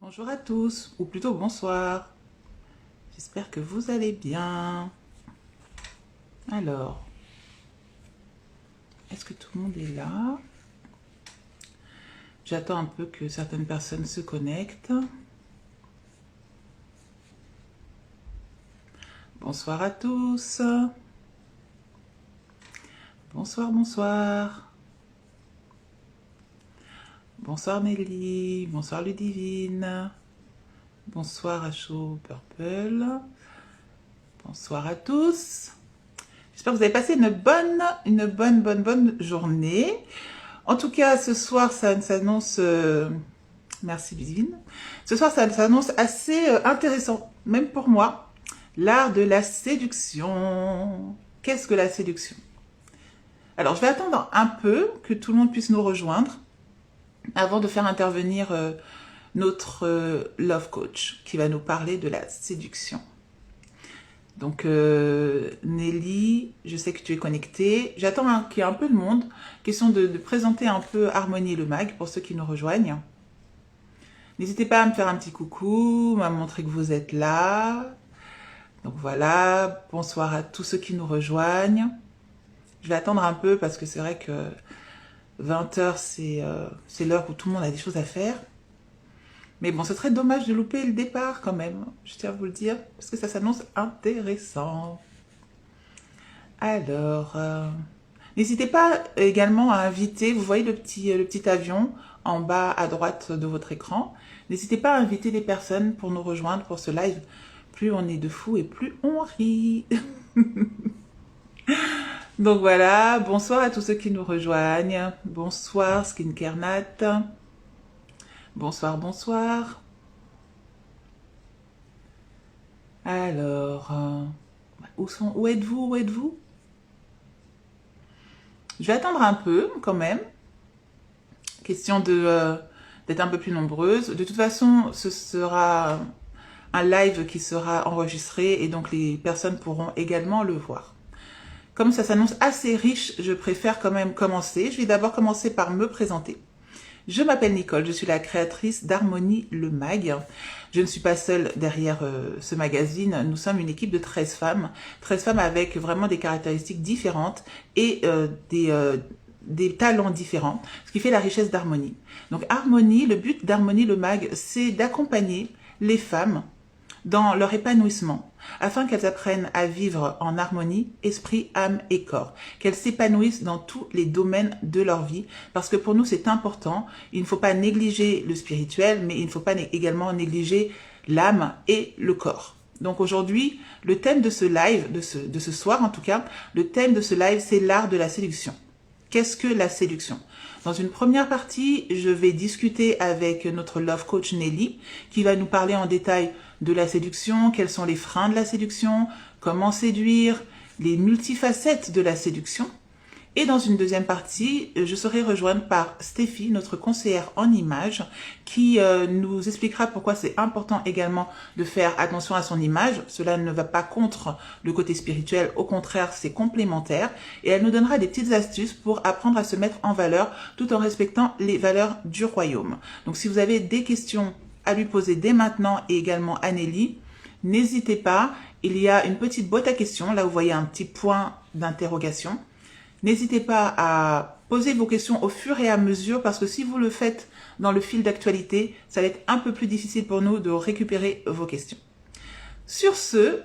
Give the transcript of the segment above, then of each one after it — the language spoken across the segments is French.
Bonjour à tous, ou plutôt bonsoir. J'espère que vous allez bien. Alors, est-ce que tout le monde est là? J'attends un peu que certaines personnes se connectent. Bonsoir à tous. Bonsoir, bonsoir. Bonsoir Nelly. Bonsoir Ludivine. Bonsoir à Chaud Purple. Bonsoir à tous. J'espère que vous avez passé une bonne journée. En tout cas, ce soir, ça s'annonce. Merci Ludivine. Ce soir, ça s'annonce assez intéressant, même pour moi. L'art de la séduction. Qu'est-ce que la séduction? Alors, je vais attendre un peu que tout le monde puisse nous rejoindre avant de faire intervenir notre love coach qui va nous parler de la séduction. Donc, Nelly, je sais que tu es connectée. J'attends qu'il y ait un peu de monde. Question de présenter un peu Harmonie le mag pour ceux qui nous rejoignent. N'hésitez pas à me faire un petit coucou, à me montrer que vous êtes là. Donc voilà, bonsoir à tous ceux qui nous rejoignent. Je vais attendre un peu parce que c'est vrai que 20h, c'est l'heure où tout le monde a des choses à faire. Mais bon, ce serait dommage de louper le départ quand même, je tiens à vous le dire, parce que ça s'annonce intéressant. Alors, n'hésitez pas également à inviter, vous voyez le petit avion en bas à droite de votre écran. N'hésitez pas à inviter des personnes pour nous rejoindre pour ce live. Plus on est de fous et plus on rit. Donc voilà, bonsoir à tous ceux qui nous rejoignent. Bonsoir Skincare Nat. Bonsoir, bonsoir. Alors, où êtes-vous? Où êtes-vous? Je vais attendre un peu quand même. Question d'être un peu plus nombreuse. De toute façon, ce sera un live qui sera enregistré et donc les personnes pourront également le voir. Comme ça s'annonce assez riche, je préfère quand même commencer. Je vais d'abord commencer par me présenter. Je m'appelle Nicole, je suis la créatrice d'Harmonie le Mag. Je ne suis pas seule derrière ce magazine, nous sommes une équipe de 13 femmes avec vraiment des caractéristiques différentes et des talents différents, ce qui fait la richesse d'Harmonie. Donc Harmonie, le but d'Harmonie le Mag, c'est d'accompagner les femmes dans leur épanouissement, afin qu'elles apprennent à vivre en harmonie, esprit, âme et corps, qu'elles s'épanouissent dans tous les domaines de leur vie, parce que pour nous c'est important, il ne faut pas négliger le spirituel, mais il ne faut pas également négliger l'âme et le corps. Donc aujourd'hui, le thème de ce live, de ce soir en tout cas, le thème de ce live, c'est l'art de la séduction. Qu'est-ce que la séduction? Dans une première partie, je vais discuter avec notre love coach Nelly, qui va nous parler en détail de la séduction, quels sont les freins de la séduction, comment séduire, les multifacettes de la séduction. Et dans une deuxième partie, je serai rejointe par Stéphie, notre conseillère en images, qui nous expliquera pourquoi c'est important également de faire attention à son image. Cela ne va pas contre le côté spirituel, au contraire, c'est complémentaire. Et elle nous donnera des petites astuces pour apprendre à se mettre en valeur tout en respectant les valeurs du royaume. Donc si vous avez des questions à lui poser dès maintenant et également à Nelly, n'hésitez pas. Il y a une petite boîte à questions, là vous voyez un petit point d'interrogation. N'hésitez pas à poser vos questions au fur et à mesure parce que si vous le faites dans le fil d'actualité, ça va être un peu plus difficile pour nous de récupérer vos questions. Sur ce,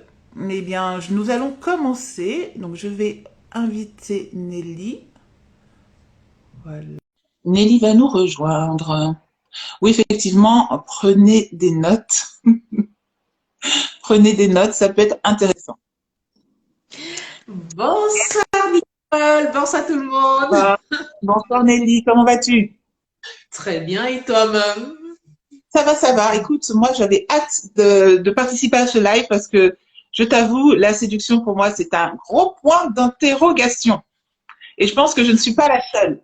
eh bien, nous allons commencer. Donc, je vais inviter Nelly. Voilà. Nelly va nous rejoindre. Oui, effectivement, prenez des notes. Prenez des notes, ça peut être intéressant. Bonsoir Nicole, bonsoir tout le monde. Bonsoir Nelly, comment vas-tu? Très bien, et toi-même? Ça va, ça va. Écoute, moi, j'avais hâte de participer à ce live parce que je t'avoue, la séduction pour moi, c'est un gros point d'interrogation. Et je pense que je ne suis pas la seule.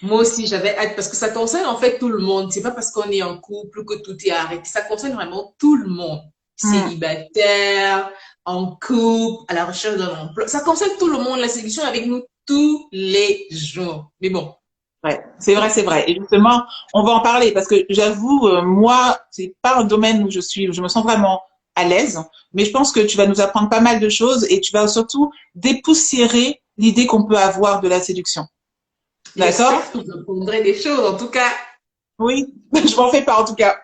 Moi aussi, j'avais hâte parce que ça concerne en fait tout le monde. C'est pas parce qu'on est en couple que tout est arrêté. Ça concerne vraiment tout le monde. Hmm. Célibataire, en couple, à la recherche d'un emploi. Ça concerne tout le monde, la séduction avec nous tous les jours. Mais bon, Ouais, c'est vrai, c'est vrai. Et justement, on va en parler parce que j'avoue, moi, c'est pas un domaine où je me sens vraiment à l'aise, mais je pense que tu vas nous apprendre pas mal de choses et tu vas surtout dépoussiérer l'idée qu'on peut avoir de la séduction. D'accord? J'espère que vous apprendrez des choses. En tout cas, Oui, je m'en fais pas en tout cas.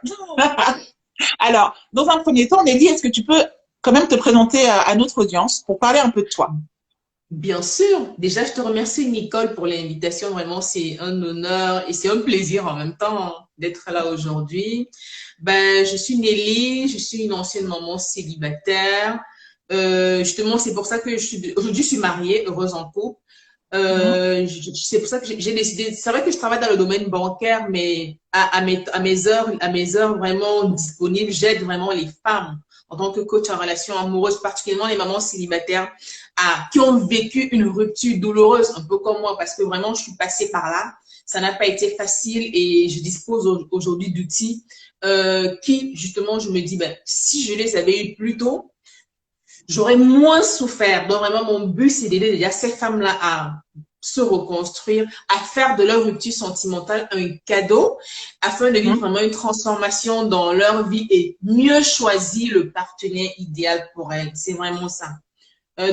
Alors, dans un premier temps, Nelly, est-ce que tu peux quand même te présenter à notre audience pour parler un peu de toi? bien sûr. Déjà, je te remercie, Nicole, pour l'invitation. Vraiment, c'est un honneur et c'est un plaisir en même temps d'être là aujourd'hui. Ben, je suis Nelly, je suis une ancienne maman célibataire. Justement, c'est pour ça que aujourd'hui, je suis mariée, heureuse en couple. Mhm. C'est pour ça que j'ai décidé. C'est vrai que je travaille dans le domaine bancaire, mais à mes heures vraiment disponibles, j'aide vraiment les femmes en tant que coach en relation amoureuse, particulièrement les mamans célibataires qui ont vécu une rupture douloureuse, un peu comme moi, parce que vraiment, je suis passée par là. Ça n'a pas été facile et je dispose aujourd'hui d'outils qui, justement, je me dis, ben, si je les avais eu plus tôt, j'aurais moins souffert. Donc, vraiment, mon but, c'est d'aider déjà ces femmes-là à se reconstruire, à faire de leur rupture sentimentale un cadeau, afin de vivre Mhm. vraiment une transformation dans leur vie et mieux choisir le partenaire idéal pour elles. C'est vraiment ça.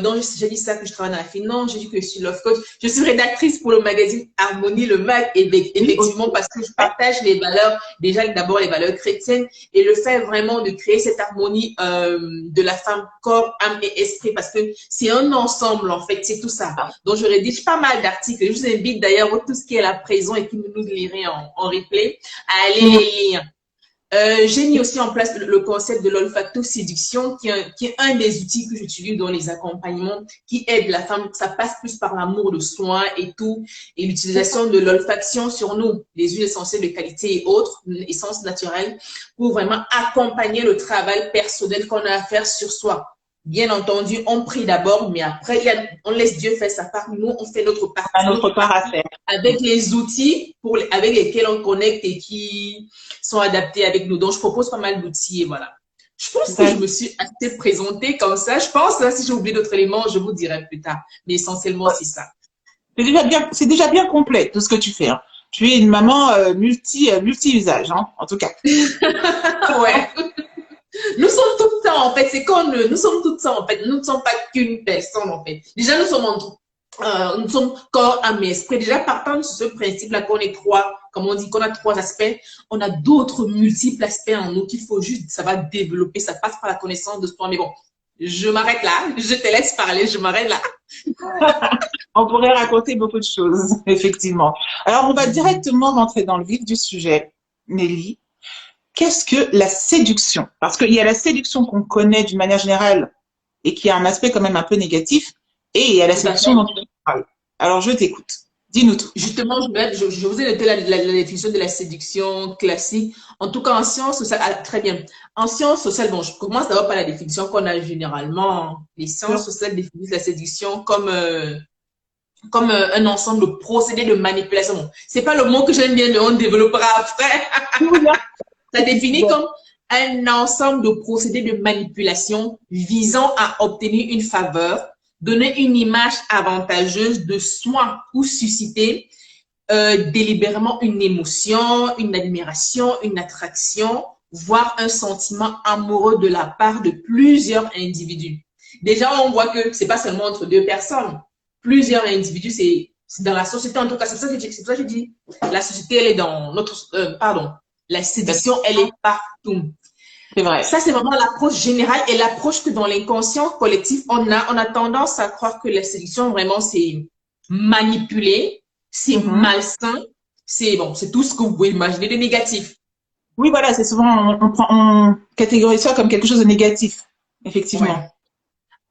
Donc, j'ai dit ça que je travaille dans la finance, j'ai dit que je suis love coach. Je suis rédactrice pour le magazine Harmonie, le mag, Oui, aussi. effectivement, parce que je Ouais. partage les valeurs, déjà d'abord les valeurs chrétiennes et le fait vraiment de créer cette harmonie de la femme, corps, âme et esprit, parce que c'est un ensemble, en fait, c'est tout ça. Donc, je rédige pas mal d'articles. Je vous invite d'ailleurs, tout ce qui est à la présent et qui nous lirez en replay, à aller Mhm. les lire. J'ai mis aussi en place le concept de l'olfacto-séduction, qui est un des outils que j'utilise dans les accompagnements, qui aide la femme. Ça passe plus par l'amour de soi et tout, et l'utilisation de l'olfaction sur nous, les huiles essentielles de qualité et autres, essences naturelles, pour vraiment accompagner le travail personnel qu'on a à faire sur soi. Bien entendu, on prie d'abord, mais après, on laisse Dieu faire sa part. Nous, on fait Un autre notre part à partie faire. avec les outils avec lesquels on connecte et qui sont adaptés avec nous. Donc, je propose pas mal d'outils et voilà. Je pense que je me suis assez présentée comme ça. Je pense, là, si j'ai oublié d'autres éléments, je vous dirai plus tard. Mais essentiellement, c'est ça. C'est déjà bien complet tout ce que tu fais, hein. Tu es une maman multi-usage, hein, en tout cas. Ouais. Nous sommes tout ça, en fait. C'est comme nous sommes tout ça, en fait. Nous ne sommes pas qu'une personne, en fait. Déjà, nous sommes corps, âme et esprit. Déjà, partant de ce principe-là, qu'on est trois, comme on dit, qu'on a trois aspects, on a d'autres multiples aspects en nous qu'il faut juste, ça va développer, ça passe par la connaissance de soi. Mais bon, je m'arrête là, je te laisse parler, je m'arrête là. On pourrait raconter beaucoup de choses, effectivement. Alors, on va directement rentrer dans le vif du sujet, Nelly. Qu'est-ce que la séduction? Parce qu'il y a la séduction qu'on connaît d'une manière générale et qui a un aspect quand même un peu négatif, et il y a la Tout à séduction fait. dont tu parles. Alors, je t'écoute. Dis-nous tout. Justement, je vous ai noté la définition de la séduction classique. En tout cas, en sciences sociales, très bien. En sciences sociales, bon, je commence d'abord par la définition qu'on a généralement. Les sciences sociales définissent la séduction comme un ensemble de procédés de manipulation. Bon, c'est pas le mot que j'aime bien, mais on développera après. Ça définit comme un ensemble de procédés de manipulation visant à obtenir une faveur, donner une image avantageuse de soi ou susciter délibérément une émotion, une admiration, une attraction, voire un sentiment amoureux de la part de plusieurs individus. Déjà, on voit que c'est pas seulement entre deux personnes. Plusieurs individus, c'est dans la société, en tout cas, c'est pour ça que je dis, la société, elle est dans notre, pardon, la séduction, elle est partout. C'est vrai. Ça, c'est vraiment l'approche générale et l'approche que dans l'inconscient collectif, on a tendance à croire que la séduction, vraiment, c'est manipuler, c'est Mhm. malsain, c'est bon, c'est tout ce que vous pouvez imaginer de négatif. Oui, voilà, c'est souvent, on catégorise ça comme quelque chose de négatif, Ouais. effectivement.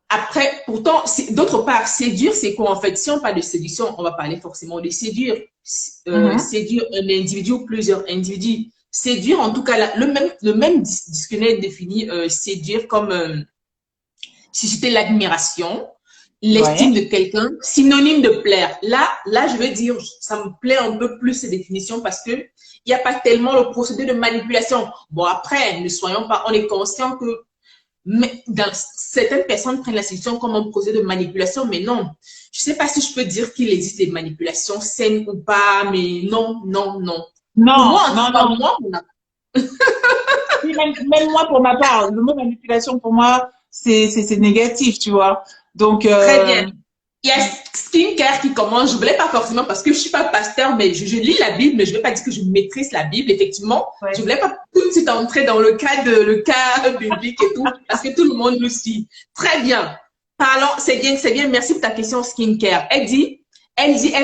Après, pourtant, d'autre part, séduire, c'est quoi en fait? Si on parle de séduction, on va parler forcément de séduire. Mhm. Séduire un individu ou plusieurs individus. Séduire, en tout cas, le même dictionnaire définit séduire comme susciter l'admiration, l'estime Ouais. de quelqu'un, synonyme de plaire. Là, je veux dire, ça me plaît un peu plus ces définitions parce que il n'y a pas tellement le procédé de manipulation. Bon, après, ne soyons pas, on est conscient que Mais certaines personnes prennent la séduction comme un procédé de manipulation, mais non. Je ne sais pas si je peux dire qu'il existe des manipulations saines ou pas, mais non, non, non. Pour Non, moi, en non, tout cas, non. moi, Oui, même moi, pour ma part, le mot manipulation, pour moi, c'est négatif, tu vois. Donc, très bien. Il y a Skincare qui commence. Je ne voulais pas forcément parce que je ne suis pas pasteur, mais je lis la Bible, mais je ne vais pas dire que je maîtrise la Bible, effectivement. Je ne ouais. voulais pas tout de suite entrer dans le cas biblique et tout, parce que tout le monde le suit. Très bien. Parlons, c'est bien, c'est bien. Merci pour ta question, Skincare. Elle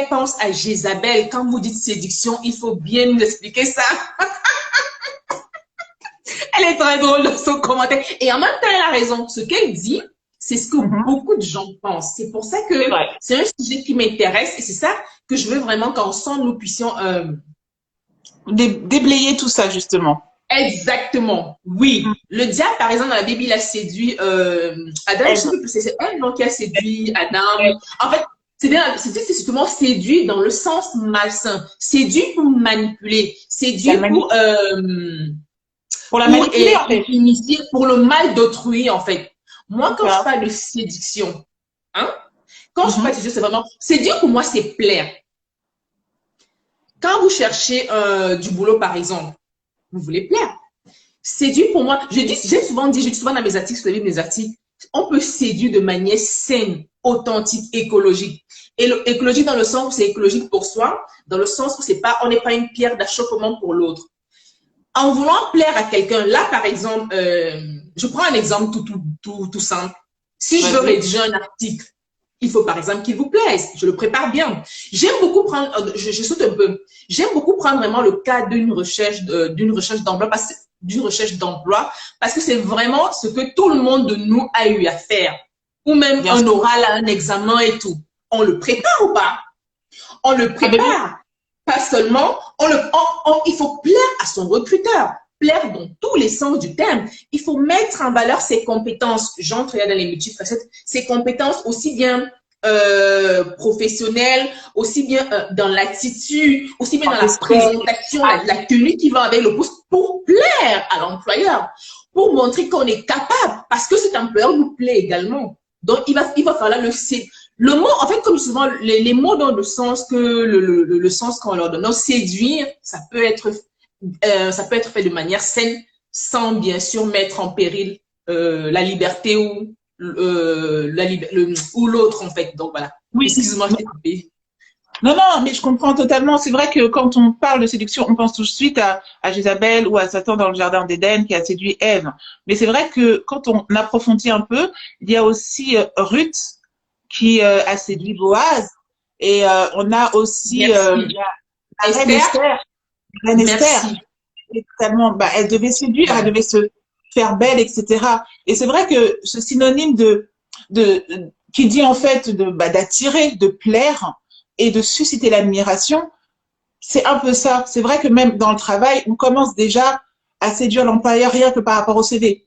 pense à Jézabel. Quand vous dites séduction, il faut bien nous expliquer ça. Elle est très drôle dans son commentaire. Et en même temps, elle a raison. Ce qu'elle dit, c'est ce que beaucoup de gens pensent. C'est pour ça que c'est un sujet qui m'intéresse et c'est ça que je veux vraiment qu'ensemble nous puissions Déblayer tout ça, justement. exactement. Oui. Le diable, par exemple, dans la Bible, il a séduit Adam. Je sais plus, c'est un nom qui a séduit Adam. En fait, c'est justement séduit dans le sens malsain. Séduit pour manipuler. Séduit pour la manipuler, en fait. initier pour le mal d'autrui, en fait. Moi, quand je parle de séduction, hein, quand je parle de séduction, c'est vraiment, séduire pour moi, c'est plaire. Quand vous cherchez du boulot, par exemple, vous voulez plaire. Séduire pour moi, j'ai souvent dit, je dis souvent dans mes articles, sur mes articles, on peut séduire de manière saine, authentique, écologique. Et écologique dans le sens où c'est écologique pour soi, dans le sens où on n'est pas une pierre d'achoppement pour l'autre. En voulant plaire à quelqu'un, là, par exemple, je prends un exemple tout simple. Si je veux rédiger un article, il faut par exemple qu'il vous plaise. Je le prépare bien. J'aime beaucoup prendre, je saute un peu. J'aime beaucoup prendre vraiment le cas d'une recherche d'emploi parce que c'est vraiment ce que tout le monde de nous a eu à faire. Ou même un oral, un examen et tout. On le prépare ou pas? On le prépare. Pas seulement, il faut plaire à son recruteur, plaire dans tous les sens du terme. Il faut mettre en valeur ses compétences. J'entre dans les multiples facettes, ses compétences aussi bien professionnelles, aussi bien dans l'attitude, aussi bien dans la présentation, la tenue qui va avec le poste pour plaire à l'employeur, pour montrer qu'on est capable, parce que cet employeur nous plaît également. Donc, il va falloir le mot, en fait, comme souvent, les mots donnent le sens que le sens qu'on leur donne. Donc, séduire, ça peut être fait de manière saine, sans bien sûr mettre en péril la liberté ou l'autre, en fait. Donc, voilà. Oui. Excuse-moi, je t'ai coupé. Non, non, mais je comprends totalement. C'est vrai que quand on parle de séduction, on pense tout de suite à Jézabel ou à Satan dans le jardin d'Éden qui a séduit Ève. Mais c'est vrai que quand on approfondit un peu, il y a aussi Ruth qui a séduit Boaz. Et on a aussi la reine Esther. Elle devait séduire, elle devait se faire belle, etc. Et c'est vrai que ce synonyme qui dit en fait d'attirer, de plaire et de susciter l'admiration, c'est un peu ça. C'est vrai que même dans le travail, on commence déjà à séduire l'employeur rien que par rapport au CV.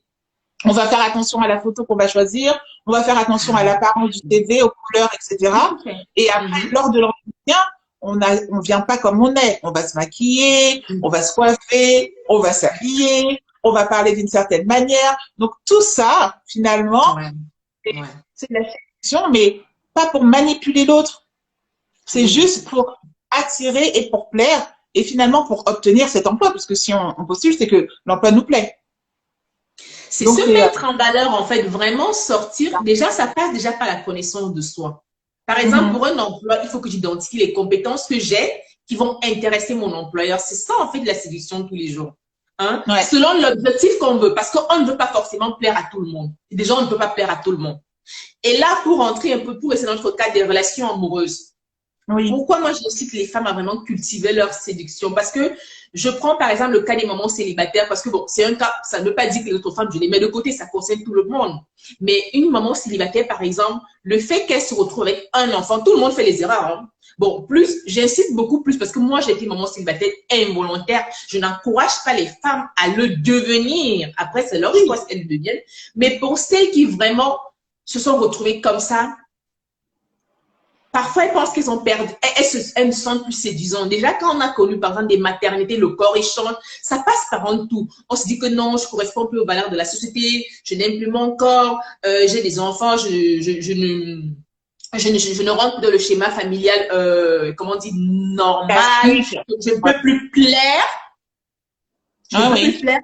On va faire attention à la photo qu'on va choisir, on va faire attention à l'apparence du CV, aux couleurs, etc. Et après, lors de l'entretien, on vient pas comme on est. On va se maquiller, on va se coiffer, on va s'habiller, on va parler d'une certaine manière. Donc tout ça, finalement, c'est de la séduction, mais pas pour manipuler l'autre. C'est juste pour attirer et pour plaire et finalement pour obtenir cet emploi. Parce que si on postule, c'est que l'emploi nous plaît. C'est se mettre en valeur, en fait, vraiment sortir. Déjà, ça passe déjà par la connaissance de soi. Par exemple, pour un emploi, il faut que j'identifie les compétences que j'ai qui vont intéresser mon employeur. C'est ça, en fait, de la séduction tous les jours. Hein? Selon l'objectif qu'on veut, parce qu'on ne veut pas forcément plaire à tout le monde. Déjà, on ne peut pas plaire à tout le monde. Et là, pour rentrer un peu, pour essayer dans notre cas des relations amoureuses. Pourquoi moi, j'incite les femmes à vraiment cultiver leur séduction? Parce que je prends par exemple le cas des mamans célibataires, parce que bon, c'est un cas, ça ne veut pas dire que les autres femmes, je les mets de côté, ça concerne tout le monde. Mais une maman célibataire, par exemple, le fait qu'elle se retrouve avec un enfant, tout le monde fait les erreurs. Hein. Bon, plus, j'insiste beaucoup plus, parce que moi, j'ai été maman célibataire involontaire. Je n'encourage pas les femmes à le devenir. Après, c'est leur choix, qu'elles le deviennent. Mais pour celles qui vraiment se sont retrouvées comme ça, parfois, elles pensent qu'elles ont perdu. Elles ne sont plus séduisantes. Déjà, quand on a connu, par exemple, des maternités, le corps échange, ça passe par en tout. On se dit que non, je ne corresponds plus aux valeurs de la société, je n'aime plus mon corps, j'ai des enfants, je ne rentre plus dans le schéma familial, comment on dit, normal. Je ne peux plus plaire. Je ne peux plus plaire.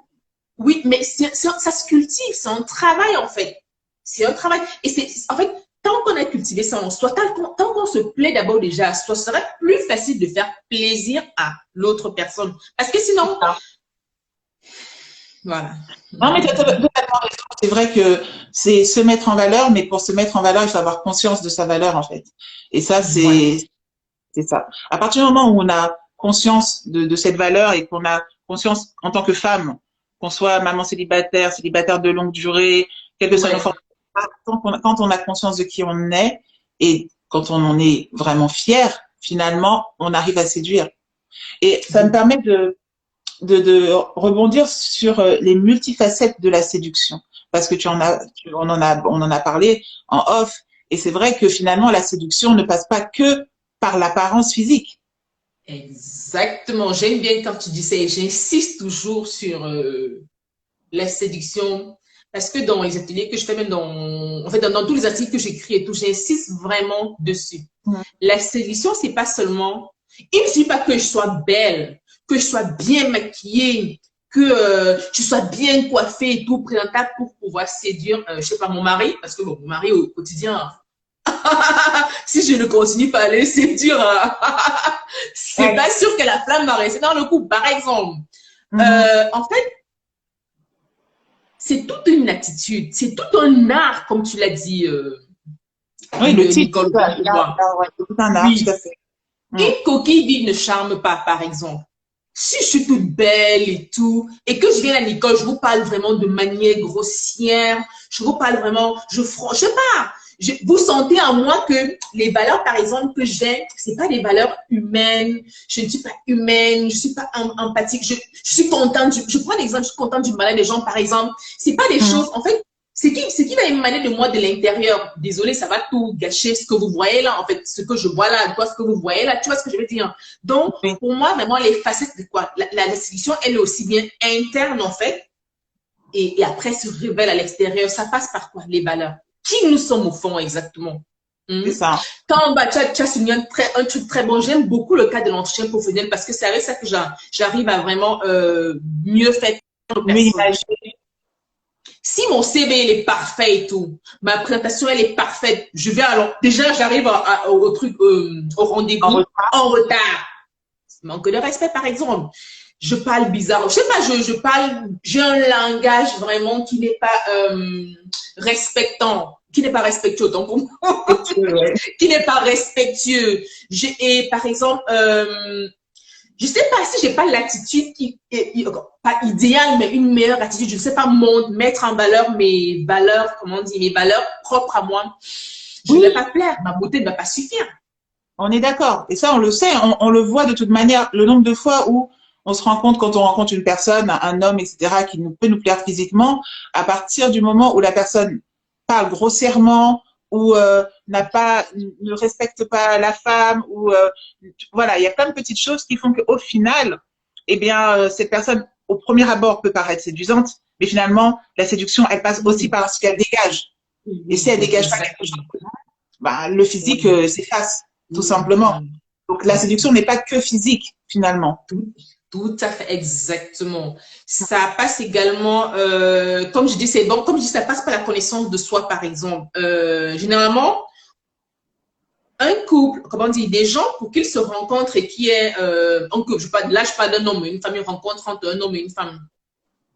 Oui, mais ça se cultive, c'est un travail, en fait. C'est un travail. Et en fait, tant qu'on a cultivé ça en soi, tant qu'on se plaît d'abord déjà à soi, ce serait plus facile de faire plaisir à l'autre personne. Parce que sinon, voilà. Non, mais c'est vrai que c'est se mettre en valeur, mais pour se mettre en valeur, il faut avoir conscience de sa valeur, en fait. Et ça, c'est ça. À partir du moment où on a conscience de cette valeur et qu'on a conscience en tant que femme, qu'on soit maman célibataire, célibataire de longue durée, quelle que soit nos formes, quand on a conscience de qui on est et quand on en est vraiment fier, finalement, on arrive à séduire. Et ça me permet de rebondir sur les multifacettes de la séduction, parce que on en a parlé en off, et c'est vrai que finalement la séduction ne passe pas que par l'apparence physique. Exactement, j'aime bien quand tu dis ça, et j'insiste toujours sur la séduction, parce que dans les ateliers que je fais, même dans tous les articles que j'écris et tout, j'insiste vraiment dessus. La séduction, c'est pas seulement, il ne suffit pas que je sois belle, que je sois bien maquillée, que je sois bien coiffée et tout, présentable pour pouvoir séduire, je sais pas, mon mari, parce que bon, mon mari au quotidien, si je ne continue pas à le séduire, c'est pas sûr que la flamme va rester dans le couple, par exemple. En fait, c'est toute une attitude, c'est tout un art, comme tu l'as dit. Oui, le titre, c'est tout un art, oui. tout à fait. Une coquille vide ne charme pas, par exemple. Si je suis toute belle et tout, et que je viens à l'école, je vous parle vraiment de manière grossière, je vous parle vraiment, je sais pas, vous sentez en moi que les valeurs, par exemple, que j'ai, c'est pas des valeurs humaines, je ne suis pas humaine, je suis pas empathique, je suis contente, je prends l'exemple, je suis contente du malheur des gens, par exemple, c'est pas des choses, en fait, ce qui va émaner de moi de l'intérieur. Désolé, ça va tout gâcher ce que vous voyez là, en fait, ce que je vois là, toi, ce que vous voyez là, tu vois ce que je veux dire. Donc, pour moi, vraiment, les facettes de quoi? La séduction, elle est aussi bien interne, en fait, et après se révèle à l'extérieur. Ça passe par quoi? Les valeurs. Qui nous sommes au fond, exactement? C'est ça. Quand tu as souligné un truc très bon, j'aime beaucoup le cas de l'entretien professionnel parce que c'est avec ça que j'arrive à vraiment mieux faire le personnage. Si mon CV il est parfait et tout, ma présentation elle est parfaite, je vais alors déjà j'arrive au truc au rendez-vous en retard. Manque de respect par exemple. Je parle bizarre, je sais pas, je parle, j'ai un langage vraiment qui n'est pas respectant, qui n'est pas respectueux autant pour moi, qui n'est pas respectueux. Et par exemple, je sais pas si j'ai pas l'attitude qui est pas idéale, mais une meilleure attitude. Je ne sais pas mettre en valeur mes valeurs, comment on dit, mes valeurs propres à moi. Je ne vais pas plaire, ma beauté ne va pas suffire. On est d'accord. Et ça, on le sait, on le voit de toute manière. Le nombre de fois où on se rend compte quand on rencontre une personne, un homme, etc., qui peut nous plaire physiquement, à partir du moment où la personne parle grossièrement, ou ne respecte pas la femme, ou voilà, il y a plein de petites choses qui font qu'au final, eh bien, cette personne, au premier abord, peut paraître séduisante, mais finalement, la séduction, elle passe aussi par ce qu'elle dégage. Et si elle dégage pas quelque chose, bah, le physique s'efface, tout simplement. Donc, la séduction n'est pas que physique, finalement. Tout à fait, exactement. Ça passe également, comme je dis, c'est bon, comme je dis, ça passe par la connaissance de soi, par exemple. Généralement, un couple, comment dire, des gens pour qu'ils se rencontrent et qui est un couple, je parle d'un homme et une femme, une rencontre entre un homme et une femme.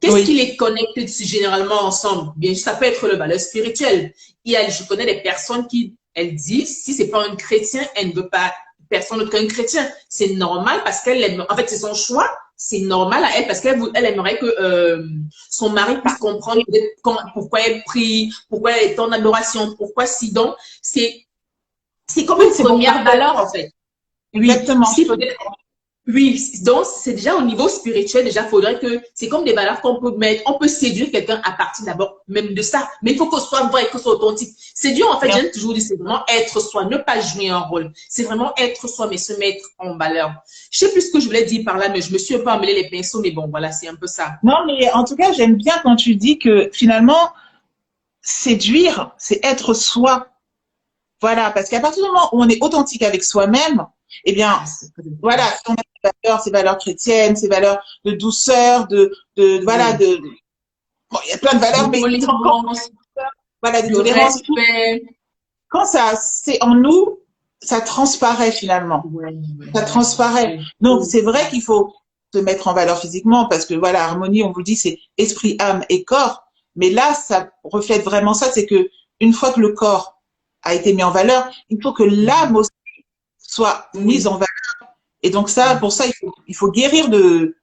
Qu'est-ce qui les connecte généralement ensemble? Bien, ça peut être le valeur spirituelle. Je connais des personnes qui, elles disent, si c'est pas un chrétien, elle ne veut pas personne d'autre qu'un chrétien. C'est normal parce qu'elle aime, en fait, c'est son choix. C'est normal à elle parce qu'elle aimerait que son mari puisse comprendre pourquoi elle prie, pourquoi elle est en adoration, pourquoi si donc. C'est comme une première valeur, en fait. Exactement. Si peut-être Oui, donc c'est déjà au niveau spirituel, déjà, faudrait que, c'est comme des valeurs qu'on peut mettre, on peut séduire quelqu'un à partir d'abord même de ça, mais il faut que ce soit vrai, que ce soit authentique. Séduire, en fait, Bien. j'aime toujours dire, c'est vraiment être soi, ne pas jouer un rôle. C'est vraiment être soi, mais se mettre en valeur. Je sais plus ce que je voulais dire par là, mais je me suis un peu emmêlé les pinceaux, mais bon, voilà, c'est un peu ça. Non, mais en tout cas, j'aime bien quand tu dis que finalement, séduire, c'est être soi. Voilà, parce qu'à partir du moment où on est authentique avec soi-même, eh bien, Ah, c'est pas de voilà, si on a ses valeurs chrétiennes, ses valeurs de douceur, voilà, oui. bon, il y a plein de De valeurs, mais tolérance, voilà, de de tolérance et tout. respect. Quand ça, c'est en nous, ça transparaît finalement. Ouais, ouais, Ça ouais, transparaît. ouais. Donc, c'est vrai qu'il faut se mettre en valeur physiquement parce que voilà, harmonie, on vous dit, c'est esprit, âme et corps. Mais là, ça reflète vraiment ça, c'est que une fois que le corps a été mis en valeur, il faut que l'âme aussi soit mise Oui, en valeur. Et donc ça, oui. pour ça, il faut guérir de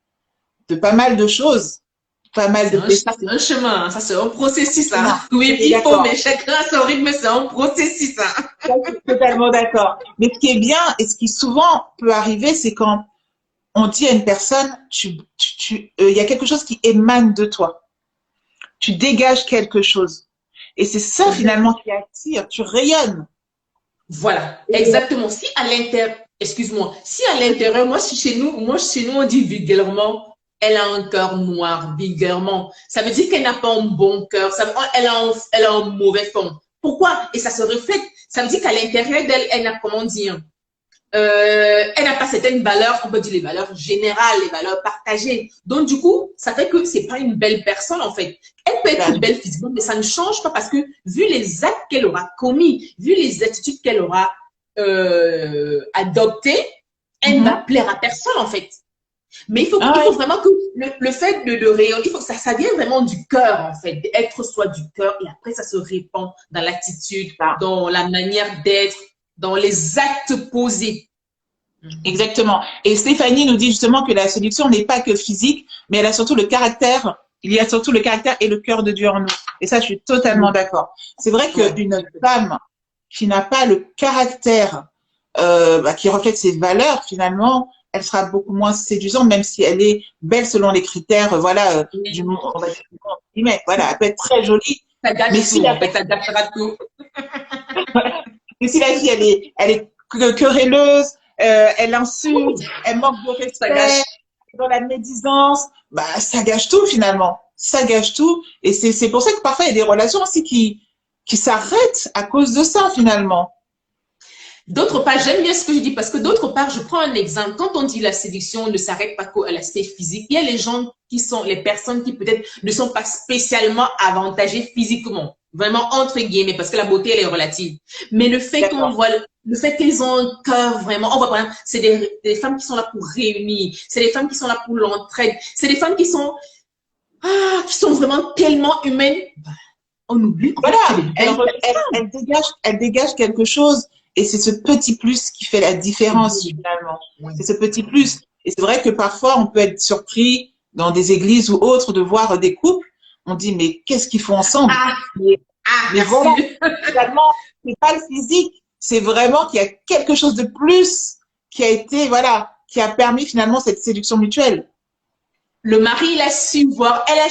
pas mal de choses, pas mal de péchés. Ça, c'est un chemin, ça, c'est un processus, hein. Non, Oui, on est il faut, d'accord. mais chacun a son rythme, c'est un processus, hein. Ça, je suis totalement d'accord. Mais ce qui est bien et ce qui souvent peut arriver, c'est quand on dit à une personne, il y a quelque chose qui émane de toi. Tu dégages quelque chose. Et c'est ça finalement qui attire. Tu rayonnes. Voilà, Et, exactement. Si à l'intérieur, excuse-moi, si à l'intérieur, moi, chez nous, on dit vulgairement, elle a un cœur noir, vulgairement. Ça veut dire qu'elle n'a pas un bon cœur, elle a un mauvais fond. Pourquoi? Et ça se reflète. Ça veut dire qu'à l'intérieur d'elle, elle n'a, comment dire, elle n'a pas certaines valeurs, on peut dire les valeurs générales, les valeurs partagées. Donc, du coup, ça fait que c'est pas une belle personne, en fait. Elle peut être belle physiquement, mais ça ne change pas parce que, vu les actes qu'elle aura commis, vu les attitudes qu'elle aura adoptées, elle ne va Mhm. plaire à personne, en fait. Mais Ah il faut ouais, vraiment que le fait de rayonner, il faut que ça vient vraiment du cœur, en fait, d'être soi du cœur, et après, ça se répand dans l'attitude, ça. dans la manière d'être, dans les actes posés. Exactement. Et Stéphanie nous dit justement que la séduction n'est pas que physique, mais elle a surtout le caractère. Il y a surtout le caractère et le cœur de Dieu en nous. Et ça, je suis totalement Oui, d'accord. C'est vrai ouais. qu'une femme qui n'a pas le caractère qui reflète ses valeurs, finalement, elle sera beaucoup moins séduisante, même si elle est belle selon les critères, voilà, du Oui. monde, on va dire, entre guillemets. Voilà, elle peut être très jolie, Ça mais gâche si tout, la en fait, ça gâchera tout. mais si la fille, elle est querelleuse, elle insulte, elle manque de Ça respect, gâche. dans la médisance, bah, ça gâche tout finalement. Ça gâche tout. Et c'est pour ça que parfois il y a des relations aussi qui s'arrêtent à cause de ça finalement. D'autre part, j'aime bien ce que je dis parce que d'autre part, je prends un exemple. Quand on dit la séduction ne s'arrête pas qu'à l'aspect physique, il y a les gens qui sont les personnes qui peut-être ne sont pas spécialement avantagées physiquement. Vraiment entre guillemets, parce que la beauté, elle est relative. Mais le fait qu'on D'accord. voit, le fait qu'ils ont un cœur vraiment, on voit par exemple, c'est des femmes qui sont là pour réunir, c'est des femmes qui sont là pour l'entraide, c'est des femmes qui sont vraiment tellement humaines. On oublie en fait Voilà, que c'est des belles personnes. elle dégage quelque chose. Et c'est ce petit plus qui fait la différence Oui, finalement. oui. C'est ce petit plus. Et c'est vrai que parfois on peut être surpris dans des églises ou autres de voir des couples. On dit mais qu'est-ce qu'ils font ensemble? Ah, Mais, ah, mais voilà, merci. finalement, c'est pas le physique, c'est vraiment qu'il y a quelque chose de plus qui a été, voilà, qui a permis finalement cette séduction mutuelle. Le mari, il a su voir, elle a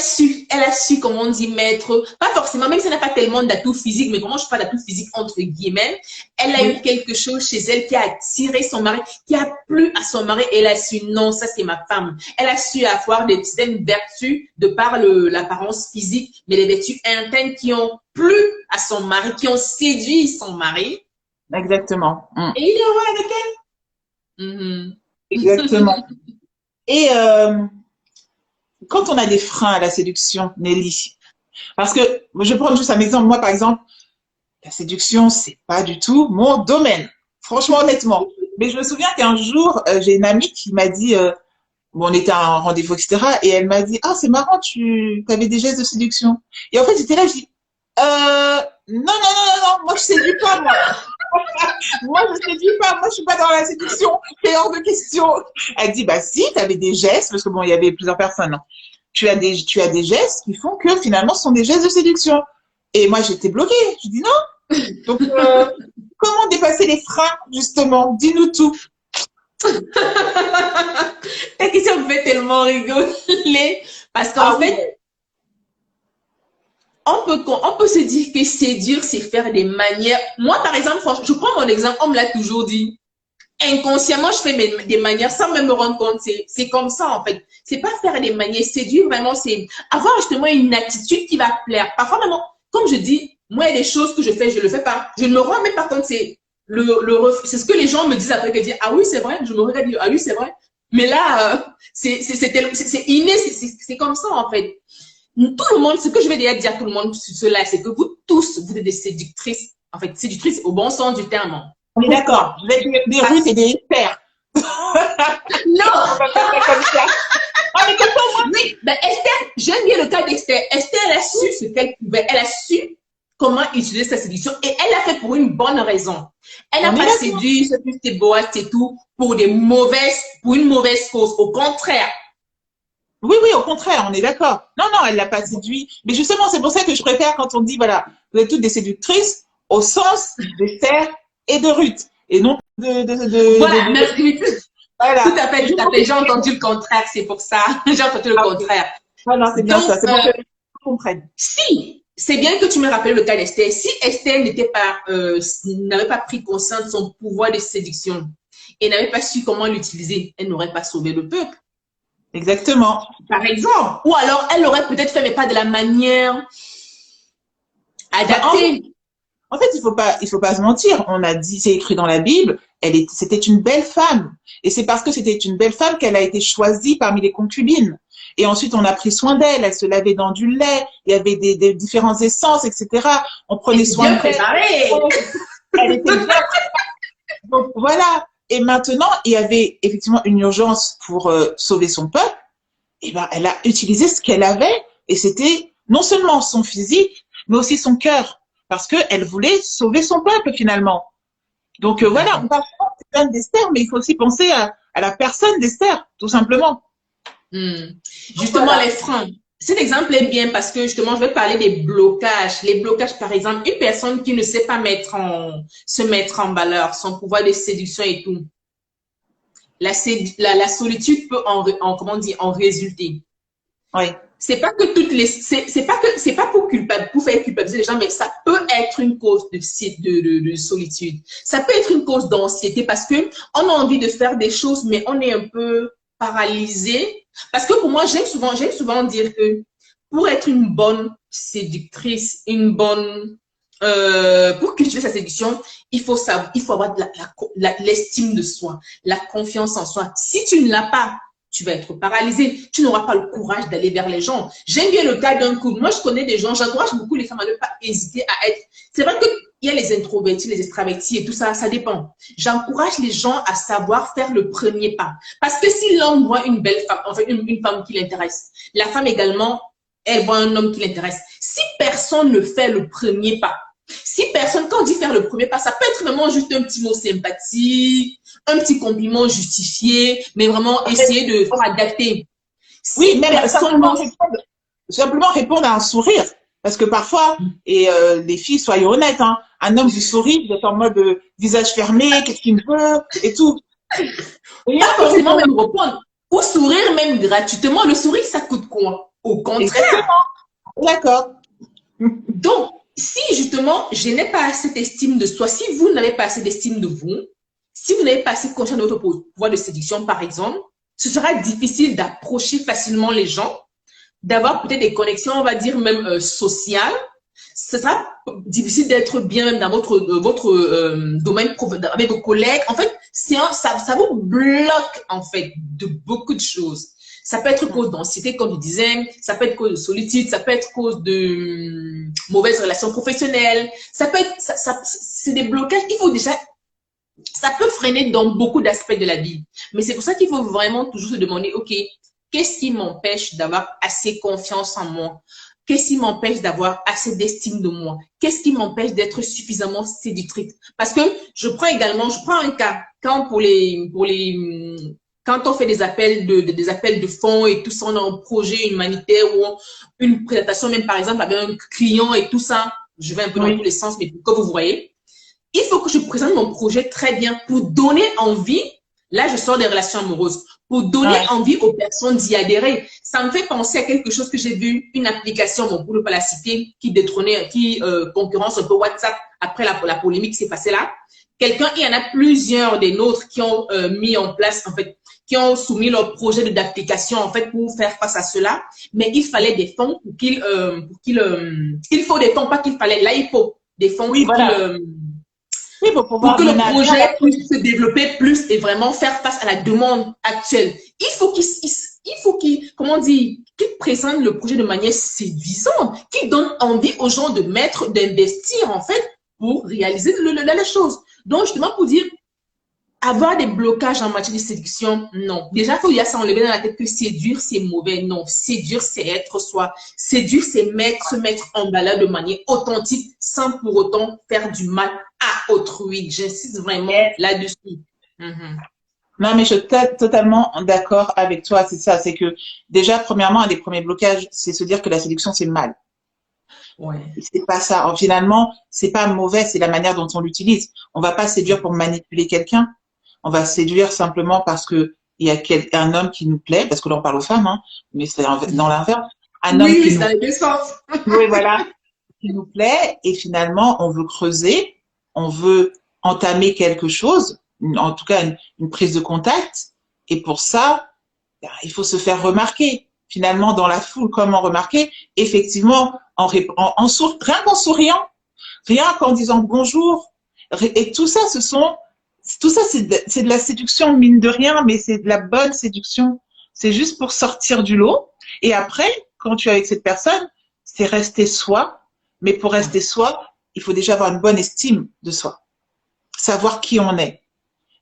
su, comment on dit, mettre, pas forcément, même si elle n'a pas tellement d'atouts physiques, mais comment je parle d'atouts physiques entre guillemets, elle a eu Oui, quelque chose chez elle qui a attiré son mari, qui a plu à son mari, et elle a su, non, ça c'est ma femme. Elle a su avoir des certaines vertus de par l'apparence physique, mais les vertus internes qui ont plu à son mari, qui ont séduit son mari, exactement. et il est heureux avec elle. Exactement. Et quand on a des freins à la séduction, Nelly, parce que je prends juste un exemple, moi par exemple, la séduction, c'est pas du tout mon domaine, franchement, honnêtement. Mais je me souviens qu'un jour, j'ai une amie qui m'a dit, bon, on était à un rendez-vous, etc. Et elle m'a dit, ah, c'est marrant, tu avais des gestes de séduction. Et en fait, j'étais là, je dis, non, non, non, non, non, moi, je séduis pas, moi. Moi, je séduis pas, moi, je suis pas dans la séduction, c'est hors de question. Elle dit, bah si, tu avais des gestes, parce que bon, il y avait plusieurs personnes. Hein. Tu as des gestes qui font que finalement, ce sont des gestes de séduction. Et moi, j'étais bloquée. Je dis non. Donc, comment dépasser les freins, justement? Dis-nous tout. vraiment rigolé parce qu'en fait, on peut se dire que séduire, c'est faire des manières. Moi, par exemple, franchement, je prends mon exemple, on me l'a toujours dit. Inconsciemment, je fais des manières sans même me rendre compte. C'est comme ça, en fait. C'est pas faire des manières. Séduire, vraiment, c'est avoir justement une attitude qui va plaire. Parfois, vraiment, comme je dis, moi, il y a des choses que je fais, je le fais pas. Je ne me rends même pas compte. C'est ce que les gens me disent après, que dire, ah oui, c'est vrai. Je me regarde, ah oui, c'est vrai. Mais là, c'est inné, c'est comme ça, en fait. Tout le monde, ce que je vais déjà dire à tout le monde sur cela, c'est que vous tous, vous êtes des séductrices. En fait, séductrices au bon sens du terme. On est d'accord. Vous êtes des Russes et des Esther. Non! On va pas faire comme ça. Ah, mais comme ça, oui, ben Esther, j'aime bien le cas d'Esther. Esther, elle a su ce qu'elle pouvait. Elle a su comment utiliser sa séduction et elle l'a fait pour une bonne raison. Elle n'a pas séduit ces Boaz et tout pour une mauvaise cause. Au contraire. Oui, oui, au contraire, on est d'accord. Non, non, elle l'a pas séduit. Mais justement, c'est pour ça que je préfère quand on dit, voilà, vous êtes toutes des séductrices au sens d'Esther et de Ruth. Et non voilà, merci. Voilà. Tout à fait. J'ai entendu le contraire, c'est pour ça. J'ai entendu le contraire. Non, non, c'est bien ça. C'est pour que les gens comprennent. Si, c'est bien que tu me rappelles le cas d'Esther. Si Esther n'avait pas pris conscience de son pouvoir de séduction et n'avait pas su comment l'utiliser, elle n'aurait pas sauvé le peuple. Exactement. Par exemple. Ou alors, elle l'aurait peut-être fait, mais pas de la manière adaptée. En fait, il faut pas se mentir. On a dit, c'est écrit dans la Bible, c'était une belle femme. Et c'est parce que c'était une belle femme qu'elle a été choisie parmi les concubines. Et ensuite, on a pris soin d'elle. Elle se lavait dans du lait. Il y avait des différents essences, etc. On prenait soin d'elle. Elle était bien préparée. Donc, voilà. Et maintenant, il y avait effectivement une urgence pour sauver son peuple. Et ben, elle a utilisé ce qu'elle avait. Et c'était non seulement son physique, mais aussi son cœur. Parce qu'elle voulait sauver son peuple, finalement. Donc, voilà, on parle d'Esther, mais il faut aussi penser à la personne d'Esther, tout simplement. Justement, voilà. Les freins. Cet exemple est bien parce que, justement, je vais parler des blocages. Les blocages, par exemple, une personne qui ne sait pas se mettre en valeur, son pouvoir de séduction et tout. La solitude peut en résulter. Oui. C'est pas que c'est pas pour faire culpabiliser les gens, mais ça peut être une cause de solitude. Ça peut être une cause d'anxiété parce que on a envie de faire des choses, mais on est un peu paralysé. Parce que pour moi, j'aime souvent dire que pour être une bonne séductrice, pour cultiver sa séduction, il faut avoir l'estime de soi, la confiance en soi. Si tu ne l'as pas, tu vas être paralysé. Tu n'auras pas le courage d'aller vers les gens. J'aime bien le cas d'un couple. Moi, je connais des gens, j'encourage beaucoup les femmes à ne pas hésiter à être. C'est vrai qu'il y a les introvertis, les extravertis et tout ça, ça dépend. J'encourage les gens à savoir faire le premier pas. Parce que si l'homme voit une belle femme, enfin une femme qui l'intéresse, la femme également, elle voit un homme qui l'intéresse. Si personne ne fait le premier pas, quand on dit faire le premier pas, ça peut être vraiment juste un petit mot sympathique, un petit compliment justifié, mais vraiment essayer de faire adapter. Oui, même simplement répondre à un sourire. Parce que parfois, et les filles, soyez honnêtes, hein, un homme vous sourit, vous êtes en mode visage fermé, qu'est-ce qu'il me veut, et tout. Pas forcément même répondre. Ou sourire même gratuitement. Le sourire, ça coûte quoi? Au contraire. Exactement. D'accord. Donc, si justement, je n'ai pas cette estime de soi, si vous n'avez pas assez d'estime de vous, si vous n'avez pas assez conscience de votre pouvoir de séduction, par exemple, ce sera difficile d'approcher facilement les gens, d'avoir peut-être des connexions, on va dire même sociales. Ce sera difficile d'être bien même dans votre domaine avec vos collègues. En fait, ça vous bloque en fait de beaucoup de choses. Ça peut être cause d'anxiété, comme je disais, ça peut être cause de solitude, ça peut être cause de mauvaises relations professionnelles. Ça peut être, c'est des blocages. Il faut déjà, ça peut freiner dans beaucoup d'aspects de la vie. Mais c'est pour ça qu'il faut vraiment toujours se demander, OK, qu'est-ce qui m'empêche d'avoir assez confiance en moi? Qu'est-ce qui m'empêche d'avoir assez d'estime de moi? Qu'est-ce qui m'empêche d'être suffisamment séductrice? Parce que je prends un cas, quand on fait des appels de fonds et tout ça, on a un projet humanitaire ou une présentation, même par exemple avec un client et tout ça, je vais un peu dans tous les sens, mais comme vous voyez, il faut que je présente mon projet très bien pour donner envie. Là, je sors des relations amoureuses pour donner envie aux personnes d'y adhérer. Ça me fait penser à quelque chose que j'ai vu, une application, bon, pour ne pas la citer, qui détrônait, qui concurrence un peu WhatsApp après la polémique qui s'est passée là. Il y en a plusieurs des nôtres qui ont mis en place, en fait, qui ont soumis leur projet d'application, en fait, pour faire face à cela. Mais il fallait des fonds pour il faut des fonds, pas qu'il fallait, là, il faut des fonds Oui, voilà. Oui, pour que le projet puisse se développer plus et vraiment faire face à la demande actuelle. Il faut comment dire, qu'il présente le projet de manière séduisante, qu'il donne envie aux gens d'investir, en fait, pour réaliser la chose. Donc, justement, pour dire, avoir des blocages en matière de séduction, non. Déjà, il y a ça enlever dans la tête que séduire, c'est mauvais. Non, séduire, c'est être soi. Séduire, c'est se mettre en valeur de manière authentique sans pour autant faire du mal à autrui. J'insiste vraiment là-dessus. Non, mais je suis totalement d'accord avec toi. C'est ça, c'est que déjà, premièrement, un des premiers blocages, c'est se dire que la séduction, c'est mal. Ouais. C'est pas ça. Alors, finalement, c'est pas mauvais, c'est la manière dont on l'utilise. On va pas séduire pour manipuler quelqu'un. On va séduire simplement parce que il y a un homme qui nous plaît, parce que là on parle aux femmes, hein, mais c'est dans l'inverse. Un homme qui ça nous... sens. Oui, voilà, qui nous plaît, et finalement on veut creuser, on veut entamer quelque chose, en tout cas une prise de contact, et pour ça, il faut se faire remarquer. Finalement, dans la foule, comment remarquer? Effectivement, rien qu'en souriant, rien qu'en disant bonjour, et tout ça, c'est de la séduction, mine de rien, mais c'est de la bonne séduction. C'est juste pour sortir du lot. Et après, quand tu es avec cette personne, c'est rester soi. Mais pour rester soi, il faut déjà avoir une bonne estime de soi. Savoir qui on est.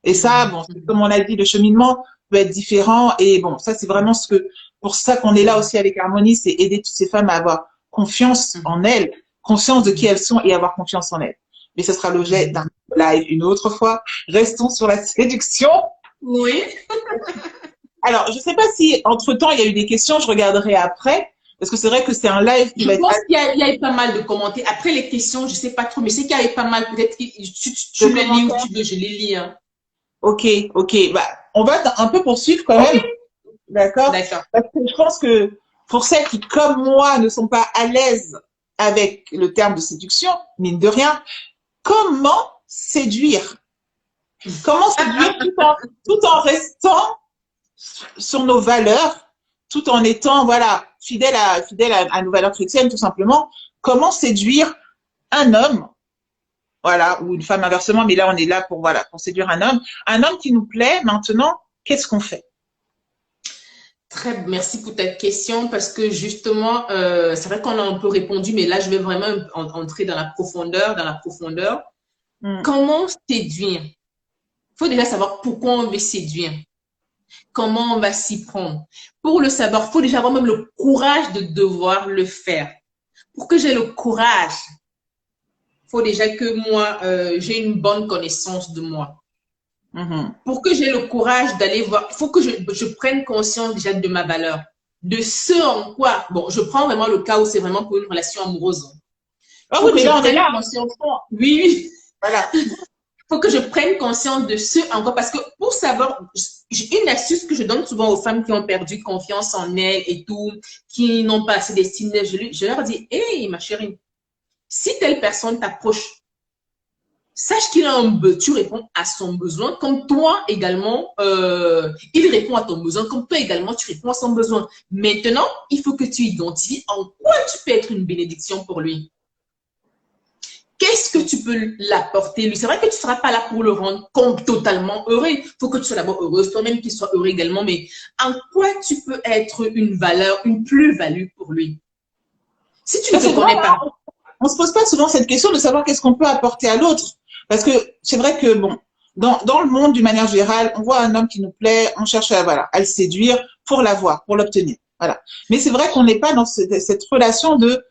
Et ça, bon, comme on a dit, le cheminement peut être différent. Et bon, ça, c'est vraiment pour ça qu'on est là aussi avec Harmonie, c'est aider toutes ces femmes à avoir confiance en elles, conscience de qui elles sont et avoir confiance en elles. Mais ce sera l'objet d'un live une autre fois. Restons sur la séduction. Oui. Alors, je ne sais pas si, entre-temps, il y a eu des questions, je regarderai après, parce que c'est vrai que c'est un live qui va être... Je pense qu'il y a eu pas mal de commentaires. Après les questions, je ne sais pas trop, mais c'est qu'il y a eu pas mal, peut-être, tu me les lis ou tu veux, je les lis. Hein. Ok. Bah, on va un peu poursuivre quand même. D'accord. Parce que je pense que pour celles qui, comme moi, ne sont pas à l'aise avec le terme de séduction, mine de rien, comment séduire? Comment séduire tout en restant sur nos valeurs, tout en étant voilà fidèle à nos valeurs chrétiennes, tout simplement. Comment séduire un homme, voilà, ou une femme inversement, mais là on est là pour séduire un homme qui nous plaît. Maintenant, qu'est-ce qu'on fait? Merci pour ta question parce que justement, c'est vrai qu'on a un peu répondu, mais là, je vais vraiment entrer dans la profondeur. Comment séduire? Il faut déjà savoir pourquoi on veut séduire. Comment on va s'y prendre? Pour le savoir, il faut déjà avoir même le courage de devoir le faire. Pour que j'ai le courage, il faut déjà que moi, j'ai une bonne connaissance de moi. Pour que j'ai le courage d'aller voir, il faut que je prenne conscience déjà de ma valeur, de ce en quoi, bon, je prends vraiment le cas où c'est vraiment pour une relation amoureuse. Ah oui, mais là, on est là. Oui. Voilà. Il faut que je prenne conscience de ce en quoi, parce que pour savoir, une astuce que je donne souvent aux femmes qui ont perdu confiance en elles et tout, qui n'ont pas assez d'estime, je leur dis, hey, ma chérie, si telle personne t'approche, sache qu'il a tu réponds à son besoin, comme toi également, il répond à ton besoin, comme toi également, tu réponds à son besoin. Maintenant, il faut que tu identifies en quoi tu peux être une bénédiction pour lui. Qu'est-ce que tu peux l'apporter lui? C'est vrai que tu ne seras pas là pour le rendre totalement heureux. Il faut que tu sois d'abord heureuse, toi-même qu'il soit heureux également, mais en quoi tu peux être une valeur, une plus-value pour lui? Si tu ne te connais pas. On ne se pose pas souvent cette question de savoir qu'est-ce qu'on peut apporter à l'autre. Parce que c'est vrai que, bon, dans le monde, d'une manière générale, on voit un homme qui nous plaît, on cherche à le séduire pour l'avoir, pour l'obtenir. Voilà. Mais c'est vrai qu'on n'est pas dans cette relation de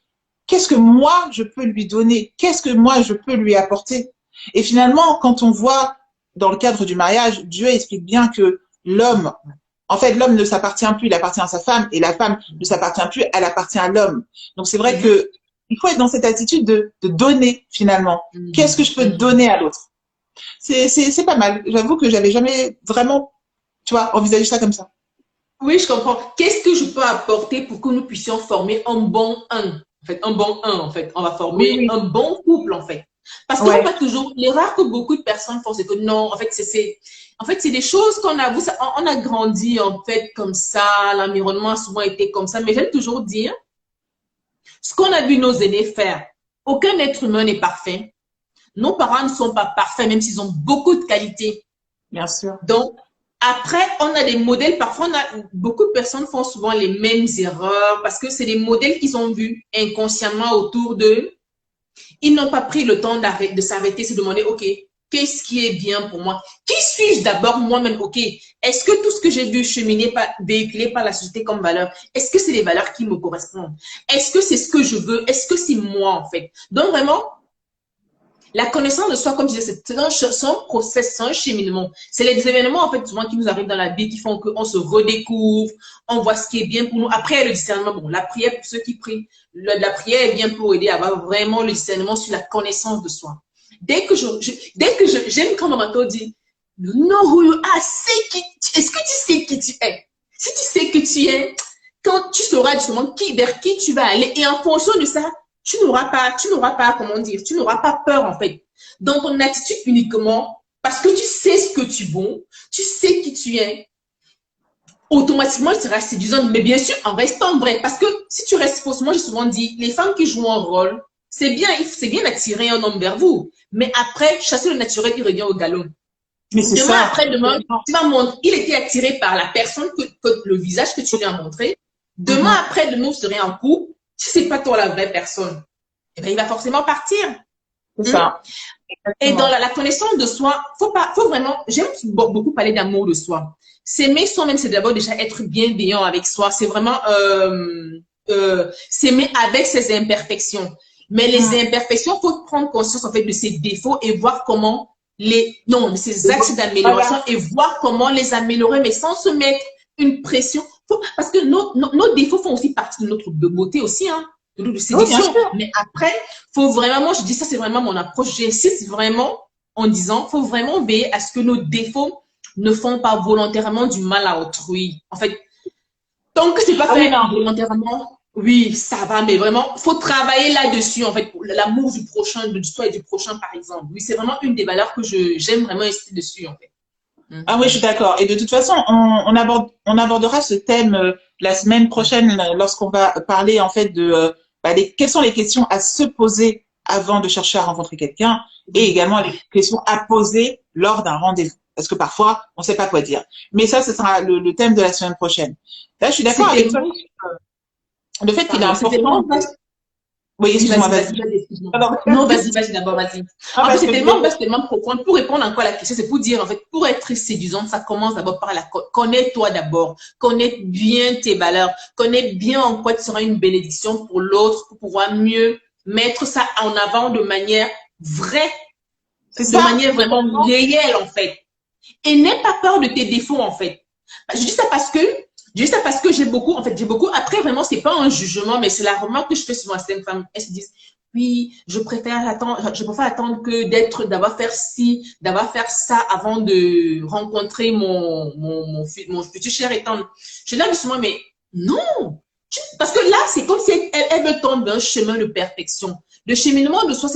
qu'est-ce que moi, je peux lui donner? Qu'est-ce que moi, je peux lui apporter? Et finalement, quand on voit, dans le cadre du mariage, Dieu explique bien que l'homme, en fait, l'homme ne s'appartient plus, il appartient à sa femme, et la femme ne s'appartient plus, elle appartient à l'homme. Donc c'est vrai que il faut être dans cette attitude de donner, finalement. Qu'est-ce que je peux donner à l'autre? C'est pas mal. J'avoue que j'avais jamais vraiment Tu vois, envisager ça comme ça. Oui, je comprends. Qu'est-ce que je peux apporter pour que nous puissions former un bon un? En fait, un bon un, en fait. On va Oui, former oui. un bon couple, en fait. Parce que faut Ouais. pas toujours, l'erreur que beaucoup de personnes font, c'est que non, en fait, c'est des choses qu'on a, on a grandi, en fait, comme ça, l'environnement a souvent été comme ça, mais j'aime toujours dire, ce qu'on a vu nos aînés faire, aucun être humain n'est parfait. Nos parents ne sont pas parfaits, même s'ils ont beaucoup de qualités. Bien sûr. Donc, après, on a des modèles. Parfois, beaucoup de personnes font souvent les mêmes erreurs parce que c'est des modèles qu'ils ont vus inconsciemment autour d'eux. Ils n'ont pas pris le temps de s'arrêter, se demander, OK, qu'est-ce qui est bien pour moi? Qui suis-je d'abord moi-même? OK, est-ce que tout ce que j'ai vu cheminer, véhiculé par la société comme valeur, est-ce que c'est les valeurs qui me correspondent? Est-ce que c'est ce que je veux? Est-ce que c'est moi, en fait? Donc, vraiment, la connaissance de soi, comme je disais, c'est un process, c'est un cheminement. C'est les événements, en fait, souvent qui nous arrivent dans la vie qui font qu'on se redécouvre, on voit ce qui est bien pour nous. Après, le discernement, bon, la prière pour ceux qui prient, la prière est bien pour aider à avoir vraiment le discernement sur la connaissance de soi. Dès que j'aime quand Mamato dit, know who you are, est-ce que tu sais qui tu es? Si tu sais qui tu es, quand tu sauras justement vers qui tu vas aller, et en fonction de ça, tu n'auras pas, comment dire, tu n'auras pas peur, en fait. Dans ton attitude uniquement, parce que tu sais ce que tu vaux, tu sais qui tu es, automatiquement, tu seras séduisante. Mais bien sûr, en restant vrai. Parce que si tu restes fausse, moi, j'ai souvent dit, les femmes qui jouent un rôle, c'est bien d'attirer un homme vers vous. Mais après, chasser le naturel, il revient au galop. Mais c'est Demain, ça. après-demain, tu vas montrer, il était attiré par la personne le visage que tu lui as montré. Demain, après-demain, vous serez en couple. Si c'est pas toi la vraie personne, eh ben, il va forcément partir. C'est ça. Et dans la connaissance de soi, faut vraiment, j'aime beaucoup parler d'amour de soi. S'aimer soi-même, c'est d'abord déjà être bienveillant avec soi. C'est vraiment s'aimer avec ses imperfections. Mais les imperfections, faut prendre conscience en fait de ses défauts et voir comment de ses axes d'amélioration et voir comment les améliorer, mais sans se mettre une pression. Parce que nos défauts font aussi partie de notre beauté aussi, hein, de notre séduction. Oui, mais après, faut vraiment, moi je dis ça, c'est vraiment mon approche. J'insiste vraiment en disant, faut vraiment veiller à ce que nos défauts ne font pas volontairement du mal à autrui. En fait, tant que c'est pas fait volontairement, oui, ça va, mais vraiment, faut travailler là-dessus, en fait, pour l'amour du prochain, de soi et du prochain, par exemple. Oui, c'est vraiment une des valeurs que j'aime vraiment insister dessus, en fait. Ah oui, je suis d'accord. Et de toute façon, on abordera ce thème la semaine prochaine lorsqu'on va parler en fait de quelles sont les questions à se poser avant de chercher à rencontrer quelqu'un et également les questions à poser lors d'un rendez-vous. Parce que parfois, on ne sait pas quoi dire. Mais ça, ce sera le thème de la semaine prochaine. Là, je suis d'accord avec toi. Le fait qu'il est important. Oui, excuse-moi, vas-y. Non, vas-y, d'abord, vas-y. En fait, c'est tellement profond. Pour répondre encore à la question, c'est pour dire, en fait, pour être séduisante, ça commence d'abord par connais-toi d'abord. Connais bien tes valeurs. Connais bien en quoi tu seras une bénédiction pour l'autre, pour pouvoir mieux mettre ça en avant de manière vraie. De manière vraiment réelle, en fait. Et n'aie pas peur de tes défauts, en fait. Je dis ça parce que j'ai beaucoup, après vraiment, c'est pas un jugement, mais c'est la remarque que je fais souvent à certaines femmes. Elles se disent, oui, je préfère attendre que d'avoir fait ci, d'avoir fait ça avant de rencontrer mon futur cher et tendre. Je dis justement, mais non! Parce que là, c'est comme si elle veut tendre d'un chemin de perfection. Le cheminement de soi,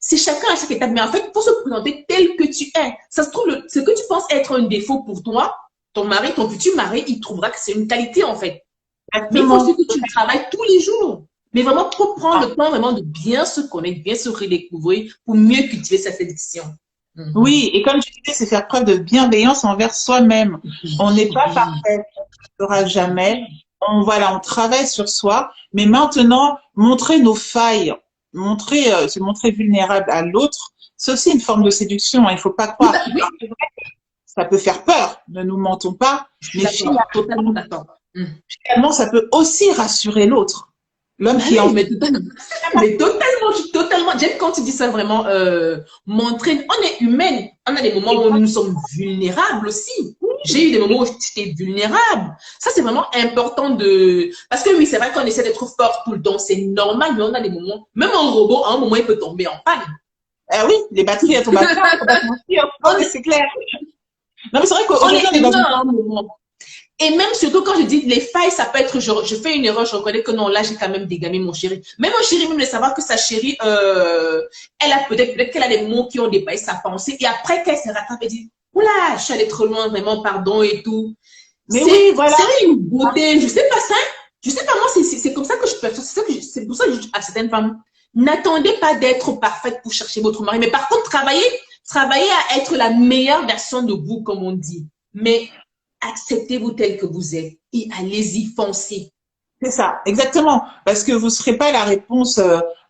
c'est chacun à chaque étape. Mais en fait, il faut se présenter tel que tu es. Ça se trouve, ce que tu penses être un défaut pour toi, ton futur mari, il trouvera que c'est une qualité, en fait. Exactement. Mais il faut aussi que tu travailles tous les jours. Mais vraiment, pour prendre le temps vraiment de bien se connaître, bien se redécouvrir pour mieux cultiver sa séduction. Oui, et comme tu disais, c'est faire preuve de bienveillance envers soi-même. On n'est pas parfait, on ne sera jamais. On travaille sur soi, mais maintenant, montrer nos failles, se montrer vulnérable à l'autre, c'est aussi une forme de séduction. Il ne faut pas croire. Ça peut faire peur, ne nous mentons pas, mais finalement, ça peut aussi rassurer l'autre. L'homme qui est en mais totalement. J'aime quand tu dis ça vraiment, montrer, on est humaine. On a des moments où nous sommes vulnérables aussi. J'ai eu des moments où j'étais vulnérable. Ça, c'est vraiment important parce que oui, c'est vrai qu'on essaie d'être fort tout le temps. C'est normal, mais on a des moments, même un robot, à un moment, il peut tomber en panne. Ah oui, les batteries, elles tombent à plat, c'est clair. Non, mais c'est vrai On qu'aujourd'hui, est on est dans humain une... à un moment. Et même surtout quand je dis les failles, ça peut être, je fais une erreur, je reconnais que non, là, j'ai quand même dégamé mon chéri. Même mon chéri, même de savoir que sa chérie, elle a peut-être qu'elle a des mots qui ont dépassé sa pensée. Et après qu'elle se rattrape et dit, oula, je suis allée trop loin, vraiment, pardon et tout. Mais oui, voilà. C'est une beauté, je sais pas ça. Je sais pas, moi, c'est comme ça que je perçois. C'est pour ça que je dis à certaines femmes, n'attendez pas d'être parfaite pour chercher votre mari. Mais par contre, travaillez à être la meilleure version de vous, comme on dit. Mais acceptez-vous tel que vous êtes et allez-y, foncez. C'est ça, exactement. Parce que vous ne serez pas la réponse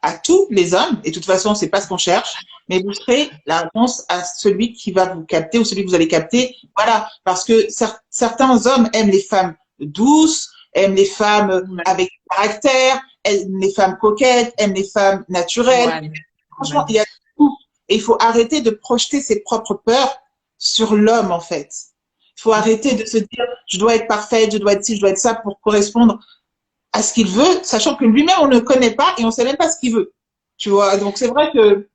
à tous les hommes, et de toute façon, c'est pas ce qu'on cherche, mais vous serez la réponse à celui qui va vous capter ou celui que vous allez capter. Voilà, parce que certains hommes aiment les femmes douces, aiment les femmes avec caractère, aiment les femmes coquettes, aiment les femmes naturelles. Ouais. Franchement, il y a tout. Et il faut arrêter de projeter ses propres peurs sur l'homme, en fait. Il faut arrêter de se dire, je dois être parfaite, je dois être ci, je dois être ça pour correspondre à ce qu'il veut, sachant que lui-même, on ne le connaît pas et on ne sait même pas ce qu'il veut. Tu vois, donc c'est vrai que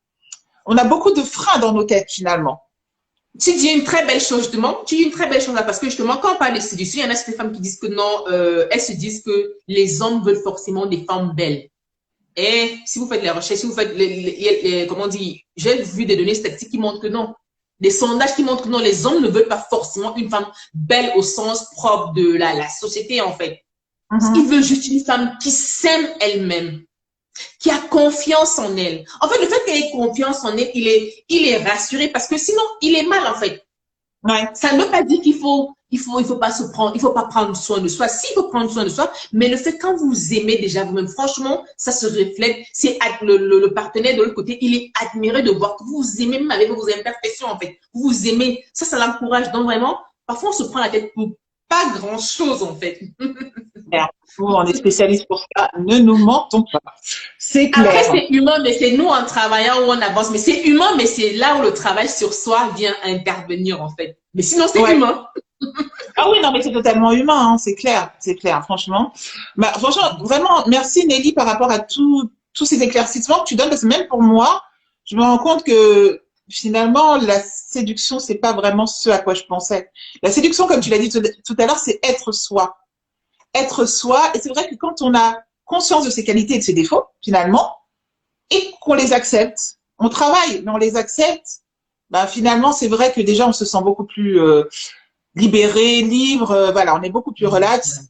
on a beaucoup de freins dans nos têtes, finalement. Tu dis une très belle chose, justement. Tu dis une très belle chose là, parce que justement, quand on parle de séduction, il y en a certaines femmes qui disent que non, elles se disent que les hommes veulent forcément des femmes belles. Et si vous faites les recherches, si vous faites comment on dit, j'ai vu des données statistiques qui montrent que non. Des sondages qui montrent que non, les hommes ne veulent pas forcément une femme belle au sens propre de la société, en fait. Ils veulent juste une femme qui s'aime elle-même, qui a confiance en elle. En fait, le fait qu'elle ait confiance en elle, il est rassuré parce que sinon, il est mal, en fait. Ouais. Ça ne veut pas dire qu'il faut pas se prendre, il faut pas prendre soin de soi. Si, il faut prendre soin de soi, mais le fait quand vous aimez déjà vous-même, franchement, ça se reflète. C'est le partenaire de l'autre côté, il est admiré de voir que vous vous aimez même avec vos imperfections, en fait. Vous vous aimez. Ça l'encourage. Donc vraiment, parfois on se prend la tête pour pas grand-chose, en fait. Nous, on est spécialistes pour ça. Ne nous mentons pas. C'est clair. Après, c'est humain, mais c'est nous en travaillant où on avance. Mais c'est humain, mais c'est là où le travail sur soi vient intervenir, en fait. Mais sinon, c'est humain. Ah oui, non, mais c'est totalement humain, hein, c'est clair, franchement. Bah, franchement, vraiment, merci Nelly par rapport à tous ces éclaircissements que tu donnes, parce que même pour moi, je me rends compte que finalement, la séduction, c'est pas vraiment ce à quoi je pensais. La séduction, comme tu l'as dit tout à l'heure, c'est être soi. Être soi, et c'est vrai que quand on a conscience de ses qualités et de ses défauts, finalement, et qu'on les accepte, on travaille, mais on les accepte, bah, finalement, c'est vrai que déjà, on se sent beaucoup plus libéré, libre, voilà, on est beaucoup plus relax.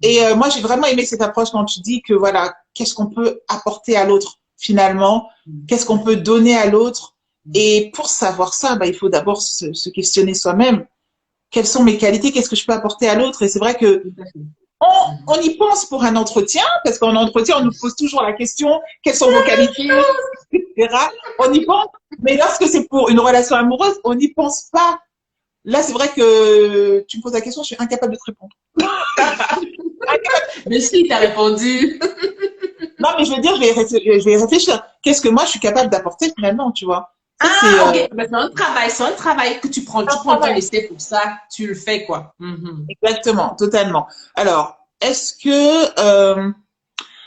Et moi, j'ai vraiment aimé cette approche quand tu dis que, voilà, qu'est-ce qu'on peut apporter à l'autre, finalement, qu'est-ce qu'on peut donner à l'autre. Et pour savoir ça, bah, il faut d'abord se questionner soi-même. Quelles sont mes qualités, qu'est-ce que je peux apporter à l'autre. Et c'est vrai que on y pense pour un entretien, parce qu'en entretien, on nous pose toujours la question, quelles sont vos qualités, etc. On y pense, mais lorsque c'est pour une relation amoureuse, on n'y pense pas. Là, c'est vrai que tu me poses la question, je suis incapable de te répondre. Mais si, t'as répondu. Non, mais je veux dire, je vais réfléchir. Qu'est-ce que moi, je suis capable d'apporter finalement, tu vois? Ça, Ok. Mais c'est un travail que tu prends. Tu prends ton essai pour ça, tu le fais, quoi. Exactement, totalement. Alors, est-ce que...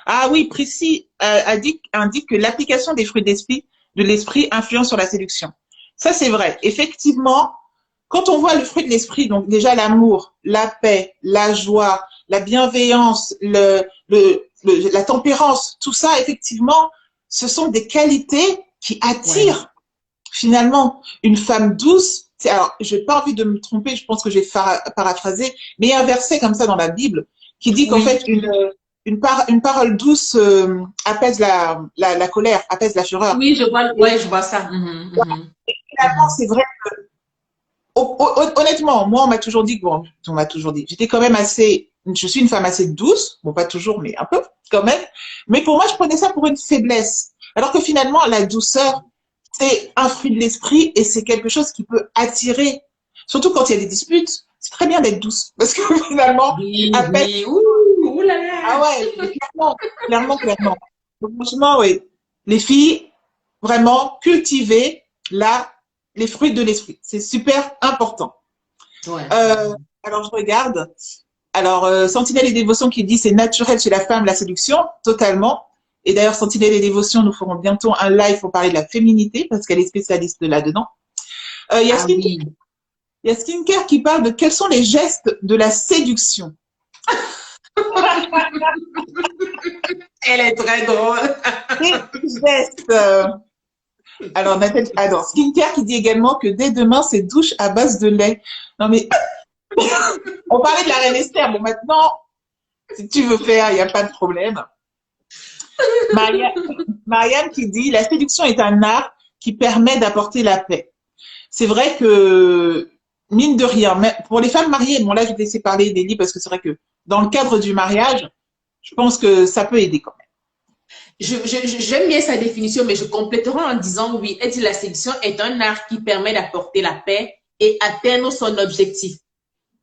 Ah oui, Prissy indique que l'application des fruits de l'esprit influence sur la séduction. Ça, c'est vrai. Effectivement, quand on voit le fruit de l'esprit, donc déjà l'amour, la paix, la joie, la bienveillance, la tempérance, tout ça, effectivement, ce sont des qualités qui attirent finalement une femme douce. Alors, je n'ai pas envie de me tromper, je pense que j'ai paraphrasé, mais il y a un verset comme ça dans la Bible qui dit qu'en fait, une parole douce apaise la colère, apaise la fureur. Oui, je vois ça. Et finalement, c'est vrai. Honnêtement, moi, on m'a toujours dit, bon, on m'a toujours dit, j'étais quand même je suis une femme assez douce, bon, pas toujours, mais un peu, quand même. Mais pour moi, je prenais ça pour une faiblesse. Alors que finalement, la douceur, c'est un fruit de l'esprit et c'est quelque chose qui peut attirer. Surtout quand il y a des disputes, c'est très bien d'être douce. Parce que finalement, ouh là là. Ah ouais, clairement. Donc, franchement, oui. Les filles, vraiment, cultiver les fruits de l'esprit. C'est super important. Alors, je regarde. Alors, Sentinelle et Dévotion qui dit c'est naturel chez la femme la séduction, totalement. Et d'ailleurs, Sentinelle et Dévotion, nous ferons bientôt un live pour parler de la féminité parce qu'elle est spécialiste là-dedans. Yasmine, Il y a Skincare qui parle de quels sont les gestes de la séduction. Elle est très drôle. Les gestes. Alors, Skincare qui dit également que dès demain, c'est douche à base de lait. Non, mais on parlait de la reine Esther. Bon, maintenant, si tu veux faire, il n'y a pas de problème. Marianne qui dit la séduction est un art qui permet d'apporter la paix. C'est vrai que, mine de rien, mais pour les femmes mariées, bon là, je vais te laisser parler d'Elie parce que c'est vrai que dans le cadre du mariage, je pense que ça peut aider quand même. J'aime bien sa définition, mais je compléterai en disant oui, elle dit la séduction est un art qui permet d'apporter la paix et atteindre son objectif.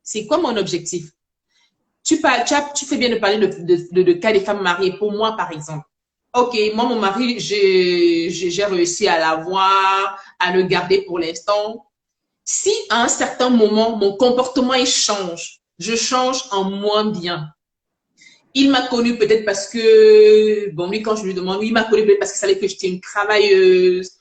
C'est quoi mon objectif? Tu fais bien de parler de cas des femmes mariées. Pour moi, par exemple. Ok, moi, mon mari, j'ai réussi à l'avoir, à le garder pour l'instant. Si à un certain moment, mon comportement il change, je change en moins bien. Il m'a connue peut-être parce que, bon, lui, quand je lui demande, il m'a connue peut-être parce qu'il savait que j'étais une travailleuse.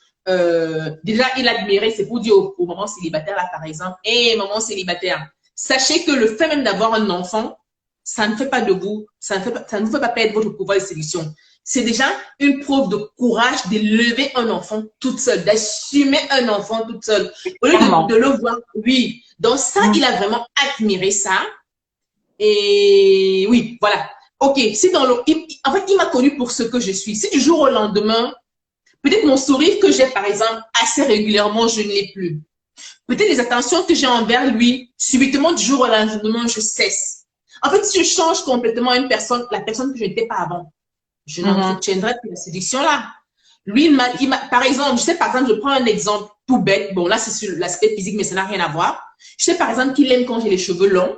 Déjà, il admirait, c'est pour dire au moment célibataire, là, par exemple, hé, maman célibataire, sachez que le fait même d'avoir un enfant, ça ne fait pas de vous, ça ne vous fait pas perdre votre pouvoir de séduction. C'est déjà une preuve de courage d'élever un enfant toute seule, d'assumer un enfant toute seule. Au lieu de le voir, oui. Donc ça, il a vraiment admiré ça. Et oui, voilà. Ok, si dans le, en fait, il m'a connue pour ce que je suis. Si du jour au lendemain, peut-être mon sourire que j'ai, par exemple, assez régulièrement, je ne l'ai plus. Peut-être les attentions que j'ai envers lui, subitement, du jour au lendemain, je cesse. En fait, si je change complètement une personne, la personne que je n'étais pas avant, je n'entretiendrai plus la séduction là. Lui, par exemple, je sais, par exemple, je prends un exemple tout bête. Bon, là, c'est sur l'aspect physique, mais ça n'a rien à voir. Je sais, par exemple, qu'il aime quand j'ai les cheveux longs.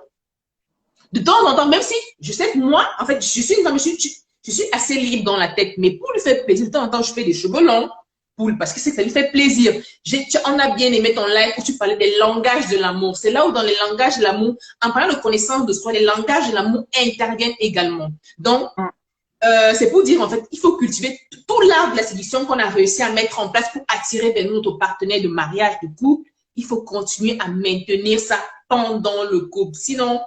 De temps en temps, même si je sais que moi, en fait, je suis une femme, je suis assez libre dans la tête, mais pour lui faire plaisir, de temps en temps, je fais des cheveux longs, parce que ça lui fait plaisir. On a bien aimé ton live où tu parlais des langages de l'amour. C'est là où dans les langages de l'amour, en parlant de connaissance de soi, les langages de l'amour interviennent également. Donc, c'est pour dire, en fait, il faut cultiver tout l'art de la séduction qu'on a réussi à mettre en place pour attirer vers nous notre partenaire de mariage, de couple. Il faut continuer à maintenir ça pendant le couple. Sinon,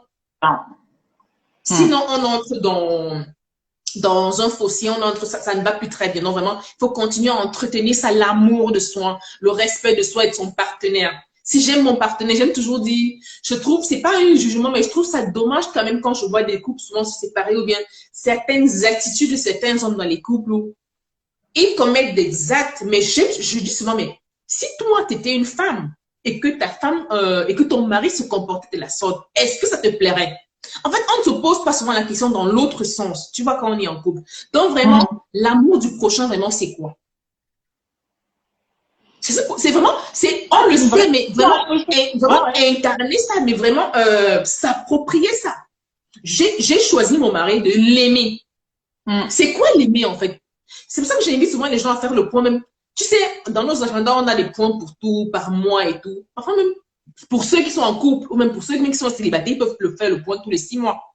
on entre dans un fossé, ça ne va plus très bien. Non, vraiment, il faut continuer à entretenir ça, l'amour de soi, le respect de soi et de son partenaire. Si j'aime mon partenaire, j'aime toujours dire, je trouve, c'est pas un jugement, mais je trouve ça dommage quand même quand je vois des couples souvent se séparer ou bien certaines attitudes de certains hommes dans les couples où ils commettent des actes, mais je dis souvent, mais si toi, tu étais une femme et que et que ton mari se comportait de la sorte, est-ce que ça te plairait? En fait, on ne se pose pas souvent la question dans l'autre sens, tu vois, quand on est en couple. Donc, vraiment, l'amour du prochain, vraiment, c'est quoi? C'est vraiment, on le sait, mais vraiment incarner ça, mais vraiment s'approprier ça. J'ai choisi mon mari de l'aimer. C'est quoi l'aimer, en fait? C'est pour ça que j'invite souvent les gens à faire le point même. Tu sais, dans nos agendas, on a des points pour tout, par mois et tout. Enfin, même pour ceux qui sont en couple, ou même pour ceux qui sont célibataires, ils peuvent le faire le point tous les 6 mois.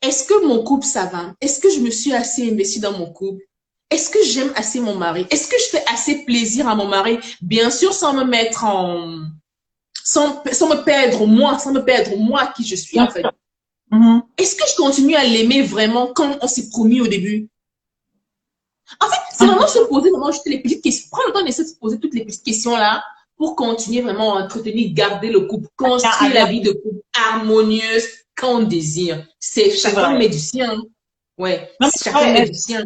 Est-ce que mon couple, ça va? Est-ce que je me suis assez investie dans mon couple? Est-ce que j'aime assez mon mari? Est-ce que je fais assez plaisir à mon mari? Bien sûr, sans me mettre sans me perdre moi qui je suis, en fait. Est-ce que je continue à l'aimer vraiment comme on s'est promis au début? En fait, c'est vraiment se poser vraiment juste les petites questions. Prends le temps d'essayer de se poser toutes les petites questions là pour continuer vraiment à entretenir, garder le couple, construire la vie de couple harmonieuse qu'on désire. C'est chacun met du sien. Ouais, chacun met du sien.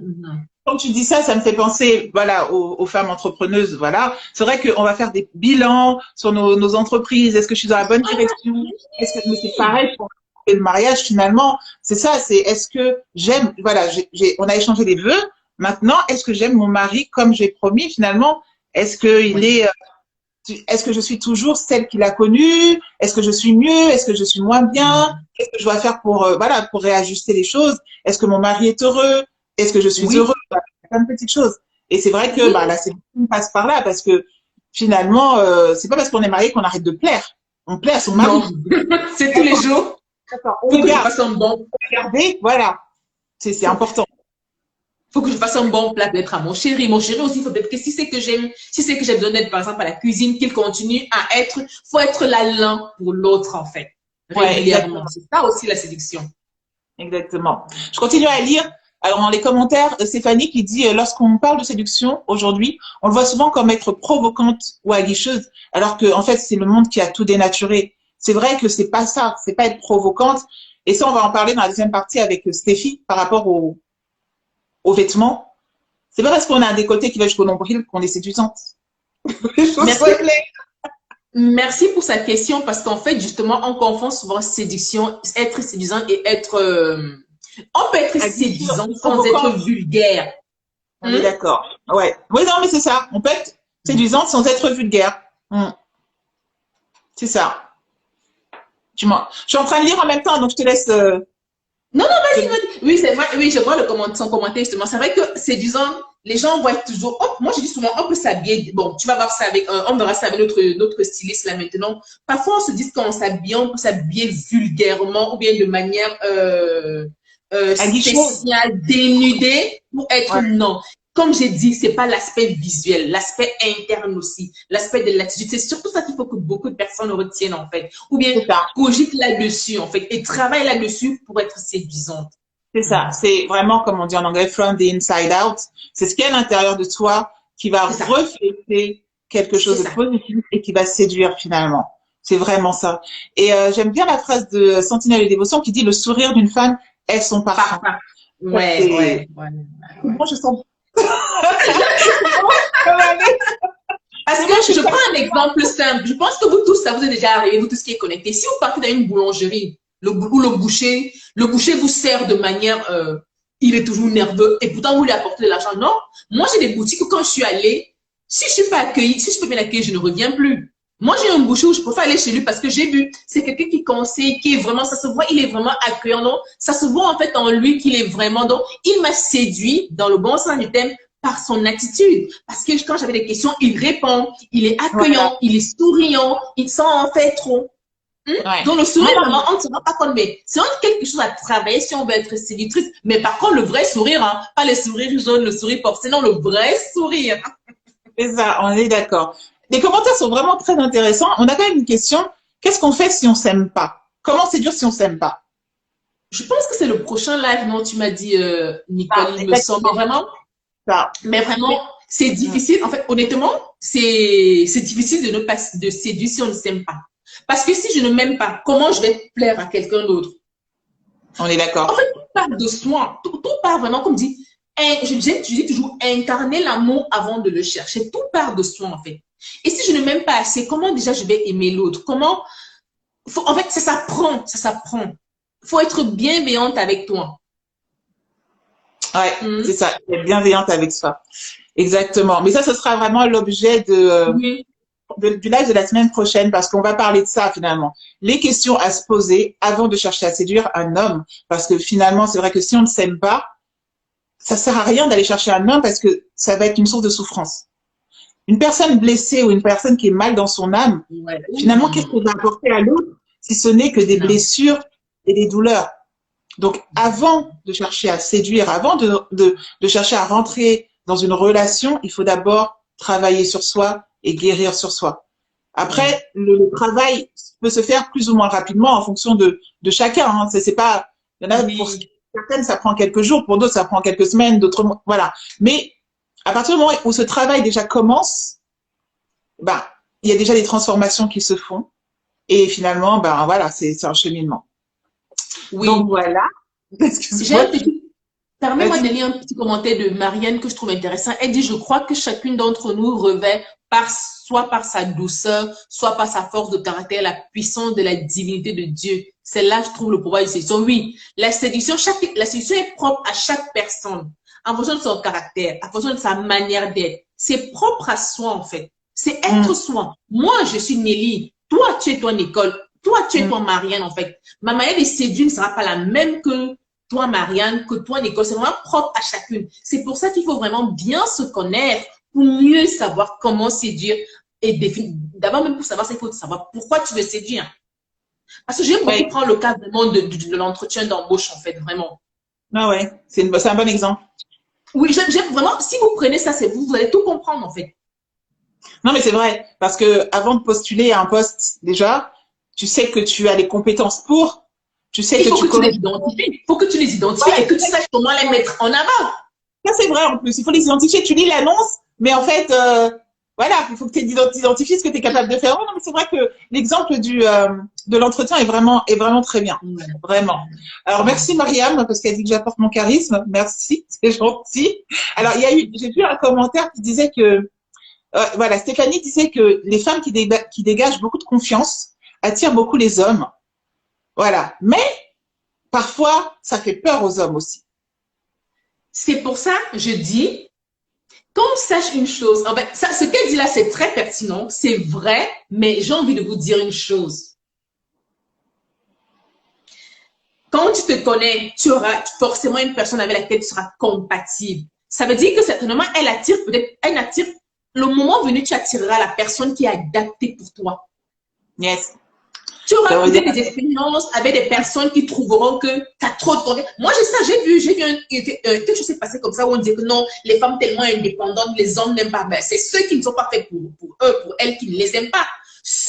Quand tu dis ça, ça me fait penser, voilà, aux femmes entrepreneuses, voilà. C'est vrai qu'on va faire des bilans sur nos entreprises. Est-ce que je suis dans la bonne direction? Mais c'est pareil pour le mariage, finalement. C'est ça, est-ce que j'aime, voilà, on a échangé des vœux. Maintenant, est-ce que j'aime mon mari comme j'ai promis, finalement? Est-ce que je suis toujours celle qu'il a connue? Est-ce que je suis mieux? Est-ce que je suis moins bien? Qu'est-ce que je dois faire pour réajuster les choses? Est-ce que mon mari est heureux? Est-ce que je suis heureux? Plein de petites choses. Et c'est vrai que la séduction passe par là parce que finalement, c'est pas parce qu'on est marié qu'on arrête de plaire. On plaît à son mari. C'est tous les jours. D'accord. Regardez, voilà. C'est important. faut que je fasse un bon plat peut-être à mon chéri. Mon chéri aussi, il faut peut-être que si c'est que j'aime, si c'est que j'ai besoin d'être, par exemple, à la cuisine, qu'il continue à être, faut être là l'un pour l'autre, en fait, Ouais, régulièrement. exactement. C'est ça aussi la séduction. Exactement. Je continue à lire. Alors, dans les commentaires, Stéphanie qui dit, lorsqu'on parle de séduction aujourd'hui, on le voit souvent comme être provocante ou aguicheuse, alors que, en fait, c'est le monde qui a tout dénaturé. C'est vrai que c'est pas ça, c'est pas être provocante. Et ça, on va en parler dans la deuxième partie avec Stéphie par rapport aux vêtements. C'est pas parce qu'on a un décolleté qui va jusqu'au nombril qu'on est séduisante. Les choses Merci. soient claires. Merci pour sa question parce qu'en fait, justement, on confond souvent séduction, être séduisant et être. On peut être séduisant sans être Provocante. vulgaire. On est d'accord. Ouais. Oui, non, mais c'est ça. On peut être séduisante sans être vulgaire. C'est ça. Je suis en train de lire en même temps, donc je te laisse. Non, non, vas-y, vas-y. Oui, c'est vrai. Oui, je vois son commentaire justement. C'est vrai que séduisant, les gens voient toujours. Oh, moi, je dis souvent, on peut s'habiller. Bon, tu vas voir ça avec. On verra ça avec notre styliste là maintenant. Parfois, on se dit qu'on s'habille, on peut s'habiller vulgairement ou bien de manière Aguicheuse. spéciale, dénudée pour être Ouais. non. Comme j'ai dit, c'est pas l'aspect visuel, l'aspect interne aussi, l'aspect de l'attitude. C'est surtout ça qu'il faut que beaucoup de personnes retiennent en fait. Ou bien C'est ça. cogite là-dessus en fait et travaille là-dessus pour être séduisante. C'est ça. C'est vraiment, comme on dit en anglais, from the inside out. C'est ce qu'il y a à l'intérieur de toi qui va C'est ça. refléter quelque C'est chose de ça. positif et qui va séduire finalement. C'est vraiment ça. Et j'aime bien la phrase de Sentinelle et Dévotion qui dit le sourire d'une femme est son parfum. Parfum. Ça, Ouais, c'est ouais, ouais, ouais. moi je sens. Comme elle est. Parce C'est que moi, je je suis prends un exemple simple. Je pense que vous tous, ça vous est déjà arrivé, vous tous qui êtes connectés. Si vous partez dans une boulangerie, ou le boucher vous sert de manière, il est toujours nerveux et pourtant vous lui apportez de l'argent. Non, moi j'ai des boutiques où quand je suis allée, si je suis pas accueillie, si je peux bien accueillir, je ne reviens plus. Moi j'ai un boucher où je préfère aller chez lui parce que j'ai vu, c'est quelqu'un qui conseille, qui est vraiment, ça se voit, il est vraiment accueillant. Donc, ça se voit en fait en lui qu'il est vraiment, donc il m'a séduit dans le bon sens du terme par son attitude. Parce que quand j'avais des questions, il répond, il est voilà. accueillant, il est souriant, il s'en en fait trop. Ouais. Donc le sourire, Moi, vraiment, on ne se rend pas compte, mais c'est quelque chose à travailler si on veut être séductrice. Mais par contre, le vrai sourire, hein, pas le sourire jaune, le sourire porcé, non, le vrai sourire. c'est ça, on est d'accord. Les commentaires sont vraiment très intéressants. On a quand même une question. Qu'est-ce qu'on fait si on s'aime pas? Comment séduire si on s'aime pas? Je pense que c'est le prochain live, non, tu m'as dit, Nicole, Ah, il me semble. ça. Mais vraiment, c'est difficile. En fait, honnêtement, c'est difficile de ne pas de séduire si on ne s'aime pas. Parce que si je ne m'aime pas, comment je vais plaire à quelqu'un d'autre? On est En d'accord. fait, tout part de soi. Tout part vraiment, comme dit, je dis toujours, incarner l'amour avant de le chercher. Tout part de soi, en fait. Et si je ne m'aime pas assez, comment déjà je vais aimer l'autre? Comment, en fait, ça s'apprend, ça s'apprend. Il faut être bienveillante avec toi. Ouais, c'est ça. Être bienveillante avec soi. Exactement. Mais ça, ce sera vraiment l'objet Oui. du live de la semaine prochaine parce qu'on va parler de ça finalement. Les questions à se poser avant de chercher à séduire un homme. Parce que finalement, c'est vrai que si on ne s'aime pas, ça sert à rien d'aller chercher un homme parce que ça va être une source de souffrance. Une personne blessée ou une personne qui est mal dans son âme, Ouais. finalement, qu'est-ce qu'on va apporter à l'autre si ce n'est que des Non. blessures et des douleurs? Donc, avant de chercher à séduire, avant de chercher à rentrer dans une relation, il faut d'abord travailler sur soi et guérir sur soi. Après, le travail peut se faire plus ou moins rapidement en fonction de chacun. Hein. C'est pas, il y en a pour certaines, ça prend quelques jours, pour d'autres, ça prend quelques semaines, d'autres, voilà. Mais à partir du moment où ce travail déjà commence, ben, il y a déjà des transformations qui se font. Et finalement, ben voilà, c'est un cheminement. Oui. Donc voilà. J'ai un petit Permets-moi de Vas-y. lire un petit commentaire de Marianne que je trouve intéressant. Elle dit, je crois que chacune d'entre nous revêt soit par sa douceur, soit par sa force de caractère, la puissance de la divinité de Dieu. C'est là, je trouve, le pouvoir de séduction. Oui, la séduction est propre à chaque personne, en fonction de son caractère, en fonction de sa manière d'être. C'est propre à soi, en fait. C'est être soi. Moi, je suis Nelly. Toi, tu es toi, Nicole. Toi, tu es toi, Marianne, en fait. Ma manière de séduire ne sera pas la même que toi, Marianne, que toi, Nicole. C'est vraiment propre à chacune. C'est pour ça qu'il faut vraiment bien se connaître pour mieux savoir comment séduire et définir. D'abord, même pour savoir, il faut savoir pourquoi tu veux séduire. Parce que j'aime beaucoup prendre le cas vraiment de l'entretien d'embauche, en fait, vraiment. Ah ouais, c'est un bon exemple. Oui, j'aime vraiment, si vous prenez ça, c'est vous, vous allez tout comprendre, en fait. Non, mais c'est vrai, parce que avant de postuler à un poste, déjà, tu sais que tu as les compétences pour, tu sais Il que faut tu que tu les corresponds. identifies. Il faut que tu les identifies Ouais, et que tu saches comment les mettre en avant. ça c'est vrai en plus. Il faut les identifier. Tu lis l'annonce, mais en fait, voilà, il faut que tu identifies ce que tu es capable de faire. Ouais, non, mais c'est vrai que l'exemple de l'entretien est vraiment très bien. Ouais. Vraiment. Alors, merci Mariam, parce qu'elle dit que j'apporte mon charisme. Merci, c'est gentil. Alors, j'ai vu un commentaire qui disait que, voilà, Stéphanie disait que les femmes qui dégagent beaucoup de confiance attirent beaucoup les hommes. Voilà. Mais, parfois, ça fait peur aux hommes aussi. C'est pour ça que je dis, qu'on sache une chose. En fait, ça, ce qu'elle dit là, c'est très pertinent, c'est vrai, mais j'ai envie de vous dire une chose. Quand tu te connais, tu auras forcément une personne avec laquelle tu seras compatible. Ça veut dire que certainement, elle attire, le moment venu, tu attireras la personne qui est adaptée pour toi. Yes. Tu Ça auras veut dire peut-être des expériences avec des personnes qui trouveront que tu as trop de confiance. Moi, j'ai vu quelque chose s'est passé comme ça où on dit que non, les femmes tellement indépendantes, les hommes n'aiment pas. Ben, c'est ceux qui ne sont pas faits pour eux, pour elles, qui ne les aiment pas.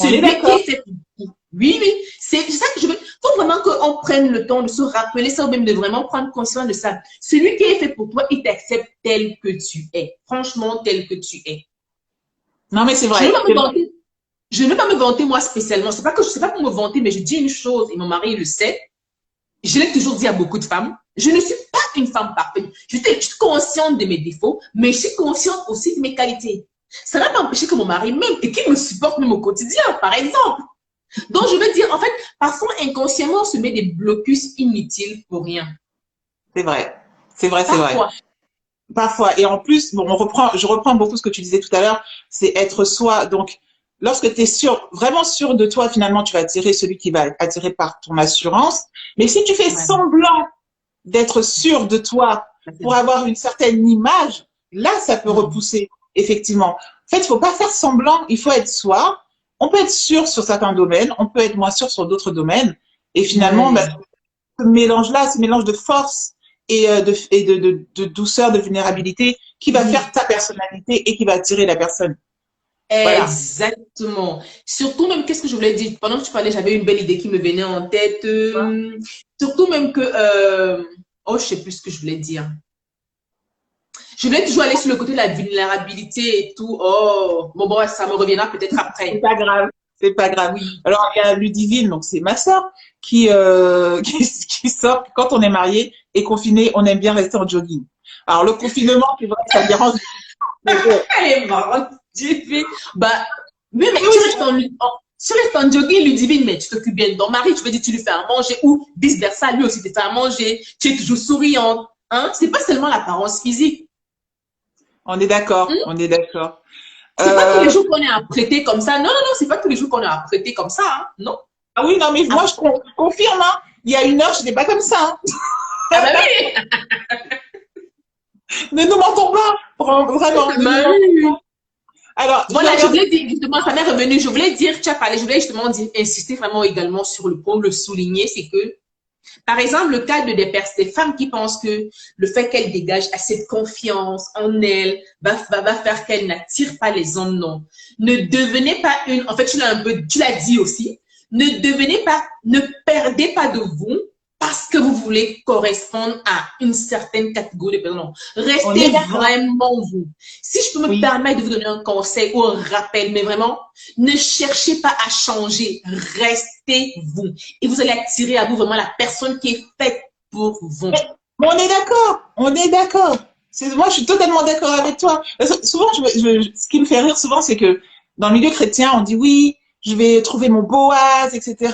on est Celui qui d'accord. est fait pour. Oui, oui. C'est ça que je veux. Il faut vraiment qu'on prenne le temps de se rappeler ça ou même de vraiment prendre conscience de ça. Celui qui est fait pour toi, il t'accepte tel que tu es. Franchement, tel que tu es. Non, mais c'est Je ne vais vrai. pas me vanter. Je ne vais pas me vanter moi spécialement. C'est pas que je sais pas pour me vanter, mais je dis une chose et mon mari le sait. Je l'ai toujours dit à beaucoup de femmes. Je ne suis pas une femme parfaite. Je suis consciente de mes défauts, mais je suis consciente aussi de mes qualités. Ça n'a pas empêché que mon mari m'aime et qu'il me supporte même au quotidien, par exemple. Donc, je veux dire, en fait, parfois, inconsciemment, on se met des blocus inutiles pour rien. C'est vrai. C'est vrai, c'est vrai. Parfois. Parfois. Et en plus, bon, je reprends beaucoup ce que tu disais tout à l'heure, c'est être soi. Donc, lorsque tu es sûr, vraiment sûr de toi, finalement, tu vas attirer celui qui va être attiré par ton assurance. Mais si tu fais Ouais. semblant d'être sûr de toi pour avoir une certaine image, là, ça peut repousser, effectivement. En fait, il faut pas faire semblant, il faut être soi. On peut être sûr sur certains domaines, on peut être moins sûr sur d'autres domaines. Et finalement, Ouais. bah, ce mélange de force et de douceur, de vulnérabilité, qui va Oui. faire ta personnalité et qui va attirer la personne. Voilà. Exactement. Surtout même, qu'est-ce que je voulais dire? Pendant que tu parlais, j'avais une belle idée qui me venait en tête. Surtout même que, oh, je sais plus ce que je voulais dire. Je voulais toujours aller sur le côté de la vulnérabilité et tout. Oh, bon, ça me reviendra peut-être C'est après. pas grave. C'est pas grave. Oui. Alors, il y a Ludivine, donc c'est ma sœur, qui sort que quand on est marié et confiné, on aime bien rester en jogging. Alors, le confinement, c'est vrai que ça me dérange. Mais bon. Elle est marrante. Bah, oui, mais Oui, oui, tu restes en jogging, Ludivine, mais tu t'occupes bien de ton mari, tu veux dire, tu lui fais à manger ou vice-versa, lui aussi te fait à manger, tu es toujours souriante. Hein? C'est pas seulement l'apparence physique. on est d'accord. Hein? On est d'accord. C'est pas tous les jours qu'on est apprêté comme ça. Non, non, non, c'est pas tous les jours qu'on est apprêté comme ça. Hein? Non. Ah oui, non, mais moi, Ah, je confirme, hein. Il y a une heure, je n'étais pas comme ça. Hein. ah bah oui. Ne nous mentons pas. Vraiment, ne nous Bah mentons oui. pas. Alors, je vais Voilà, je regarder. voulais dire, justement, ça m'est revenu, je voulais dire, tu as parlé, je voulais justement dire, insister vraiment également sur le point, le souligner, c'est que, par exemple, le cas de des femmes qui pensent que le fait qu'elles dégagent assez de confiance en elles va faire qu'elles n'attirent pas les hommes, non. Ne devenez pas en fait, tu l'as dit aussi, ne perdez pas de vous parce que vous voulez correspondre à une certaine catégorie de personnes. On est Restez d'accord. vraiment vous. Si je peux me Oui. permettre de vous donner un conseil ou un rappel, mais vraiment, ne cherchez pas à changer. Restez vous. Et vous allez attirer à vous vraiment la personne qui est faite pour vous. Mais on est d'accord. On est d'accord. Moi, je suis totalement d'accord avec toi. Parce que souvent, ce qui me fait rire souvent, c'est que dans le milieu chrétien, on dit oui, je vais trouver mon Boaz, etc.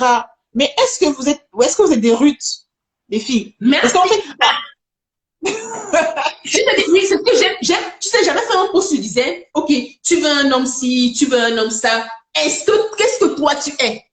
Mais est-ce que vous êtes des Ruth, les filles? Parce qu'en Merci. fait, Je te dis, oui, c'est ce que j'aime. Tu sais, j'avais fait un post, je disais, OK, tu veux un homme ci, tu veux un homme ça. Qu'est-ce que toi tu es?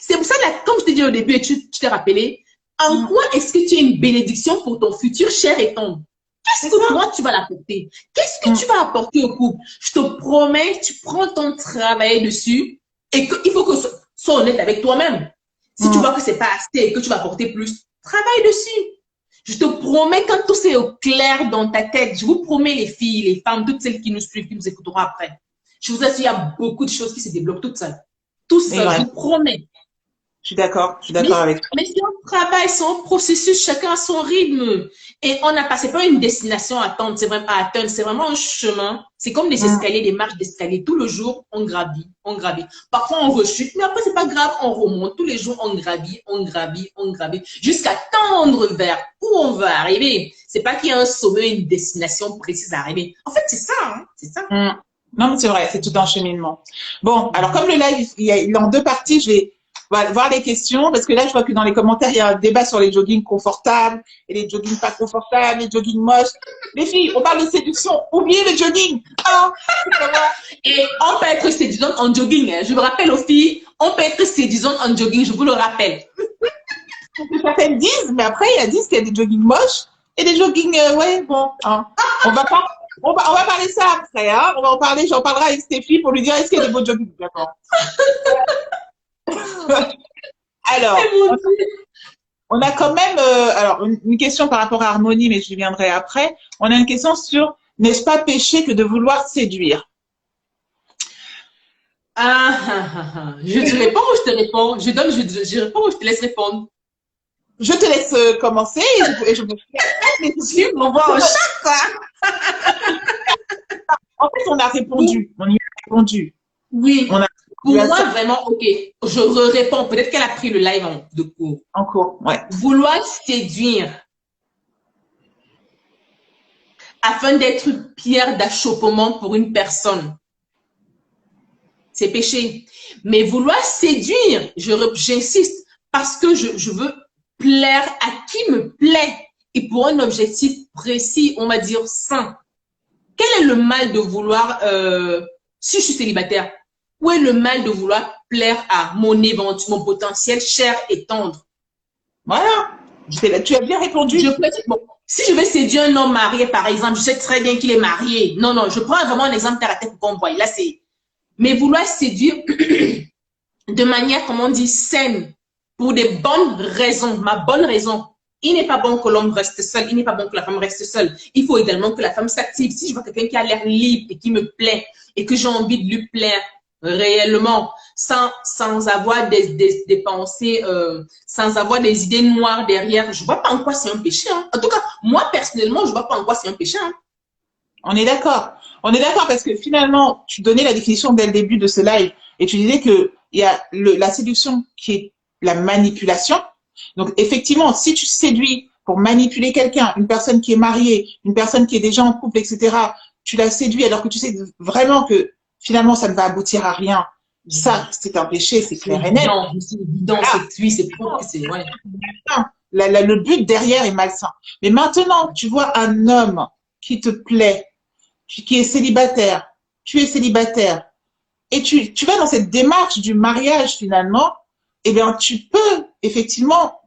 C'est pour ça, là, comme je t'ai dit au début, et tu t'es rappelé, en quoi est-ce que tu es une bénédiction pour ton futur cher et ton? Qu'est-ce que toi tu vas l'apporter? Qu'est-ce que tu vas apporter au couple? Je te promets, tu prends ton travail dessus et qu'il faut que tu sois honnête avec toi-même. Si tu vois que c'est pas assez et que tu vas apporter plus, travaille dessus. Je te promets, quand tout c'est au clair dans ta tête, je vous promets les filles, les femmes, toutes celles qui nous suivent, qui nous écouteront après, je vous assure, il y a beaucoup de choses qui se débloquent toutes seules. Tout Mais seul, je ouais, vous promets. je suis Mais, d'accord avec toi. mais c'est un travail, c'est un processus, chacun a son rythme. Et on n'a pas, c'est pas une destination à attendre, c'est vraiment à atteindre, c'est vraiment un chemin. C'est comme des Mm. escaliers, des marches d'escalier. Tout le jour, on gravit, on gravit. Parfois, on rechute, mais après, c'est pas grave, on remonte. Tous les jours, on gravit, on gravit, on gravit, jusqu'à tendre vers où on va arriver. C'est pas qu'il y a un sommet, une destination précise à arriver. En fait, c'est ça, hein, c'est ça. Mm. Non, mais c'est vrai, c'est tout un cheminement. Bon, alors comme le live, il est en deux parties, je vais voir les questions, parce que là, je vois que dans les commentaires, il y a un débat sur les joggings confortables et les joggings pas confortables, les joggings moches. Les filles, on parle de séduction, oubliez le jogging. Ah, Et on peut être séduisante en jogging. Hein. Je me rappelle aux filles, on peut être séduisante en jogging, je vous le rappelle. certaines disent, mais après, il y a dit qu'il y a des joggings moches et des joggings, ouais, bon, hein. On va pas, on va parler ça après, hein. On va en parler, j'en parlerai avec Stéphie pour lui dire est-ce qu'il y a des beaux joggings, d'accord. Alors, on a quand même, alors, une question par rapport à Harmonie, mais je y viendrai après. On a une question sur, n'est-ce pas péché que de vouloir séduire? Je te réponds ou je te réponds? Je réponds ou je te laisse répondre? Je te laisse commencer et je me fais On voit en chat, quoi. En fait, on a répondu. On y a répondu. Oui. On a Pour moi, vraiment, ok. Je réponds. Peut-être qu'elle a pris le live de cours. en cours, ouais. Vouloir séduire afin d'être pierre d'achoppement pour une personne, c'est péché. Mais vouloir séduire, j'insiste, parce que je veux plaire à qui me plaît et pour un objectif précis, on va dire sain. Quel est le mal de vouloir, si je suis célibataire, où est le mal de vouloir plaire à mon potentiel cher et tendre? Voilà. Tu as bien répondu. Bon, si je vais séduire un homme marié, par exemple, je sais très bien qu'il est marié. Non, non, je prends vraiment un exemple terre à terre pour qu'on voit. Là, c'est. Mais vouloir séduire de manière, comment on dit, saine, pour des bonnes raisons, ma bonne raison. Il n'est pas bon que l'homme reste seul, il n'est pas bon que la femme reste seule. Il faut également que la femme s'active. Si je vois quelqu'un qui a l'air libre et qui me plaît et que j'ai envie de lui plaire réellement, sans avoir des pensées, sans avoir des idées noires derrière, je ne vois pas en quoi c'est un péché. Hein. En tout cas, moi, personnellement, je ne vois pas en quoi c'est un péché. Hein. On est d'accord. On est d'accord parce que finalement, tu donnais la définition dès le début de ce live et tu disais que il y a la séduction qui est la manipulation. Donc, effectivement, si tu séduis pour manipuler quelqu'un, une personne qui est mariée, une personne qui est déjà en couple, etc., tu la séduis alors que tu sais vraiment que finalement, ça ne va aboutir à rien. Ça, c'est un péché, c'est clair et net. C'est évident, c'est lui, c'est propre, c'est ouais. Le but derrière est malsain. Mais maintenant, tu vois un homme qui te plaît, qui est célibataire, tu es célibataire, et tu vas dans cette démarche du mariage finalement, eh bien, tu peux effectivement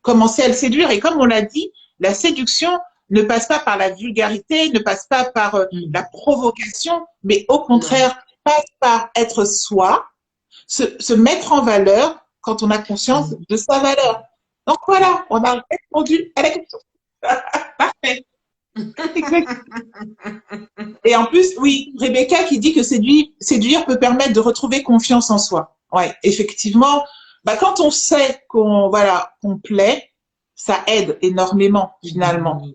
commencer à le séduire. Et comme on l'a dit, la séduction ne passe pas par la vulgarité, ne passe pas par la provocation, mais au contraire, passe par être soi, se mettre en valeur quand on a conscience de sa valeur. Donc voilà, on a répondu à la question. Parfait. Et en plus, oui, Rebecca qui dit que séduire peut permettre de retrouver confiance en soi. Ouais, effectivement, bah, quand on sait qu'on qu'on plaît, ça aide énormément finalement.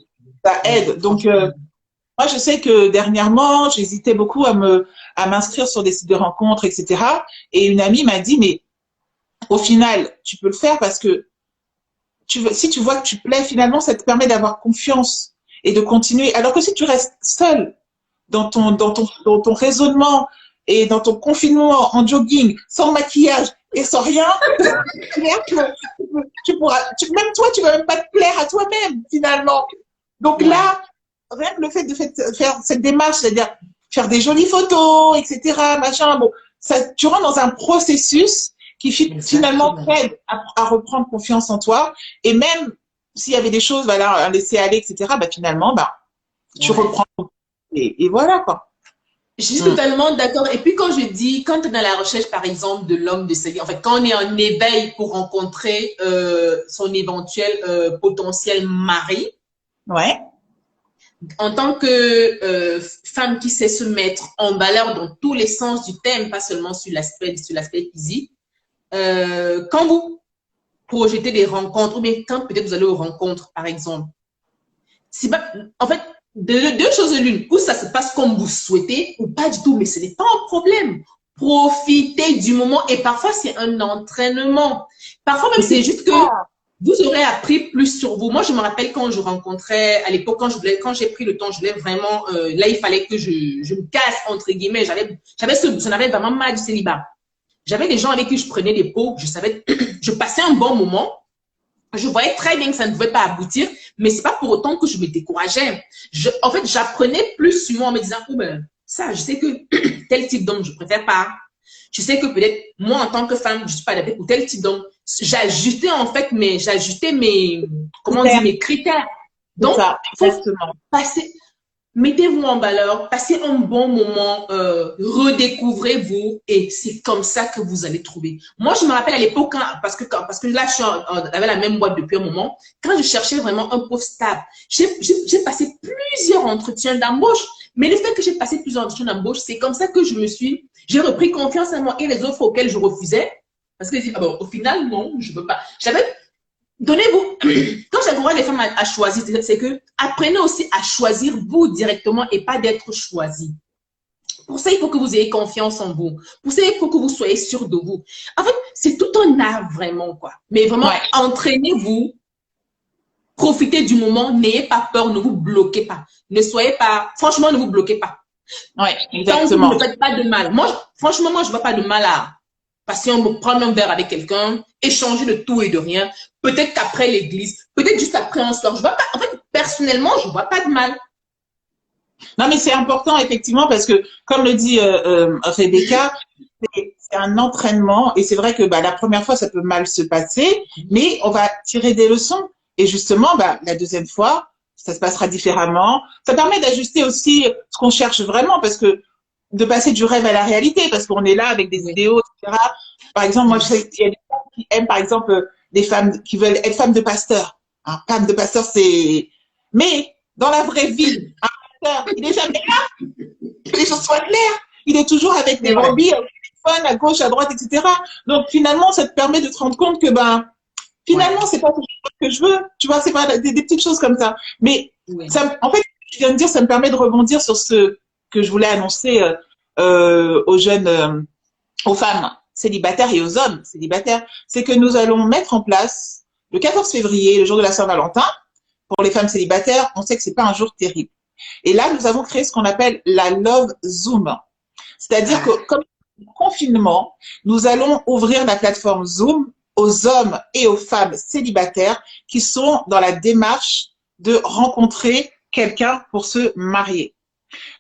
Ça aide. Donc moi, je sais que dernièrement, j'hésitais beaucoup à m'inscrire sur des sites de rencontres, etc. Et une amie m'a dit, mais au final, tu peux le faire parce que si tu vois que tu plais, finalement, ça te permet d'avoir confiance et de continuer. Alors que si tu restes seul dans ton raisonnement et dans ton confinement en jogging, sans maquillage et sans rien, tu pourras, même toi, tu vas même pas te plaire à toi-même, finalement. Donc là, rien que le fait de faire cette démarche, c'est-à-dire faire des jolies photos, etc., machin, bon, ça, tu rentres dans un processus qui finalement t'aide à reprendre confiance en toi. Et même s'il y avait des choses, voilà, à laisser aller, etc., bah, finalement, bah, tu reprends. Et voilà, quoi. Je suis Mm. totalement d'accord. Et puis quand je dis, quand on est dans la recherche, par exemple, de l'homme de sa vie, en fait, quand on est en éveil pour rencontrer son éventuel potentiel mari, Ouais, en tant que femme qui sait se mettre en valeur dans tous les sens du thème, pas seulement sur l'aspect physique, quand vous projetez des rencontres, ou bien quand peut-être vous allez aux rencontres, par exemple, c'est pas, en fait, deux choses l'une, ou ça se passe comme vous souhaitez, ou pas du tout, mais ce n'est pas un problème. Profitez du moment, et parfois c'est un entraînement. Parfois même c'est juste que vous aurez appris plus sur vous. Moi, je me rappelle quand je rencontrais, à l'époque, quand j'ai pris le temps, je voulais vraiment, là, il fallait que je me casse, entre guillemets. J'en avais vraiment mal du célibat. J'avais des gens avec qui je prenais des pots, je savais, je passais un bon moment. Je voyais très bien que ça ne pouvait pas aboutir, mais c'est pas pour autant que je me décourageais. En fait, j'apprenais plus sur moi en me disant, oh ben, ça, je sais que tel type d'homme, je préfère pas. Je sais que peut-être, moi, en tant que femme, je suis pas adaptée pour tel type d'homme. J'ajustais mes, comment on dit, critères, mes critères. c'est Donc, ça, faut exactement. passer, mettez-vous en valeur, passez un bon moment, redécouvrez-vous et c'est comme ça que vous allez trouver. Moi, je me rappelle à l'époque, parce que là, je suis avec la même boîte depuis un moment, quand je cherchais vraiment un poste stable, j'ai passé plusieurs entretiens d'embauche, mais le fait que j'ai passé plusieurs entretiens d'embauche, c'est comme ça que j'ai repris confiance en moi et les offres auxquelles je refusais, parce que ah bon, au final, non, je ne peux pas. Donnez-vous, quand j'encourage les femmes à choisir, c'est que apprenez aussi à choisir vous directement et pas d'être choisi. Pour ça, il faut que vous ayez confiance en vous. Pour ça, il faut que vous soyez sûr de vous. En fait, c'est tout un art vraiment, quoi. Mais vraiment, Ouais, entraînez-vous, profitez du moment, n'ayez pas peur, ne vous bloquez pas. Ne soyez pas, franchement, ne vous bloquez pas. ouais, Tant que vous exactement. ne faites pas de mal. Franchement, moi, je ne vois pas de mal à passer prendre un verre avec quelqu'un, échanger de tout et de rien. Peut-être qu'après l'église, peut-être juste après un soir. Je vois pas, en fait, personnellement, je ne vois pas de mal. Non, mais c'est important, effectivement, parce que, comme le dit Rebecca, c'est un entraînement. Et c'est vrai que bah, la première fois, ça peut mal se passer, mais on va tirer des leçons. Et justement, bah, la deuxième fois, ça se passera différemment. Ça permet d'ajuster aussi ce qu'on cherche vraiment, parce que de passer du rêve à la réalité, parce qu'on est là avec des Oui. idéaux, etc. Par exemple, moi, je sais qu'il y a des femmes qui aiment, par exemple, des femmes qui veulent être femmes de pasteur. Hein, femme de pasteur, c'est... Mais dans la vraie vie, un pasteur, il est jamais là, que les choses soient claires. Il est toujours avec C'est des vrai. brebis au téléphone, à gauche, à droite, etc. Donc, finalement, ça te permet de te rendre compte que, ben, Ouais. finalement, c'est pas quelque chose que je veux. Tu vois, c'est pas des petites choses comme ça. Mais, Oui. ça, en fait, je viens de dire, ça me permet de rebondir sur ce que je voulais annoncer aux jeunes, aux femmes célibataires et aux hommes célibataires. C'est que nous allons mettre en place le 14 février, le jour de la Saint-Valentin, pour les femmes célibataires, on sait que c'est pas un jour terrible. Et là, nous avons créé ce qu'on appelle la Love Zoom. C'est-à-dire que, comme confinement, nous allons ouvrir la plateforme Zoom aux hommes et aux femmes célibataires qui sont dans la démarche de rencontrer quelqu'un pour se marier.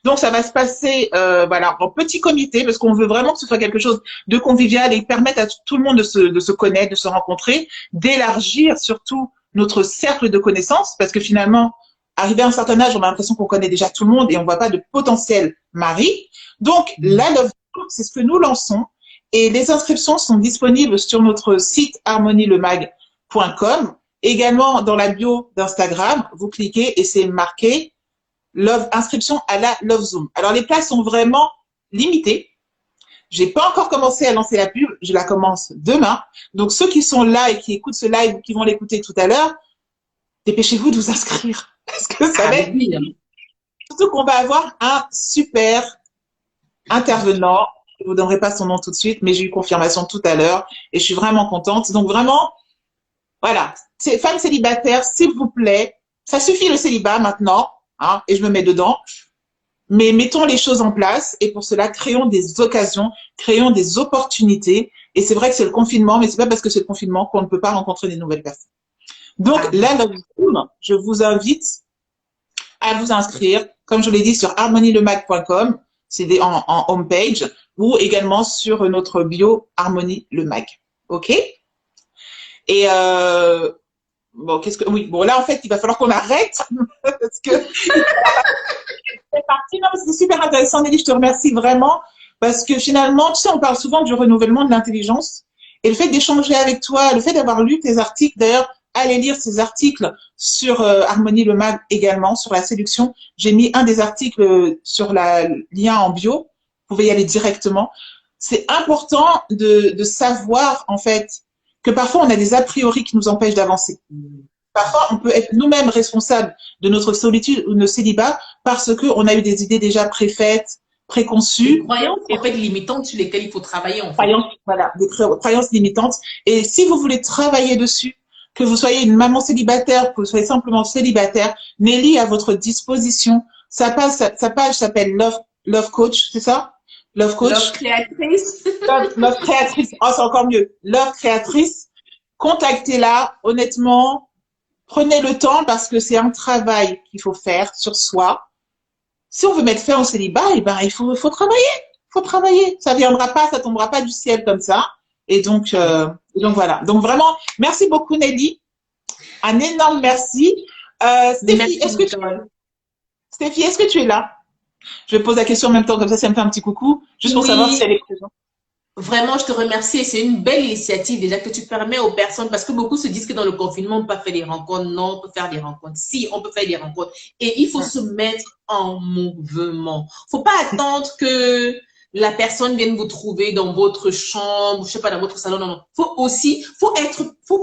Donc, ça va se passer voilà, en petit comité parce qu'on veut vraiment que ce soit quelque chose de convivial et permettre à tout le monde de se connaître, de se rencontrer, d'élargir surtout notre cercle de connaissances parce que finalement, arrivé à un certain âge, on a l'impression qu'on connaît déjà tout le monde et on ne voit pas de potentiel mari. Donc, la Love Group, c'est ce que nous lançons et les inscriptions sont disponibles sur notre site harmonielemag.com. Également, dans la bio d'Instagram, vous cliquez et c'est marqué Love, inscription à la Love Zoom. Alors, les places sont vraiment limitées. J'ai pas encore commencé à lancer la pub, je la commence demain. Donc, ceux qui sont là et qui écoutent ce live ou qui vont l'écouter tout à l'heure, dépêchez-vous de vous inscrire. Parce que ça Ah, va mais être, oui. surtout qu'on va avoir un super intervenant. Je ne vous donnerai pas son nom tout de suite, mais j'ai eu confirmation tout à l'heure et je suis vraiment contente. Donc, vraiment, voilà. Femmes célibataires, s'il vous plaît, ça suffit le célibat maintenant, hein, et je me mets dedans. Mais mettons les choses en place et pour cela, créons des occasions, créons des opportunités. Et c'est vrai que c'est le confinement, mais c'est pas parce que c'est le confinement qu'on ne peut pas rencontrer des nouvelles personnes. Donc Ah, là, je vous invite à vous inscrire, comme je l'ai dit, sur harmonielemag.com, c'est en homepage, ou également sur notre bio Harmonie le Mag. OK? Et Bon, oui, bon, là, en fait, il va falloir qu'on arrête parce que c'est parti. Non, mais c'est super intéressant, Nelly. Je te remercie vraiment parce que finalement, tu sais, on parle souvent du renouvellement de l'intelligence et le fait d'échanger avec toi, le fait d'avoir lu tes articles, d'ailleurs, allez lire ces articles sur Harmonie le Mag également, sur la séduction. J'ai mis un des articles sur le lien en bio. Vous pouvez y aller directement. C'est important de savoir, en fait, que parfois on a des a priori qui nous empêchent d'avancer. Parfois, on peut être nous-mêmes responsables de notre solitude ou de nos célibats parce qu'on a eu des idées déjà préfaites, Des préconçues, croyances, en fait, limitantes sur lesquelles il faut travailler, en fait. croyances, voilà, des croyances limitantes. Et si vous voulez travailler dessus, que vous soyez une maman célibataire, que vous soyez simplement célibataire, Nelly à votre disposition. Sa page s'appelle Love Coach, c'est ça? Love Love Coach. créatrice. Love Créatrice. Oh, c'est encore mieux. Love Créatrice. Contactez-la, honnêtement. Prenez le temps parce que c'est un travail qu'il faut faire sur soi. Si on veut mettre fin au célibat, eh ben, faut travailler. Faut travailler. Ça viendra pas, ça tombera pas du ciel comme ça. Et donc voilà. Donc vraiment, merci beaucoup Nelly. Un énorme merci. Merci, Stéphie, est-ce que tu es là? Je vais poser la question en même temps, comme ça me fait un petit coucou, juste pour savoir si oui, elle est présente. vraiment, je te remercie et c'est une belle initiative déjà que tu permets aux personnes parce que beaucoup se disent que dans le confinement, on peut pas faire des rencontres. Non, on peut faire des rencontres. Si, on peut faire des rencontres. Et il faut se mettre en mouvement. Faut pas attendre que la personne vienne vous trouver dans votre chambre, je sais pas, dans votre salon. Non, non. Faut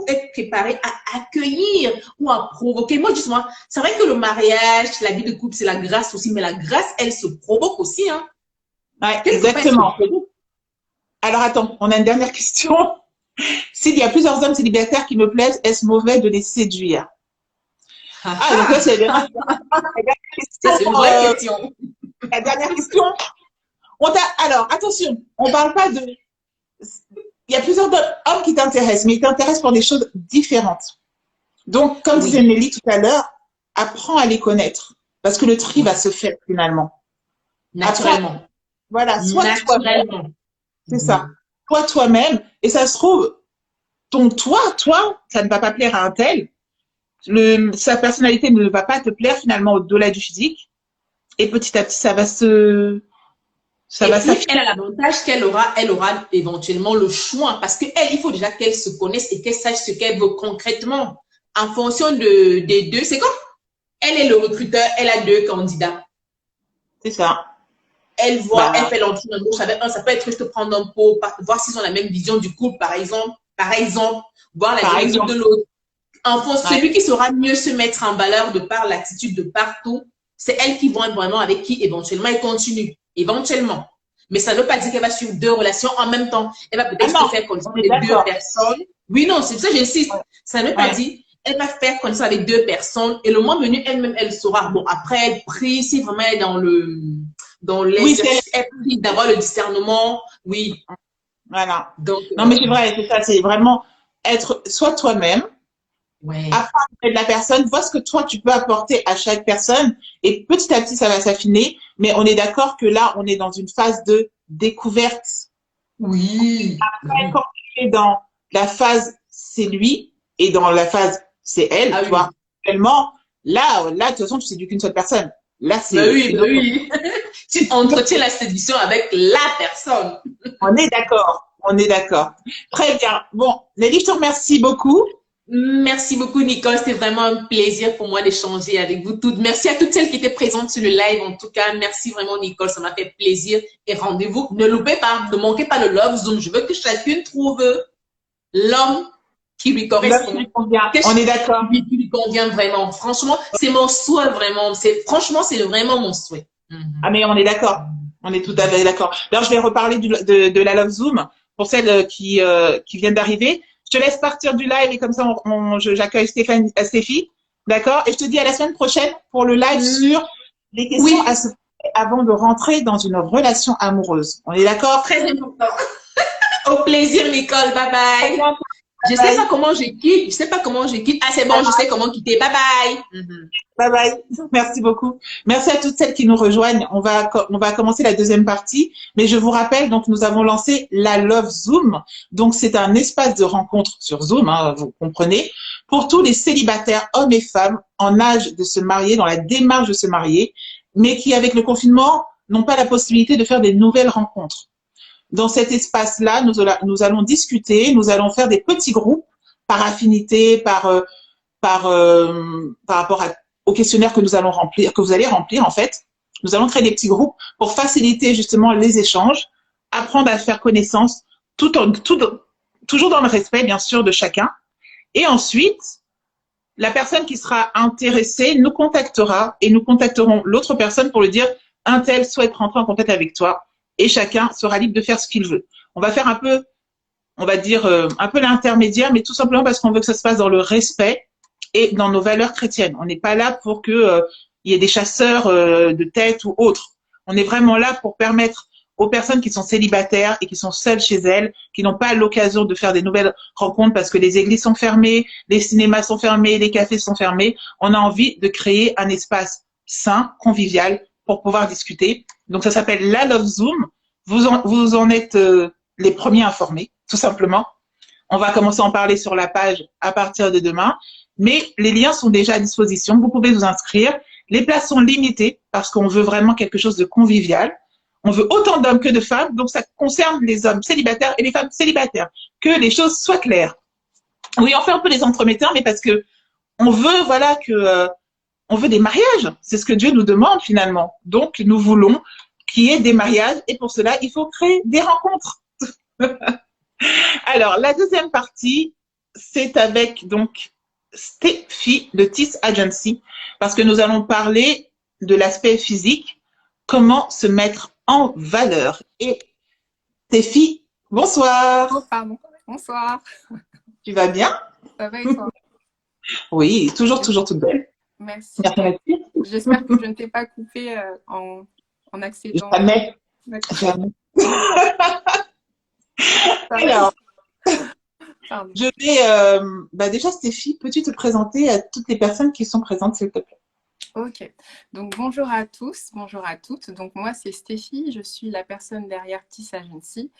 être préparé à accueillir ou à provoquer. Moi, justement, c'est vrai que le mariage, la vie de couple, c'est la grâce aussi, mais la grâce, elle se provoque aussi, hein. Ouais, exactement. Alors attends, on a une dernière question. S'il y a plusieurs hommes célibataires qui me plaisent, est-ce mauvais de les séduire? Ah, donc là, c'est la dernière question. C'est une vraie question. La dernière question. Alors, attention, on parle pas de. Il y a plusieurs hommes qui t'intéressent, mais ils t'intéressent pour des choses différentes. Donc, comme disait Nelly tout à l'heure, apprends à les connaître. Parce que le tri va se faire finalement. Naturellement. Après, voilà, soit naturellement. C'est ça. Toi-même, et ça se trouve, toi, ça ne va pas plaire à un tel. Sa personnalité ne va pas te plaire finalement au-delà du physique. Et petit à petit, ça va s'affiner. Elle a l'avantage elle aura éventuellement le choix parce qu'elle, il faut déjà qu'elle se connaisse et qu'elle sache ce qu'elle veut concrètement. En fonction des deux, c'est comme elle est le recruteur, elle a deux candidats. C'est ça. Elle voit, elle fait l'entrée d'embauche avec un, ça peut être je te prends un pot, voir s'ils ont la même vision du couple, par exemple, voir la vision de l'autre. En fonction, celui qui saura mieux se mettre en valeur de par l'attitude de partout, c'est elle qui va vraiment avec qui éventuellement elle continue. Éventuellement. Mais ça ne veut pas dire qu'elle va suivre deux relations en même temps. Elle va peut-être faire connaissance avec deux personnes. Oui, non, c'est ça, j'insiste. Ça ne veut pas dire elle va faire connaissance avec deux personnes et le moment venu, elle-même, elle saura. Bon, après, elle prie, si vraiment elle est dans l'exercice, elle prie d'avoir le discernement. Oui. Voilà. Donc, non, mais c'est vrai, c'est ça, c'est vraiment être soit toi-même. Ouais. Apprendre de la personne, vois ce que toi tu peux apporter à chaque personne et petit à petit ça va s'affiner. Mais on est d'accord que là on est dans une phase de découverte. Oui. Après, quand tu es dans la phase c'est lui et dans la phase c'est elle, tu vois. Actuellement, là, de toute façon tu séduis qu'une seule personne. Là c'est. Oui. Tu entretiens la séduction avec la personne. On est d'accord. Très bien. Bon, Nelly, je te remercie beaucoup. Merci beaucoup, Nicole. C'était vraiment un plaisir pour moi d'échanger avec vous toutes. Merci à toutes celles qui étaient présentes sur le live. En tout cas, merci vraiment, Nicole. Ça m'a fait plaisir. Et rendez-vous. Ne loupez pas, ne manquez pas le Love Zoom. Je veux que chacune trouve l'homme qui lui correspond. On est d'accord. Qui lui convient vraiment. Franchement, c'est mon souhait vraiment. Franchement, c'est vraiment mon souhait. Ah, mais on est d'accord. On est tout à fait d'accord. D'ailleurs, je vais reparler de la Love Zoom pour celles qui viennent d'arriver. Je te laisse partir du live et comme ça, j'accueille Stéphie. D'accord? Et je te dis à la semaine prochaine pour le live sur les questions à se poser avant de rentrer dans une relation amoureuse. On est d'accord? Très important. Au plaisir, Nicole. Bye bye. Je sais pas comment je quitte. Je sais pas comment je quitte. Ah, c'est bon, je sais comment quitter. Bye bye. Bye bye. Merci beaucoup. Merci à toutes celles qui nous rejoignent. On va commencer la deuxième partie. Mais je vous rappelle, donc, nous avons lancé la Love Zoom. Donc, c'est un espace de rencontre sur Zoom, hein, vous comprenez, pour tous les célibataires, hommes et femmes, en âge de se marier, dans la démarche de se marier, mais qui, avec le confinement, n'ont pas la possibilité de faire des nouvelles rencontres. Dans cet espace-là, nous allons discuter, nous allons faire des petits groupes par affinité, par rapport au questionnaire que nous allons remplir, que vous allez remplir en fait. Nous allons créer des petits groupes pour faciliter justement les échanges, apprendre à faire connaissance, toujours dans le respect bien sûr de chacun. Et ensuite, la personne qui sera intéressée nous contactera et nous contacterons l'autre personne pour lui dire un tel souhaite rentrer en contact avec toi et chacun sera libre de faire ce qu'il veut. On va faire un peu, on va dire, un peu l'intermédiaire, mais tout simplement parce qu'on veut que ça se passe dans le respect et dans nos valeurs chrétiennes. On n'est pas là pour que il y ait des chasseurs de tête ou autres. On est vraiment là pour permettre aux personnes qui sont célibataires et qui sont seules chez elles, qui n'ont pas l'occasion de faire des nouvelles rencontres parce que les églises sont fermées, les cinémas sont fermés, les cafés sont fermés. On a envie de créer un espace sain, convivial, pour pouvoir discuter. Donc, ça s'appelle la Love Zoom. Vous en êtes les premiers informés, tout simplement. On va commencer à en parler sur la page à partir de demain. Mais les liens sont déjà à disposition. Vous pouvez vous inscrire. Les places sont limitées parce qu'on veut vraiment quelque chose de convivial. On veut autant d'hommes que de femmes. Donc, ça concerne les hommes célibataires et les femmes célibataires. Que les choses soient claires. Oui, on fait un peu les entremetteurs, mais parce que on veut, voilà, on veut des mariages. C'est ce que Dieu nous demande finalement. Donc, nous voulons qu'il y ait des mariages et pour cela, il faut créer des rencontres. Alors, la deuxième partie, c'est avec donc Stéphie de Tis Agency parce que nous allons parler de l'aspect physique, comment se mettre en valeur. Et Stéphie, bonsoir. Oh, pardon. Bonsoir. Tu vas bien? Ça va et toi? Oui, toujours toute belle. Merci. Merci. J'espère que je ne t'ai pas coupé en accédant. Jamais. D'accord. Alors, Pardon. je vais déjà Stéphie, peux-tu te présenter à toutes les personnes qui sont présentes, s'il te plaît? Ok. Donc bonjour à tous, bonjour à toutes. Donc moi c'est Stéphie, je suis la personne derrière Tis Agency.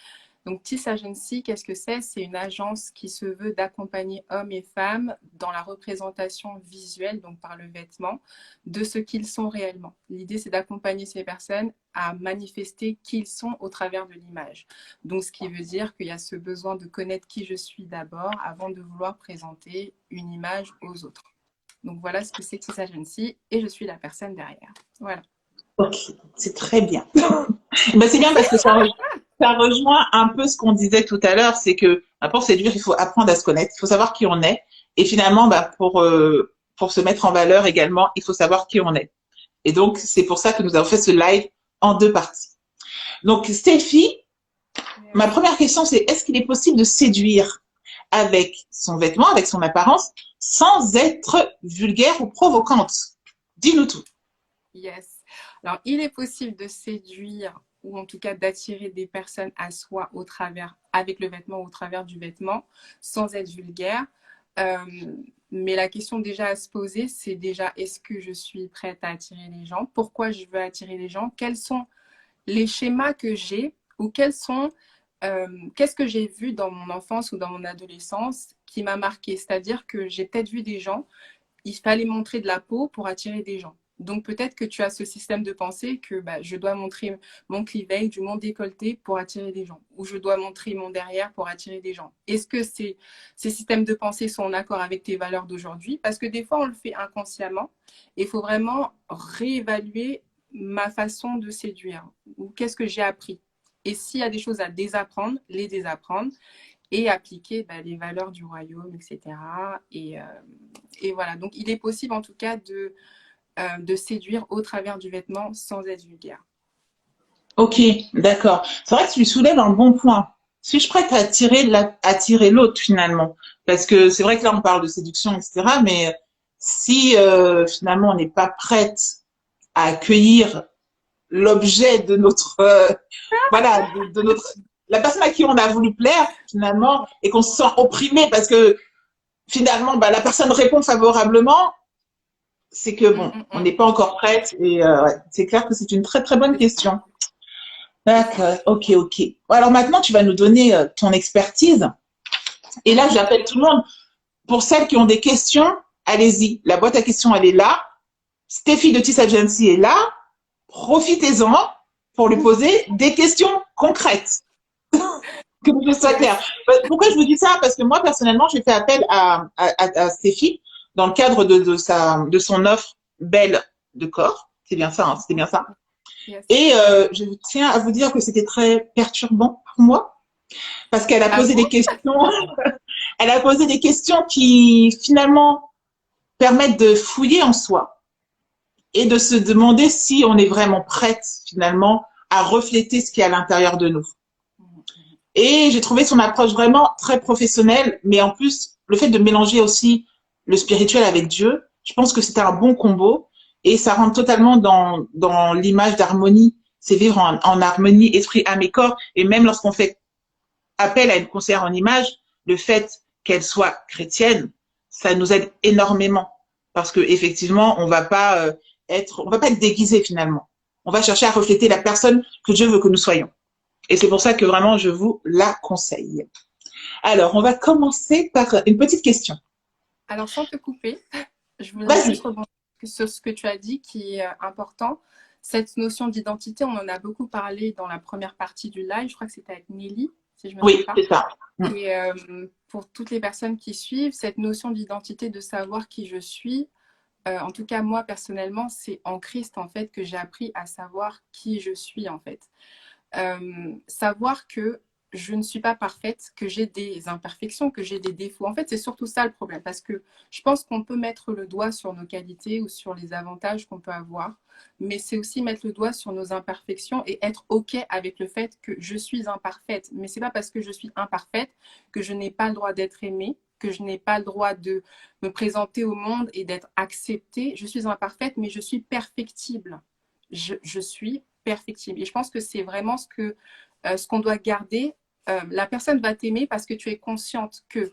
Donc Tis Agency, qu'est-ce que c'est? C'est une agence qui se veut d'accompagner hommes et femmes dans la représentation visuelle, donc par le vêtement, de ce qu'ils sont réellement. L'idée c'est d'accompagner ces personnes à manifester qui ils sont au travers de l'image. Donc ce qui veut dire qu'il y a ce besoin de connaître qui je suis d'abord avant de vouloir présenter une image aux autres. Donc voilà ce que c'est Tis Agency et je suis la personne derrière. Voilà. Ok, c'est très bien. Ben, c'est bien parce que ça rejoint un peu ce qu'on disait tout à l'heure, c'est que pour séduire, il faut apprendre à se connaître, il faut savoir qui on est. Et finalement, bah, pour se mettre en valeur également, il faut savoir qui on est. Et donc, c'est pour ça que nous avons fait ce live en deux parties. Donc, Stéphie, ma première question, c'est est-ce qu'il est possible de séduire avec son vêtement, avec son apparence, sans être vulgaire ou provocante? Dis-nous tout. Yes. Alors, il est possible de séduire ou en tout cas d'attirer des personnes à soi au travers, avec le vêtement ou au travers du vêtement, sans être vulgaire. Mais la question déjà à se poser, c'est déjà est-ce que je suis prête à attirer les gens? Pourquoi je veux attirer les gens? Quels sont les schémas que j'ai ou qu'est-ce que j'ai vu dans mon enfance ou dans mon adolescence qui m'a marqué? C'est-à-dire que j'ai peut-être vu des gens, il fallait montrer de la peau pour attirer des gens. Donc peut-être que tu as ce système de pensée que je dois montrer mon clivage, mon décolleté pour attirer des gens, ou je dois montrer mon derrière pour attirer des gens. Est-ce que ces systèmes de pensée sont en accord avec tes valeurs d'aujourd'hui? Parce que des fois on le fait inconsciemment et il faut vraiment réévaluer ma façon de séduire ou qu'est-ce que j'ai appris. Et s'il y a des choses à désapprendre, les désapprendre et appliquer les valeurs du royaume, etc. Et voilà, donc il est possible en tout cas de séduire au travers du vêtement sans être vulgaire. Ok, d'accord. C'est vrai que tu soulèves un bon point. Suis-je prête à attirer l'autre finalement? Parce que c'est vrai que là on parle de séduction, etc. Mais si finalement on n'est pas prête à accueillir l'objet de notre la personne à qui on a voulu plaire, finalement, et qu'on se sent opprimé parce que finalement, bah, la personne répond favorablement, c'est que bon, on n'est pas encore prête. Et ouais, c'est clair que c'est une très très bonne question. D'accord, ok, ok. Alors maintenant, tu vas nous donner ton expertise. Et là, j'appelle tout le monde. Pour celles qui ont des questions, allez-y. La boîte à questions, elle est là. Stéphie de Tis Agency est là. Profitez-en pour lui poser des questions concrètes. Que je sois clair. Pourquoi je vous dis ça? Parce que moi, personnellement, j'ai fait appel à Stéphie dans le cadre de son offre Belle de corps. C'est bien ça, hein, c'était bien ça. Yes. Et je tiens à vous dire que c'était très perturbant pour moi parce qu'elle a posé des questions. Elle a posé des questions qui finalement permettent de fouiller en soi et de se demander si on est vraiment prête finalement à refléter ce qui est à l'intérieur de nous. Et j'ai trouvé son approche vraiment très professionnelle, mais en plus, le fait de mélanger aussi le spirituel avec Dieu, je pense que c'était un bon combo et ça rentre totalement dans l'image d'harmonie. C'est vivre en harmonie, esprit, âme et corps. Et même lorsqu'on fait appel à une conseillère en image, le fait qu'elle soit chrétienne, ça nous aide énormément parce que effectivement, on va pas être déguisé finalement. On va chercher à refléter la personne que Dieu veut que nous soyons. Et c'est pour ça que vraiment, je vous la conseille. Alors, on va commencer par une petite question. Alors, sans te couper, je voudrais juste rebondir sur ce que tu as dit qui est important. Cette notion d'identité, on en a beaucoup parlé dans la première partie du live. Je crois que c'était avec Nelly, si je me trompe pas. Oui, c'est ça. Et pour toutes les personnes qui suivent, cette notion d'identité, de savoir qui je suis, en tout cas, moi, personnellement, c'est en Christ, en fait, que j'ai appris à savoir qui je suis, en fait. Savoir que je ne suis pas parfaite, que j'ai des imperfections, que j'ai des défauts. En fait, c'est surtout ça le problème, parce que je pense qu'on peut mettre le doigt sur nos qualités ou sur les avantages qu'on peut avoir, mais c'est aussi mettre le doigt sur nos imperfections et être OK avec le fait que je suis imparfaite. Mais c'est pas parce que je suis imparfaite que je n'ai pas le droit d'être aimée, que je n'ai pas le droit de me présenter au monde et d'être acceptée. Je suis imparfaite, mais je suis perfectible. Je suis perfectible. Et je pense que c'est vraiment ce qu'on doit garder. La personne va t'aimer parce que tu es consciente que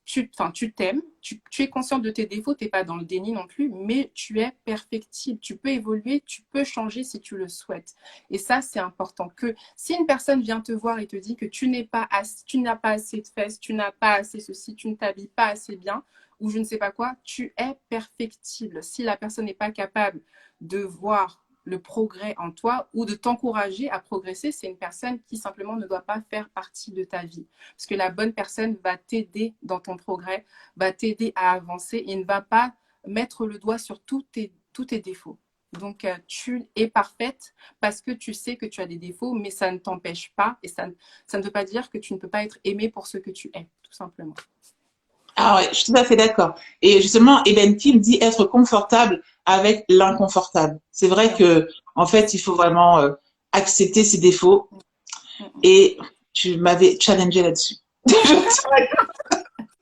tu t'aimes, tu es consciente de tes défauts, tu n'es pas dans le déni non plus, mais tu es perfectible. Tu peux évoluer, tu peux changer si tu le souhaites. Et ça, c'est important. Que si une personne vient te voir et te dit que tu n'as pas assez de fesses, tu n'as pas assez ceci, tu ne t'habilles pas assez bien, ou je ne sais pas quoi, tu es perfectible. Si la personne n'est pas capable de voir le progrès en toi ou de t'encourager à progresser, c'est une personne qui simplement ne doit pas faire partie de ta vie. Parce que la bonne personne va t'aider dans ton progrès, va t'aider à avancer et ne va pas mettre le doigt sur tous tes défauts. Donc, tu es parfaite parce que tu sais que tu as des défauts, mais ça ne t'empêche pas et ça ne veut pas dire que tu ne peux pas être aimée pour ce que tu es, tout simplement. Ah ouais, je suis tout à fait d'accord. Et justement, Eben Kim dit être confortable avec l'inconfortable. C'est vrai que, en fait, il faut vraiment accepter ses défauts. Et tu m'avais challengé là-dessus.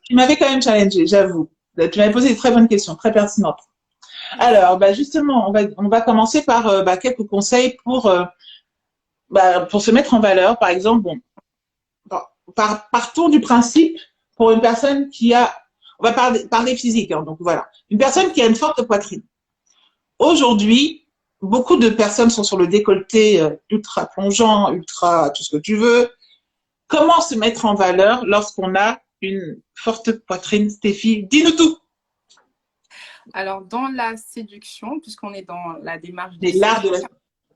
Tu m'avais quand même challengé, j'avoue. Tu m'avais posé des très bonnes questions, très pertinentes. Alors, bah justement, on va commencer par quelques conseils pour se mettre en valeur. Par exemple, bon, partons du principe pour une personne qui a, on va parler physique, hein, donc voilà, une personne qui a une forte poitrine. Aujourd'hui, beaucoup de personnes sont sur le décolleté ultra plongeant, ultra tout ce que tu veux. Comment se mettre en valeur lorsqu'on a une forte poitrine, Stéphie? Dis-nous tout. Alors, dans la séduction, puisqu'on est dans la démarche de l'art de la...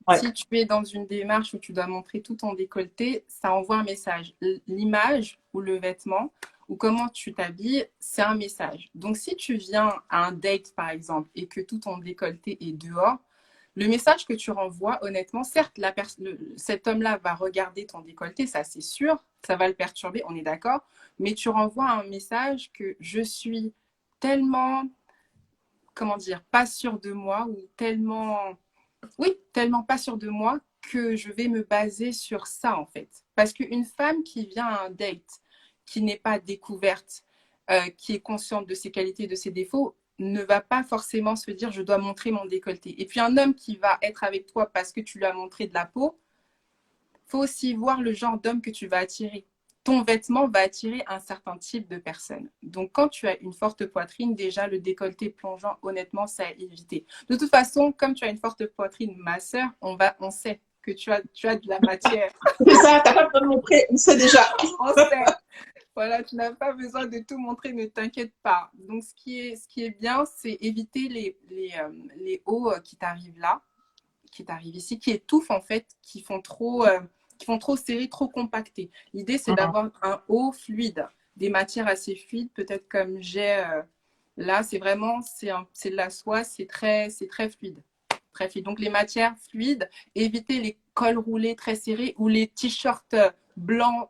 Ouais. Si tu es dans une démarche où tu dois montrer tout ton décolleté, ça envoie un message. L'image ou le vêtement ou comment tu t'habilles, c'est un message. Donc, si tu viens à un date, par exemple, et que tout ton décolleté est dehors, le message que tu renvoies, honnêtement, certes, cet homme-là va regarder ton décolleté, ça c'est sûr, ça va le perturber, on est d'accord, mais tu renvoies un message que je suis tellement, comment dire, pas sûre de moi ou tellement pas sûre de moi que je vais me baser sur ça, en fait. Parce qu'une femme qui vient à un date, qui n'est pas découverte, qui est consciente de ses qualités, de ses défauts, ne va pas forcément se dire je dois montrer mon décolleté. Et puis un homme qui va être avec toi parce que tu lui as montré de la peau, faut aussi voir le genre d'homme que tu vas attirer. Ton vêtement va attirer un certain type de personne. Donc, quand tu as une forte poitrine, déjà, le décolleté plongeant, honnêtement, c'est à éviter. De toute façon, comme tu as une forte poitrine, ma sœur, on sait que tu as de la matière. C'est ça, t'as pas besoin de montrer, on sait déjà. On sait. Voilà, tu n'as pas besoin de tout montrer, ne t'inquiète pas. Donc, ce qui est bien, c'est éviter les hauts qui t'arrivent là, qui t'arrivent ici, qui étouffent en fait, qui font trop serré, trop compacté. L'idée, c'est d'avoir un haut fluide, des matières assez fluides, peut-être comme j'ai là, c'est vraiment, c'est de la soie, c'est très fluide. Très fluide. Donc, les matières fluides, éviter les cols roulés très serrés ou les t-shirts blancs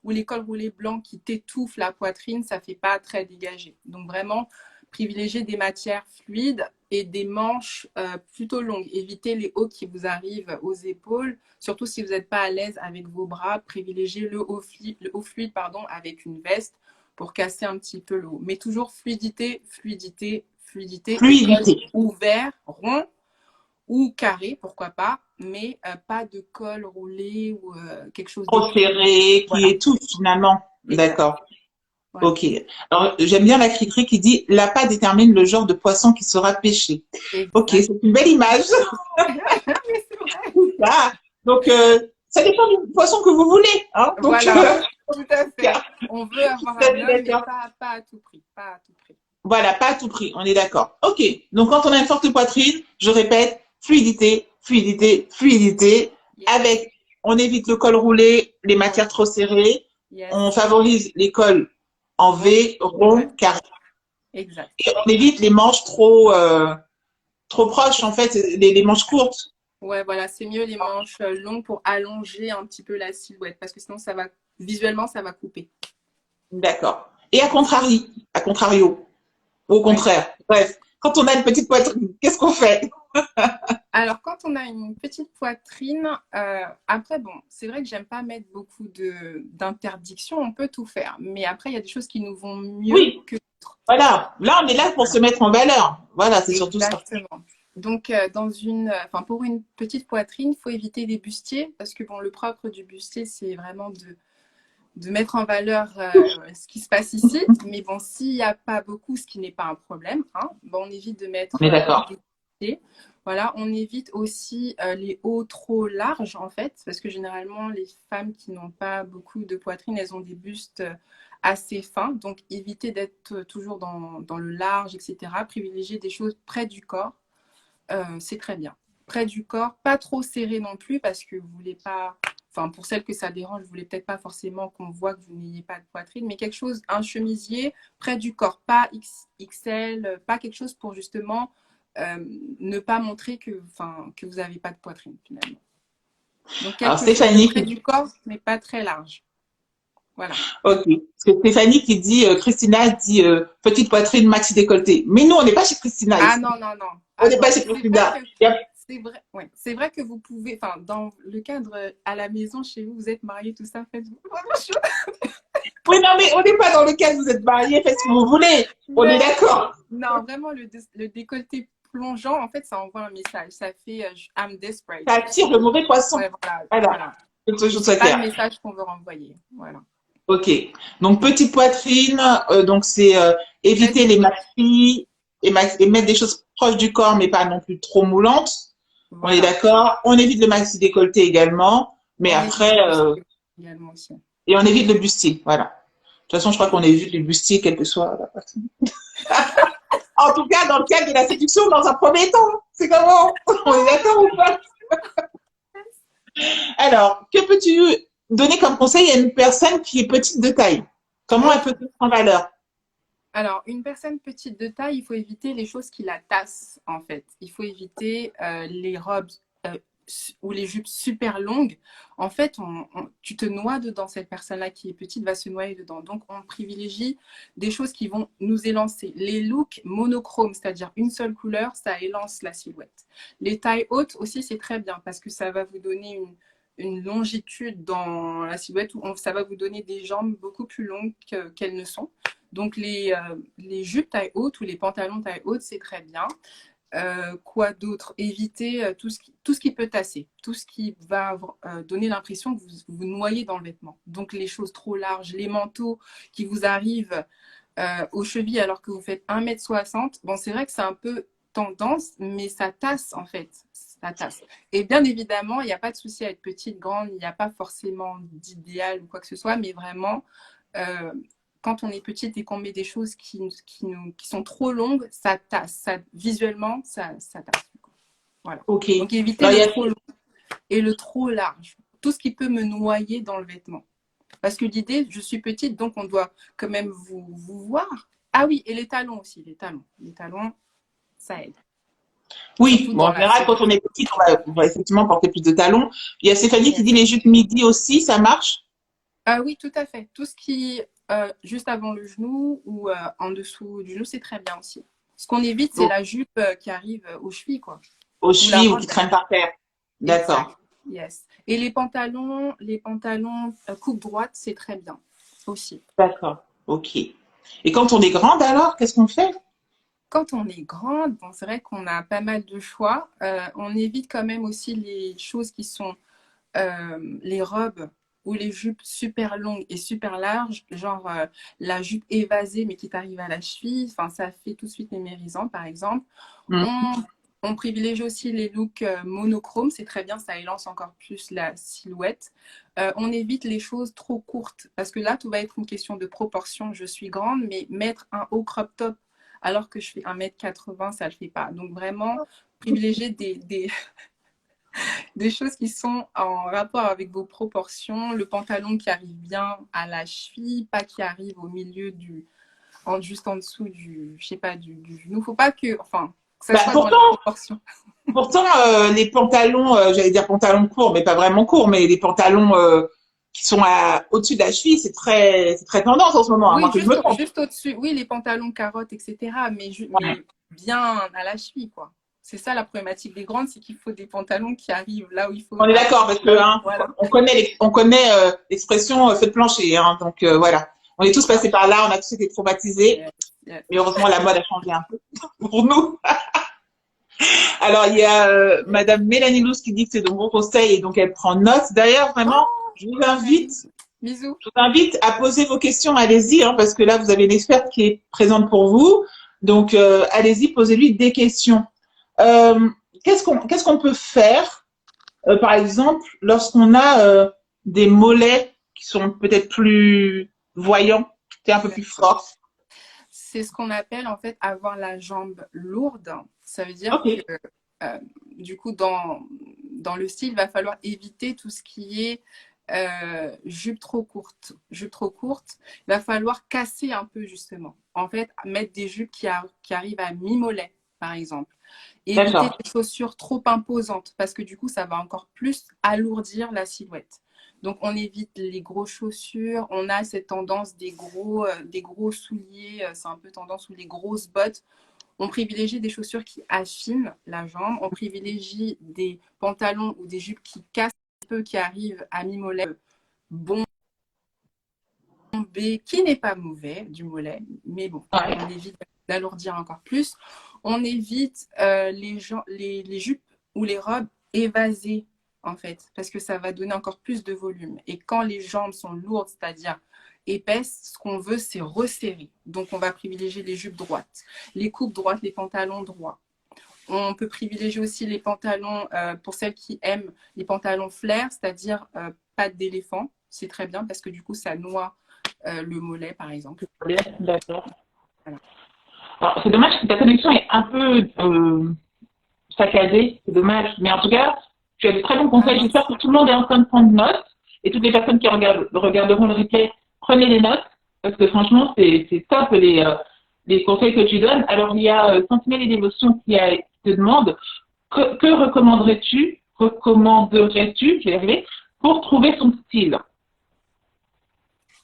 ou les cols roulés blancs qui t'étouffent la poitrine, ça ne fait pas très dégagé. Donc, vraiment, privilégier des matières fluides et des manches plutôt longues. Évitez les hauts qui vous arrivent aux épaules, surtout si vous n'êtes pas à l'aise avec vos bras. Privilégiez le haut fluide avec une veste pour casser un petit peu le haut. Mais toujours fluidité. Ouvert, rond ou carré, pourquoi pas, mais pas de col roulé ou quelque chose trop serré, qui étouffe finalement. D'accord. Voilà. Ok. Alors, j'aime bien la cri-cri qui dit l'appât détermine le genre de poisson qui sera pêché. Exact. Ok, c'est une belle image. Ah, donc, ça dépend du poisson que vous voulez. Hein. Donc, voilà, tout à fait. On veut avoir un homme, mais pas à tout prix. Pas à tout prix. Voilà, pas à tout prix, on est d'accord. Ok, donc quand on a une forte poitrine, je répète, fluidité. Yes. Avec, on évite le col roulé, les matières trop serrées. Yes. On favorise les cols en V, rond, carré. Exact. Et on évite les manches trop proches, en fait, les manches courtes. Ouais, voilà, c'est mieux les manches longues pour allonger un petit peu la silhouette, parce que sinon, visuellement, ça va couper. D'accord. Et à contrario, au contraire. Ouais. Bref, quand on a une petite poitrine, qu'est-ce qu'on fait? Alors, quand on a une petite poitrine, après, bon, c'est vrai que j'aime pas mettre beaucoup d'interdictions, on peut tout faire. Mais après, il y a des choses qui nous vont mieux que d'autres. Voilà, là, on est là pour se mettre en valeur. Voilà, c'est surtout ça. Exactement. Donc, pour une petite poitrine, il faut éviter les bustiers, parce que bon, le propre du bustier, c'est vraiment de mettre en valeur ce qui se passe ici. Mais bon, s'il n'y a pas beaucoup, ce qui n'est pas un problème, hein, bon, on évite de mettre des bustiers. Voilà, on évite aussi les hauts trop larges, en fait, parce que généralement, les femmes qui n'ont pas beaucoup de poitrine, elles ont des bustes assez fins. Donc, éviter d'être toujours dans le large, etc. Privilégier des choses près du corps, c'est très bien. Près du corps, pas trop serré non plus, parce que vous voulez pas... Enfin, pour celles que ça dérange, vous voulez peut-être pas forcément qu'on voit que vous n'ayez pas de poitrine, mais quelque chose, un chemisier près du corps, pas XL, pas quelque chose pour justement... ne pas montrer que vous n'avez pas de poitrine finalement. Donc quelque chose près du corps, mais pas très large. Voilà. Ok. C'est Stéphanie qui dit, Christina dit petite poitrine, maxi décolleté. Mais nous, on n'est pas chez Christina. Ah ici. non. On n'est pas chez Christina. C'est vrai que vous pouvez, dans le cadre à la maison, chez vous, vous êtes mariés, tout ça, faites-vous. Oui, non, mais on n'est pas dans le cadre, vous êtes mariés, faites ce que vous voulez. On est d'accord. Non, vraiment, le décolleté plongeant, en fait, ça envoie un message. Ça fait I'm desperate. Ça attire le mauvais poisson. Ouais, voilà. C'est pas le message qu'on veut renvoyer. Voilà. Ok. Donc, petite poitrine, donc c'est éviter les maxi et mettre des choses proches du corps, mais pas non plus trop moulantes. Voilà. On est d'accord. On évite le maxi décolleté également, mais après... également aussi. Et on évite le bustier, voilà. De toute façon, je crois qu'on évite le bustier, quelle que soit la personne. En tout cas, dans le cadre de la séduction, dans un premier temps. C'est comment? On est d'accord ou pas? Alors, que peux-tu donner comme conseil à une personne qui est petite de taille? Comment elle peut se mettre en valeur? Alors, une personne petite de taille, il faut éviter les choses qui la tassent, en fait. Il faut éviter les robes ou les jupes super longues. En fait, tu te noies dedans. Cette personne-là qui est petite va se noyer dedans. Donc, on privilégie des choses qui vont nous élancer. Les looks monochromes, c'est-à-dire une seule couleur, ça élance la silhouette. Les tailles hautes aussi, c'est très bien parce que ça va vous donner une longitude dans la silhouette où ça va vous donner des jambes beaucoup plus longues qu'elles ne sont. Donc, les jupes taille haute ou les pantalons taille haute, c'est très bien. Quoi d'autre? Éviter tout ce qui peut tasser, tout ce qui va donner l'impression que vous vous noyez dans le vêtement. Donc les choses trop larges, les manteaux qui vous arrivent aux chevilles alors que vous faites 1,60 m. Bon, c'est vrai que c'est un peu tendance, mais ça tasse en fait. Ça tasse. Et bien évidemment, il n'y a pas de souci à être petite, grande, il n'y a pas forcément d'idéal ou quoi que ce soit, mais vraiment, euh, quand on est petite et qu'on met des choses qui sont trop longues, ça tasse. Visuellement, ça tasse. Voilà. Ok. Donc éviter Alors, il y le a... trop long et le trop large. Tout ce qui peut me noyer dans le vêtement. Parce que l'idée, je suis petite, donc on doit quand même vous voir. Ah oui, et les talons aussi, les talons. Les talons, ça aide. Oui, Surtout bon, dans en la général, quand on est petite, on va effectivement porter plus de talons. Il y a Stéphanie qui Yes. dit les jupes midi aussi, ça marche? Ah oui, tout à fait. Tout ce qui juste avant le genou ou en dessous du genou, c'est très bien aussi. Ce qu'on évite, c'est Donc, la jupe qui arrive aux chevilles, quoi. aux Ou la chevilles ou qui robe. traînent par terre. Exact. D'accord. Yes. Et les pantalons coupe droite, c'est très bien aussi. D'accord. Ok. Et quand on est grande, alors, qu'est-ce qu'on fait? Quand on est grande, bon, c'est vrai qu'on a pas mal de choix. On évite quand même aussi les choses qui sont les robes ou les jupes super longues et super larges, genre la jupe évasée mais qui t'arrive à la cheville. Enfin, ça fait tout de suite mémérisant, par exemple. Hmm. On privilégie aussi les looks monochromes, c'est très bien, ça élance encore plus la silhouette. On évite les choses trop courtes parce que là, tout va être une question de proportion. Je suis grande, mais mettre un haut crop top alors que je fais 1,80 m, ça ne le fait pas. Donc vraiment, privilégier des choses qui sont en rapport avec vos proportions. Le pantalon qui arrive bien à la cheville, pas qui arrive au milieu juste en dessous je sais pas, du genou. Faut pas enfin, que ça Bah, soit dans les pourtant, proportions. pourtant les pantalons, j'allais dire pantalons courts, mais pas vraiment courts, mais les pantalons qui sont au-dessus de la cheville, c'est très tendance en ce moment, à moins Oui, que je me trompe. juste au-dessus. Oui, les pantalons carottes, etc. Mais bien à la cheville, quoi. C'est ça la problématique des grandes, c'est qu'il faut des pantalons qui arrivent là où il faut On est d'accord parce que hein, voilà. on connaît l'expression feu de plancher, hein, donc voilà. On est tous Ah passés par là, on a tous été traumatisés, oui, yes. mais heureusement la mode a changé un peu pour nous. Alors il y a Madame Mélanie Lous qui dit que c'est de bons conseils et donc elle prend note. D'ailleurs vraiment, Oh, je vous Mélanie. invite, Bisous. je vous invite à poser vos questions. Allez-y, hein, parce que là vous avez une experte qui est présente pour vous. Donc allez-y, posez-lui des questions. Euh, qu'est-ce qu'on peut faire par exemple, lorsqu'on a des mollets qui sont peut-être plus voyants, c'est un peu plus fort. C'est ce qu'on appelle en fait avoir la jambe lourde. Ça veut dire Ok, que du coup, dans le style, il va falloir éviter tout ce qui est jupe trop courte. Jupe trop courte, il va falloir casser un peu justement. En fait, mettre des jupes qui arrivent à mi-mollet, par exemple. Éviter d'accord. des chaussures trop imposantes parce que du coup, ça va encore plus alourdir la silhouette. Donc, on évite les grosses chaussures. On a cette tendance des gros souliers. C'est un peu tendance ou les grosses bottes. On privilégie des chaussures qui affinent la jambe. On privilégie des pantalons ou des jupes qui cassent un peu, qui arrivent à mi-mollet. Bombé, qui n'est pas mauvais du mollet. Mais bon, Ouais. on évite d'alourdir encore plus. On évite les jupes ou les robes évasées, en fait, parce que ça va donner encore plus de volume. Et quand les jambes sont lourdes, c'est-à-dire épaisses, ce qu'on veut, c'est resserrer. Donc, on va privilégier les jupes droites, les coupes droites, les pantalons droits. On peut privilégier aussi les pantalons, pour celles qui aiment les pantalons flair, c'est-à-dire pattes d'éléphant. C'est très bien parce que du coup, ça noie le mollet, par exemple. D'accord. Voilà. Alors, c'est dommage que ta connexion est un peu saccadée, c'est dommage. Mais en tout cas, tu as de très bons Ah conseils. mince. J'espère que tout le monde est en train de prendre note. Et toutes les personnes qui regarderont le replay, prenez des notes. Parce que franchement, c'est top les conseils que tu donnes. Alors, il y a Sentinelle et Dévotion qui te demande que recommanderais-tu, je vais y arriver, pour trouver son style?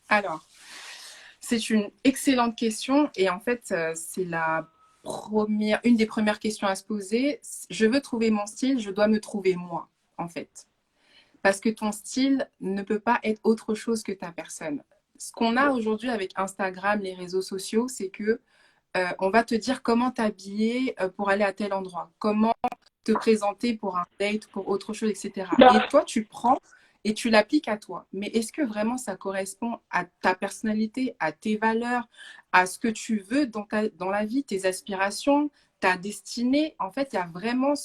Alors, c'est une excellente question et en fait, c'est une des premières questions à se poser. Je veux trouver mon style, je dois me trouver moi, en fait. Parce que ton style ne peut pas être autre chose que ta personne. Ce qu'on a aujourd'hui avec Instagram, les réseaux sociaux, c'est que on va te dire comment t'habiller pour aller à tel endroit, comment te présenter pour un date, pour autre chose, etc. Et toi, tu prends et tu l'appliques à toi. Mais est-ce que vraiment ça correspond à ta personnalité, à tes valeurs, à ce que tu veux dans la vie, tes aspirations, ta destinée? En fait, il y a vraiment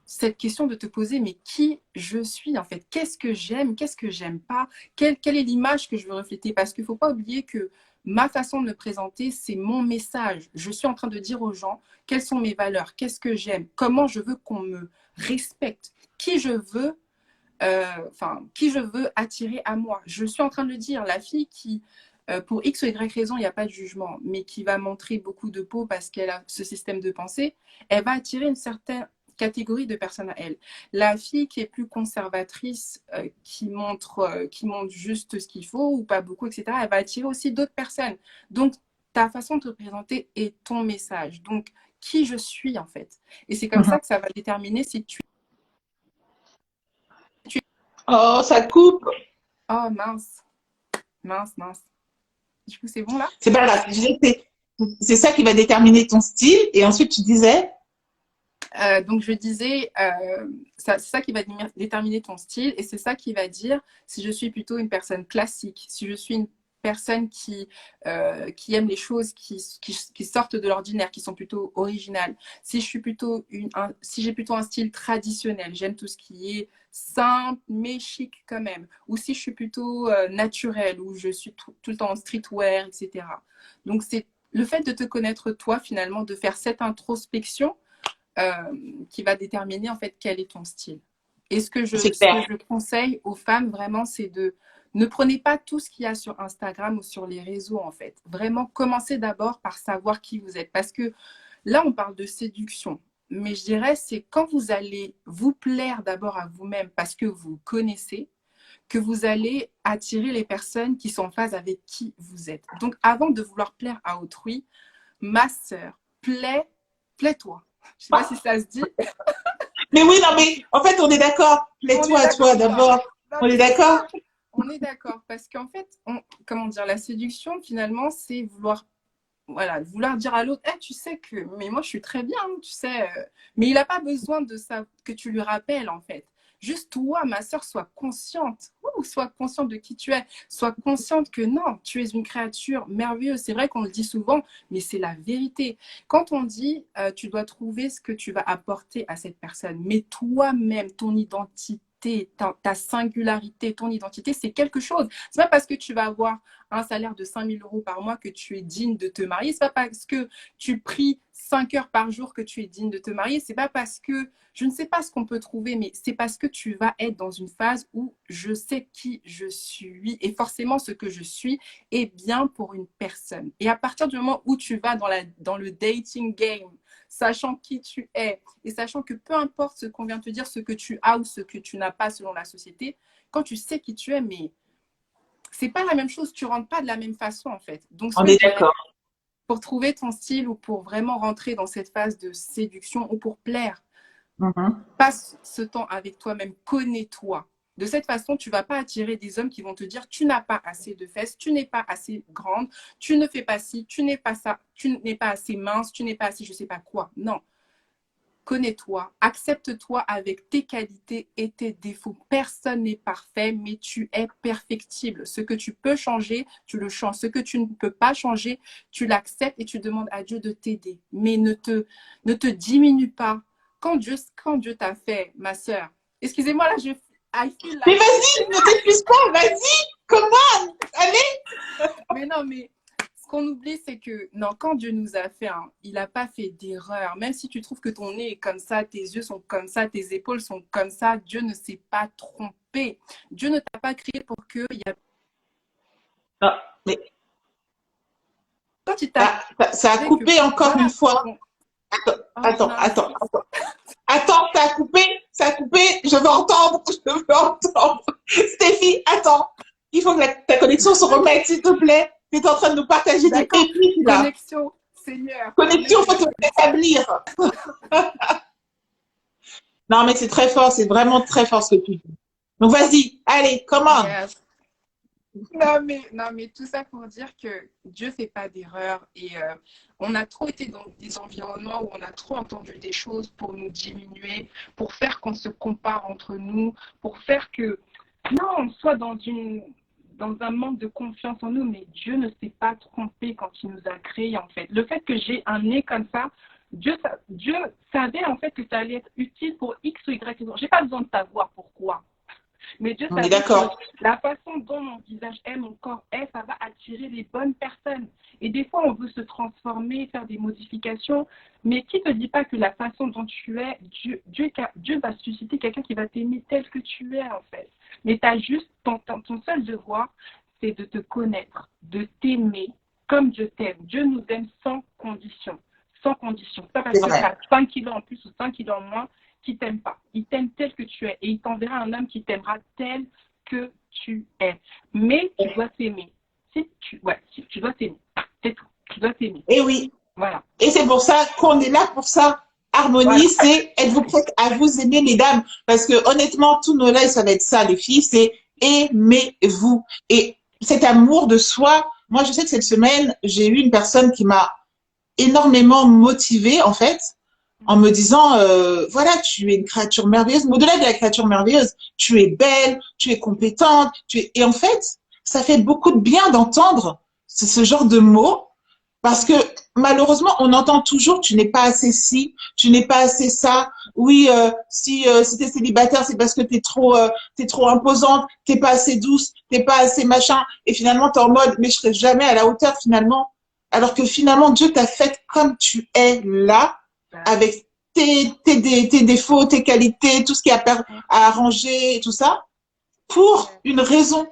cette question de te poser, mais qui je suis en fait? Qu'est-ce que j'aime? Qu'est-ce que j'aime pas? Quelle est l'image que je veux refléter? Parce qu'il ne faut pas oublier que ma façon de me présenter, c'est mon message. Je suis en train de dire aux gens quelles sont mes valeurs, qu'est-ce que j'aime, comment je veux qu'on me respecte, qui je veux attirer à moi. Je suis en train de le dire, la fille qui, pour X ou Y raison, il n'y a pas de jugement, mais qui va montrer beaucoup de peau parce qu'elle a ce système de pensée, elle va attirer une certaine catégorie de personnes à elle. La fille qui est plus conservatrice, qui montre juste ce qu'il faut ou pas beaucoup, etc., elle va attirer aussi d'autres personnes. Donc, ta façon de te présenter est ton message. Donc, qui je suis en fait. Et c'est comme ça que ça va déterminer si tu... Oh, ça coupe. Oh, mince. Du coup, c'est bon là? C'est pas grave. C'est ça qui va déterminer ton style. Et ensuite, tu disais? Donc, je disais, c'est ça qui va déterminer ton style et c'est ça qui va dire si je suis plutôt une personne classique, si je suis une personne qui aime les choses qui sortent de l'ordinaire, qui sont plutôt originales, si je suis plutôt si j'ai plutôt un style traditionnel, j'aime tout ce qui est simple mais chic quand même, ou si je suis plutôt naturelle, ou je suis tout le temps en streetwear, etc. Donc, c'est le fait de te connaître toi, finalement, de faire cette introspection qui va déterminer en fait quel est ton style. Et ce que je conseille aux femmes vraiment, c'est de ne prenez pas tout ce qu'il y a sur Instagram ou sur les réseaux en fait. Vraiment, commencez d'abord par savoir qui vous êtes. Parce que là, on parle de séduction. Mais je dirais, c'est quand vous allez vous plaire d'abord à vous-même parce que vous connaissez, que vous allez attirer les personnes qui sont en phase avec qui vous êtes. Donc, avant de vouloir plaire à autrui, ma sœur, plais-toi. Je sais pas si ça se dit. Mais oui, non, mais en fait, on est d'accord. Plais-toi à toi d'abord. On est d'accord? On est d'accord. Parce qu'en fait, comment dire, la séduction, finalement, c'est vouloir dire à l'autre, tu sais que, mais moi, je suis très bien, tu sais. Mais il n'a pas besoin de ça, que tu lui rappelles, en fait. Juste toi, ma sœur, sois consciente. Sois consciente de qui tu es. Sois consciente que non, tu es une créature merveilleuse. C'est vrai qu'on le dit souvent, mais c'est la vérité. Quand on dit, tu dois trouver ce que tu vas apporter à cette personne, mais toi-même, ton identité, ta singularité, ton identité, c'est quelque chose. C'est pas parce que tu vas avoir un salaire de 5 000 € par mois que tu es digne de te marier. C'est pas parce que tu pries 5 heures par jour que tu es digne de te marier. C'est pas parce que, je ne sais pas ce qu'on peut trouver, mais c'est parce que tu vas être dans une phase où je sais qui je suis et forcément ce que je suis est bien pour une personne. Et à partir du moment où tu vas dans le dating game, sachant qui tu es et sachant que peu importe ce qu'on vient te dire, ce que tu as ou ce que tu n'as pas selon la société, quand tu sais qui tu es, mais c'est pas la même chose, tu rentres pas de la même façon en fait. Donc, on est d'accord. Pour trouver ton style ou pour vraiment rentrer dans cette phase de séduction ou pour plaire, passe ce temps avec toi-même, connais-toi. De cette façon, tu ne vas pas attirer des hommes qui vont te dire tu n'as pas assez de fesses, tu n'es pas assez grande, tu ne fais pas ci, tu n'es pas ça, tu n'es pas assez mince, tu n'es pas assez je ne sais pas quoi. Non. Connais-toi, accepte-toi avec tes qualités et tes défauts. Personne n'est parfait, mais tu es perfectible. Ce que tu peux changer, tu le changes. Ce que tu ne peux pas changer, tu l'acceptes et tu demandes à Dieu de t'aider. Mais ne te diminue pas. Quand Dieu t'a fait, ma sœur, excusez-moi, là, mais vas-y, ne t'excuse pas, vas-y, comment? Allez. Mais non, mais ce qu'on oublie, c'est que non, quand Dieu nous a fait, il n'a pas fait d'erreur. Même si tu trouves que ton nez est comme ça, tes yeux sont comme ça, tes épaules sont comme ça, Dieu ne s'est pas trompé. Dieu ne t'a pas créé pour que il y a... Ah, mais... Quand ça a coupé encore une fois. Attends, ça a coupé, je veux entendre. Stéphie, attends, il faut que ta connexion se remette, s'il te plaît. Tu es en train de nous partager des pépites, là. Connexion, Seigneur. Connexion, il faut te rétablir. Non, mais c'est très fort, c'est vraiment très fort ce que tu dis. Donc, vas-y, allez, commande. Yes. Non, mais tout ça pour dire que Dieu fait pas d'erreur et on a trop été dans des environnements où on a trop entendu des choses pour nous diminuer, pour faire qu'on se compare entre nous, pour faire que non, on soit dans un manque de confiance en nous, mais Dieu ne s'est pas trompé quand il nous a créés en fait. Le fait que j'ai un nez comme ça, Dieu savait en fait que ça allait être utile pour X ou Y raison. J'ai pas besoin de savoir pourquoi. Mais Dieu On est savait d'accord. que la façon dont mon visage est, mon corps est, ça va attirer les bonnes personnes. Et des fois, on veut se transformer, faire des modifications. Mais qui ne te dit pas que la façon dont tu es, Dieu va susciter quelqu'un qui va t'aimer tel que tu es, en fait. Mais tu as juste, ton seul devoir, c'est de te connaître, de t'aimer comme Dieu t'aime. Dieu nous aime sans condition. Sans condition. Pas parce C'est que tu vrai. as 5 kilos en plus ou 5 kilos en moins qui t'aime pas. Il t'aime tel que tu es et il t'enverra un homme qui t'aimera tel que tu es. Mais tu dois t'aimer. Si tu dois t'aimer. C'est tout. Tu dois t'aimer. Et oui. Voilà. Et c'est pour ça qu'on est là pour ça. Harmonie, Voilà. c'est êtes-vous prêtes à vous aimer, mesdames? Parce que honnêtement, tous nos lives, ça va être ça, les filles, c'est aimez-vous. Et cet amour de soi, moi, je sais que cette semaine, j'ai eu une personne qui m'a énormément motivée, en fait, en me disant, voilà, tu es une créature merveilleuse, mais au-delà de la créature merveilleuse, tu es belle, tu es compétente, et en fait, ça fait beaucoup de bien d'entendre ce genre de mots, parce que malheureusement, on entend toujours, tu n'es pas assez ci, tu n'es pas assez ça. Oui, si tu es célibataire, c'est parce que t'es trop imposante, t'es pas assez douce, t'es pas assez machin. Et finalement, t'es en mode, mais je serai jamais à la hauteur finalement. Alors que finalement, Dieu t'a fait comme tu es là, avec tes défauts, tes qualités, tout ce qui a à arranger, tout ça, pour une raison.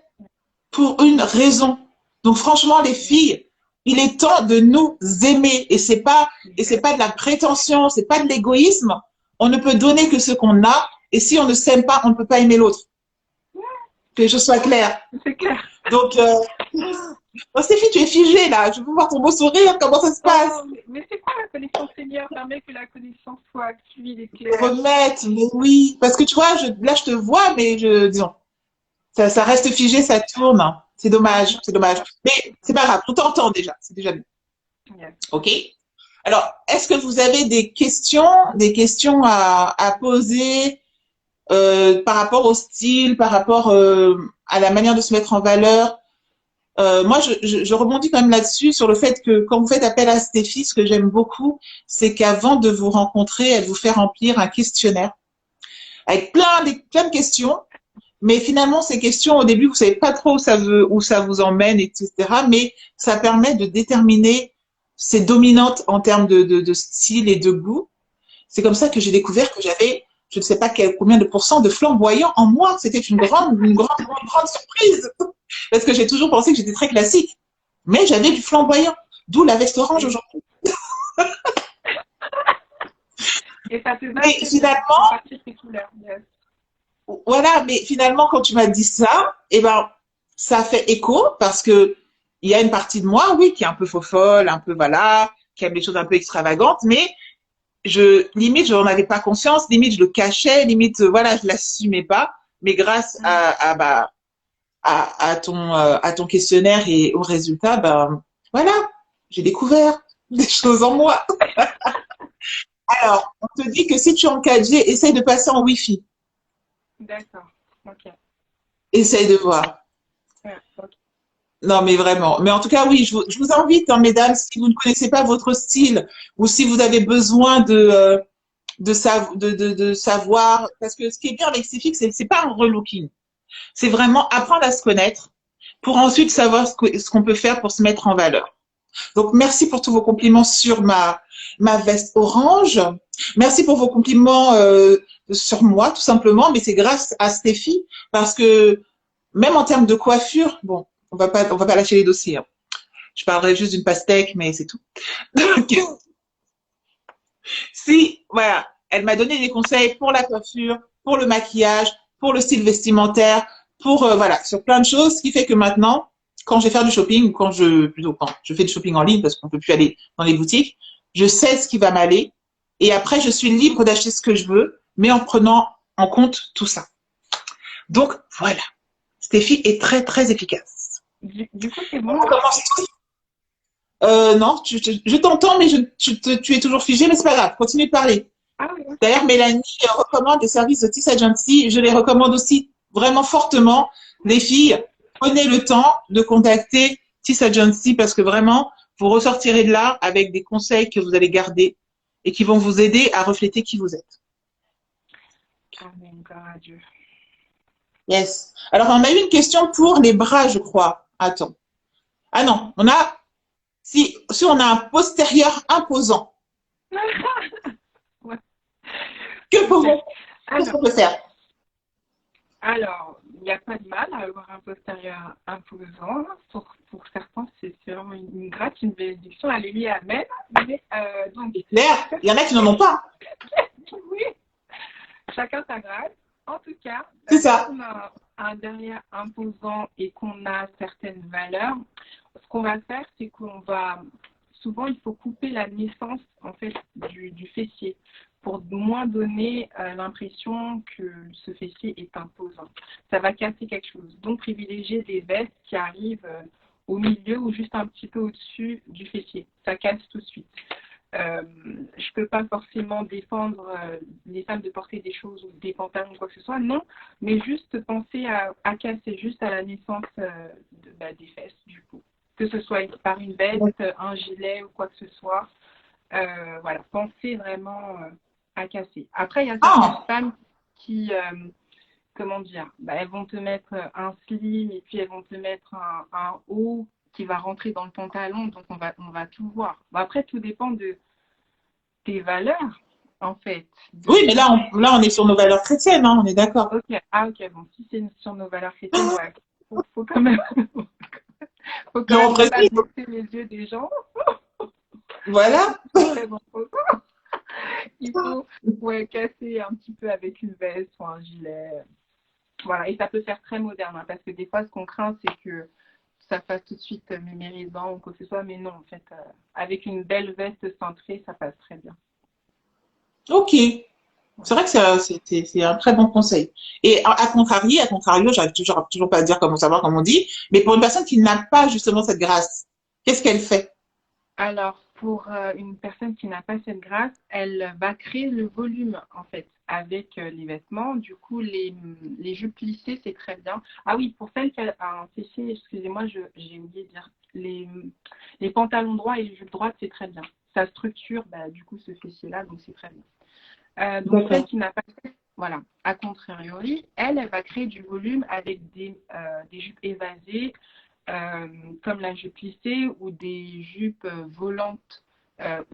Pour une raison. Donc franchement, les filles, il est temps de nous aimer. Et c'est pas de la prétention, c'est pas de l'égoïsme. On ne peut donner que ce qu'on a. Et si on ne s'aime pas, on ne peut pas aimer l'autre. Que les choses soient claires. C'est clair. Donc, oh, Stéphie, tu es figée là. Je veux voir ton beau sourire. Comment ça se passe? Oh, mais c'est quoi la connexion Seigneur? Permet que la connexion soit fluide et claire. Remettre, mais oui. Parce que tu vois, là, je te vois, mais disons, ça reste figé, ça tourne. C'est dommage, c'est dommage. Mais c'est pas grave, on t'entend déjà. C'est déjà bien. Yes. OK? Alors, est-ce que vous avez des questions à poser par rapport au style, par rapport à la manière de se mettre en valeur? Moi, je rebondis quand même là-dessus, sur le fait que quand vous faites appel à Stéphie, ce que j'aime beaucoup, c'est qu'avant de vous rencontrer, elle vous fait remplir un questionnaire avec plein de questions. Mais finalement, ces questions, au début, vous savez pas trop où ça vous emmène, etc. Mais ça permet de déterminer ses dominantes en termes de style et de goût. C'est comme ça que j'ai découvert que j'avais, je ne sais pas combien de pourcents de flamboyant en moi. C'était une grande surprise. Parce que j'ai toujours pensé que j'étais très classique. Mais j'avais du flamboyant. D'où la veste orange aujourd'hui. Et ça te va Mais finalement, partir tes couleurs. Yes. voilà, mais finalement, quand tu m'as dit ça, eh ben, ça fait écho parce que il y a une partie de moi, oui, qui est un peu faux-folle, un peu, voilà, qui aime les choses un peu extravagantes, mais limite, je n'en avais pas conscience, limite, je le cachais, limite, voilà, je l'assumais pas, mais grâce à ton questionnaire et au résultat, ben, voilà, j'ai découvert des choses en moi. Alors, on te dit que si tu es en 4G, essaye de passer en Wi-Fi. D'accord. Ok. Essaye de voir. Ouais, ok. Non, mais vraiment. Mais en tout cas, oui, je vous invite, hein, mesdames, si vous ne connaissez pas votre style ou si vous avez besoin de savoir, parce que ce qui est bien avec Stéphie, c'est pas un relooking. C'est vraiment apprendre à se connaître pour ensuite savoir ce qu'on peut faire pour se mettre en valeur. Donc, merci pour tous vos compliments sur ma veste orange. Merci pour vos compliments sur moi, tout simplement. Mais c'est grâce à Stéphie parce que même en termes de coiffure, bon, on va pas lâcher les dossiers. Hein. Je parlerai juste d'une pastèque, mais c'est tout. Donc, si, voilà, elle m'a donné des conseils pour la coiffure, pour le maquillage, pour le style vestimentaire, pour, voilà, sur plein de choses, ce qui fait que maintenant, quand je vais faire du shopping, quand je fais du shopping en ligne, parce qu'on peut plus aller dans les boutiques, je sais ce qui va m'aller. Et après, je suis libre d'acheter ce que je veux, mais en prenant en compte tout ça. Donc, voilà. Stéphie est très, très efficace. Du coup, c'est bon. On commence tous. Non, je t'entends, mais tu es toujours figé, mais c'est pas grave, continue de parler. Ah oui, D'ailleurs, Mélanie recommande les services de Tiss Agency. Je les recommande aussi vraiment fortement. Les filles, prenez le temps de contacter Tiss Agency parce que vraiment, vous ressortirez de là avec des conseils que vous allez garder et qui vont vous aider à refléter qui vous êtes. amen, gloire à Dieu. Yes. Alors, on a eu une question pour les bras, je crois. Attends. Ah non, si on a un postérieur imposant, Ouais. qu'est-ce Alors, qu'on peut faire? Alors, il n'y a pas de mal à avoir un postérieur imposant. Pour certains, c'est vraiment une grâce, une bénédiction. Alléluia, amen. Mais, donc, C'est clair, il y en a qui n'en ont pas. oui, chacun sa grâce. En tout cas, C'est ça. si on a un derrière imposant et qu'on a certaines valeurs, ce qu'on va faire, c'est souvent, il faut couper la naissance, en fait, du fessier pour moins donner l'impression que ce fessier est imposant. Ça va casser quelque chose. Donc, privilégier des vestes qui arrivent au milieu ou juste un petit peu au-dessus du fessier. Ça casse tout de suite. Je peux pas forcément défendre les femmes de porter des choses ou des pantalons ou quoi que ce soit, non, mais juste penser à casser juste à la naissance des fesses, du coup. Que ce soit par une veste, un gilet ou quoi que ce soit. Voilà, penser vraiment à casser. Après, il y a certaines femmes qui, comment dire, elles vont te mettre un slim et puis elles vont te mettre un haut qui va rentrer dans le pantalon, donc on va tout voir. Bon, après, tout dépend de tes valeurs, en fait. Oui, mais là, on est sur nos valeurs chrétiennes, hein, on est d'accord. Ok, bon, si c'est sur nos valeurs chrétiennes, ouais, faut quand même, faut quand même pas blesser les yeux des gens. Voilà. Il faut casser un petit peu avec une veste ou un gilet. Voilà, et ça peut faire très moderne, hein, parce que des fois, ce qu'on craint, c'est que ça fasse tout de suite mémérisant ou quoi que ce soit, mais non, en fait, avec une belle veste cintrée, ça passe très bien. Ok. C'est vrai que c'est un très bon conseil. Et à contrario, j'arrive toujours pas à dire comment savoir, comme on dit, mais pour une personne qui n'a pas justement cette grâce, qu'est-ce qu'elle fait? Alors, pour une personne qui n'a pas cette grâce, elle va créer le volume, en fait, avec les vêtements. Du coup, les jupes plissées, c'est très bien. Ah oui, pour celle qui a un fessier, excusez-moi, j'ai oublié de dire, les pantalons droits et les jupes droites, c'est très bien. Ça structure, du coup, ce fessier-là, donc c'est très bien. Donc, celle qui n'a pas voilà, a contrariori, elle va créer du volume avec des jupes évasées, comme la jupe plissée ou des jupes volantes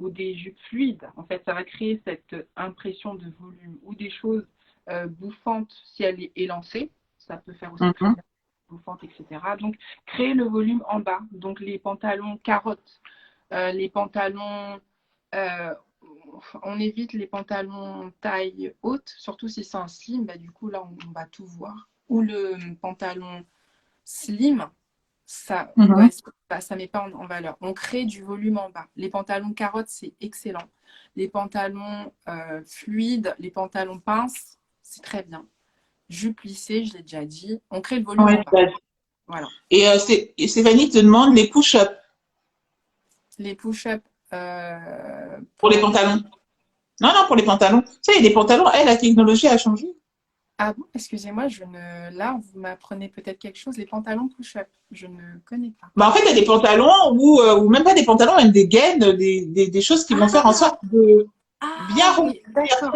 ou des jupes fluides. En fait, ça va créer cette impression de volume ou des choses bouffantes si elle est élancée. Ça peut faire aussi très bien bouffante, etc. Donc, créer le volume en bas. Donc, les pantalons carottes, les pantalons... on évite les pantalons taille haute, surtout si c'est un slim. Du coup, là, on va tout voir. Ou le pantalon slim, ça ça met pas en valeur. On crée du volume en bas. Les pantalons carottes, c'est excellent. Les pantalons fluides, les pantalons pinces, c'est très bien. Jupe plissée, je l'ai déjà dit. On crée le volume en bas. Voilà. Et Stéphanie te demande les push-ups. Les push-ups. Pour les pantalons. Non, pour les pantalons. Tu sais, il y a des pantalons, la technologie a changé. Ah bon, excusez-moi, là, vous m'apprenez peut-être quelque chose. Les pantalons push-up, je ne connais pas. En fait, il y a des pantalons ou même pas des pantalons, même des gaines, des choses qui vont faire en sorte de bien oui, d'accord.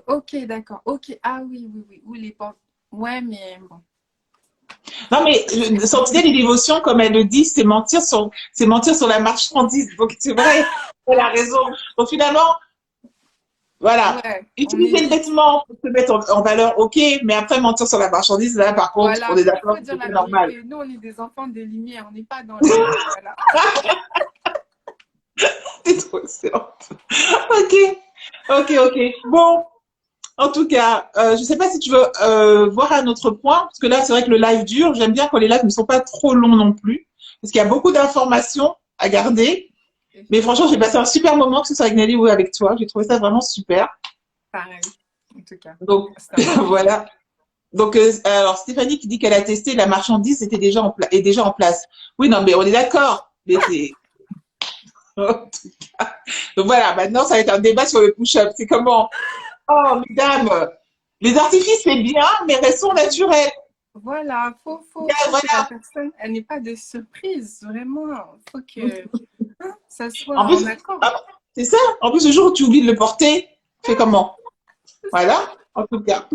Ok, d'accord. Ok, ah oui. Ou les pantalons. Ouais, mais bon. Non, mais sentir les dévotions, comme elle le dit, c'est mentir sur la marchandise. Donc, c'est vrai, elle a raison. Donc, finalement, voilà. Utiliser le vêtement pour se mettre en valeur, ok, mais après mentir sur la marchandise, là, par contre, on est d'accord, c'est normal. Nous, on est des enfants de lumière, on n'est pas dans le... Voilà. C'est trop excellente. Ok. Bon, en tout cas, je sais pas si tu veux voir un autre point, parce que là, c'est vrai que le live dure. J'aime bien quand les lives ne sont pas trop longs non plus, parce qu'il y a beaucoup d'informations à garder. Mais franchement, j'ai passé un super moment, que ce soit avec Nelly ou avec toi. J'ai trouvé ça vraiment super. Pareil, en tout cas. Donc, voilà. Donc, alors Stéphanie qui dit qu'elle a testé, la marchandise est déjà en place. Oui, non, mais on est d'accord. Mais c'est... En tout cas. Donc voilà, maintenant, ça va être un débat sur le push-up. C'est comment? Oh, mesdames, les artifices, c'est bien, mais restons naturels. Voilà, faut Bien, que la voilà. personne, elle n'ait pas de surprise, vraiment. Faut que ça soit En plus, en accord. c'est ça. En plus, le jour où tu oublies de le porter, fais comment? Voilà, en tout cas.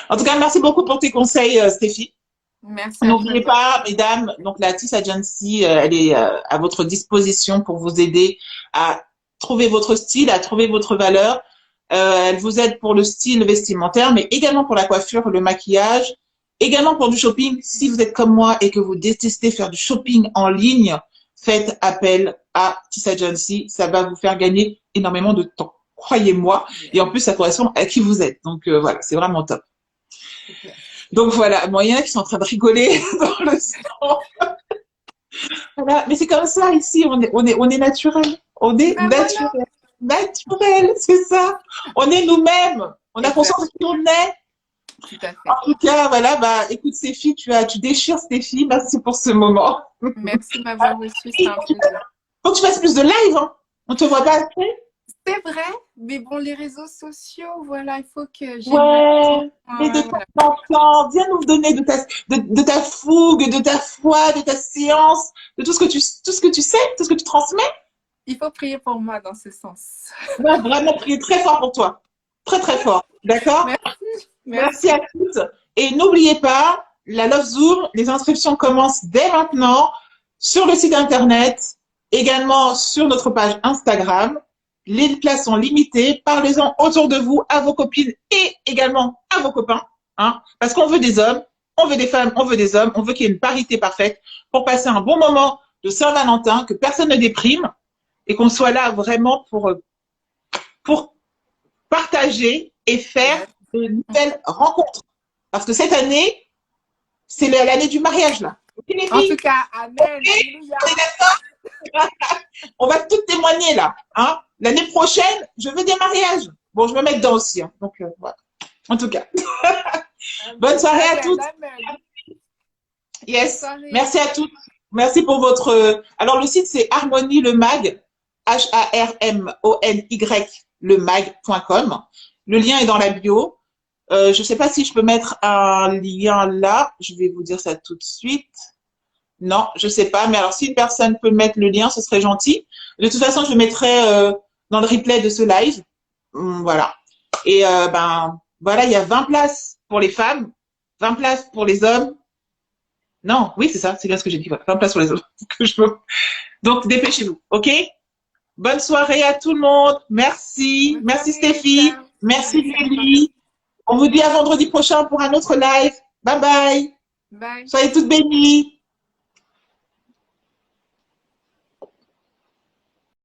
En tout cas, merci beaucoup pour tes conseils, Stéphie. Merci à toi. N'oubliez pas, mesdames, donc la Tis Agency, elle est à votre disposition pour vous aider à trouver votre style, à trouver votre valeur. Elle vous aide pour le style vestimentaire, mais également pour la coiffure, le maquillage, également pour du shopping. Si vous êtes comme moi et que vous détestez faire du shopping en ligne, faites appel à Tis Agency. Ça va vous faire gagner énormément de temps. Croyez-moi. Et en plus, ça correspond à qui vous êtes. Donc voilà, c'est vraiment top. Donc voilà, moi, il y en a qui sont en train de rigoler dans le son. Voilà. Mais c'est comme ça ici, on est naturel. On est naturel. Voilà. Naturel, c'est ça. On est nous-mêmes. On a conscience de qui on est. Tout à fait. En tout cas, voilà, bah écoute Stéphie, tu déchires Stéphie, merci pour ce moment. Merci de m'avoir reçu, c'est un plaisir. Faut que tu fasses plus de live, hein. On te voit pas assez. C'est vrai, mais bon, les réseaux sociaux, voilà, il faut que j'ai... Ouais, mais de temps en temps, viens nous donner de ta fougue, de ta foi, de ta science, de tout ce que tu sais, tout ce que tu transmets. Il faut prier pour moi dans ce sens. Ouais, vraiment prier très fort pour toi. Très, très fort. D'accord? Merci à toutes. Et n'oubliez pas, la Love Zoom, les inscriptions commencent dès maintenant sur le site internet, également sur notre page Instagram. Les places sont limitées. Parlez-en autour de vous, à vos copines et également à vos copains. Hein, parce qu'on veut des hommes, on veut des femmes, on veut des hommes, on veut qu'il y ait une parité parfaite pour passer un bon moment de Saint-Valentin, que personne ne déprime et qu'on soit là vraiment pour partager et faire de nouvelles rencontres. Parce que cette année, c'est l'année du mariage, là. Okay, les filles? En tout cas, amen. Okay, on est d'accord? On va tout témoigner, là. Hein? L'année prochaine, je veux des mariages. Bon, je me mets dedans aussi. Hein. Donc, voilà. En tout cas. Bonne soirée à toutes. Yes. Merci à toutes. Merci pour votre... Alors, le site, c'est Harmonie le Mag. HARMONY lemag.com. Le lien est dans la bio. Je ne sais pas si je peux mettre un lien là. Je vais vous dire ça tout de suite. Non, je ne sais pas. Mais alors, si une personne peut mettre le lien, ce serait gentil. De toute façon, je mettrai dans le replay de ce live. Voilà. Et ben, voilà, il y a 20 places pour les femmes, 20 places pour les hommes. Non, oui, c'est ça. C'est bien ce que j'ai dit. Voilà, 20 places pour les hommes. Donc, dépêchez-vous. OK? Bonne soirée à tout le monde. Merci. Merci Stéphie. Merci Lily. On vous dit à vendredi prochain pour un autre live. Bye bye. Bye. Soyez toutes bénies.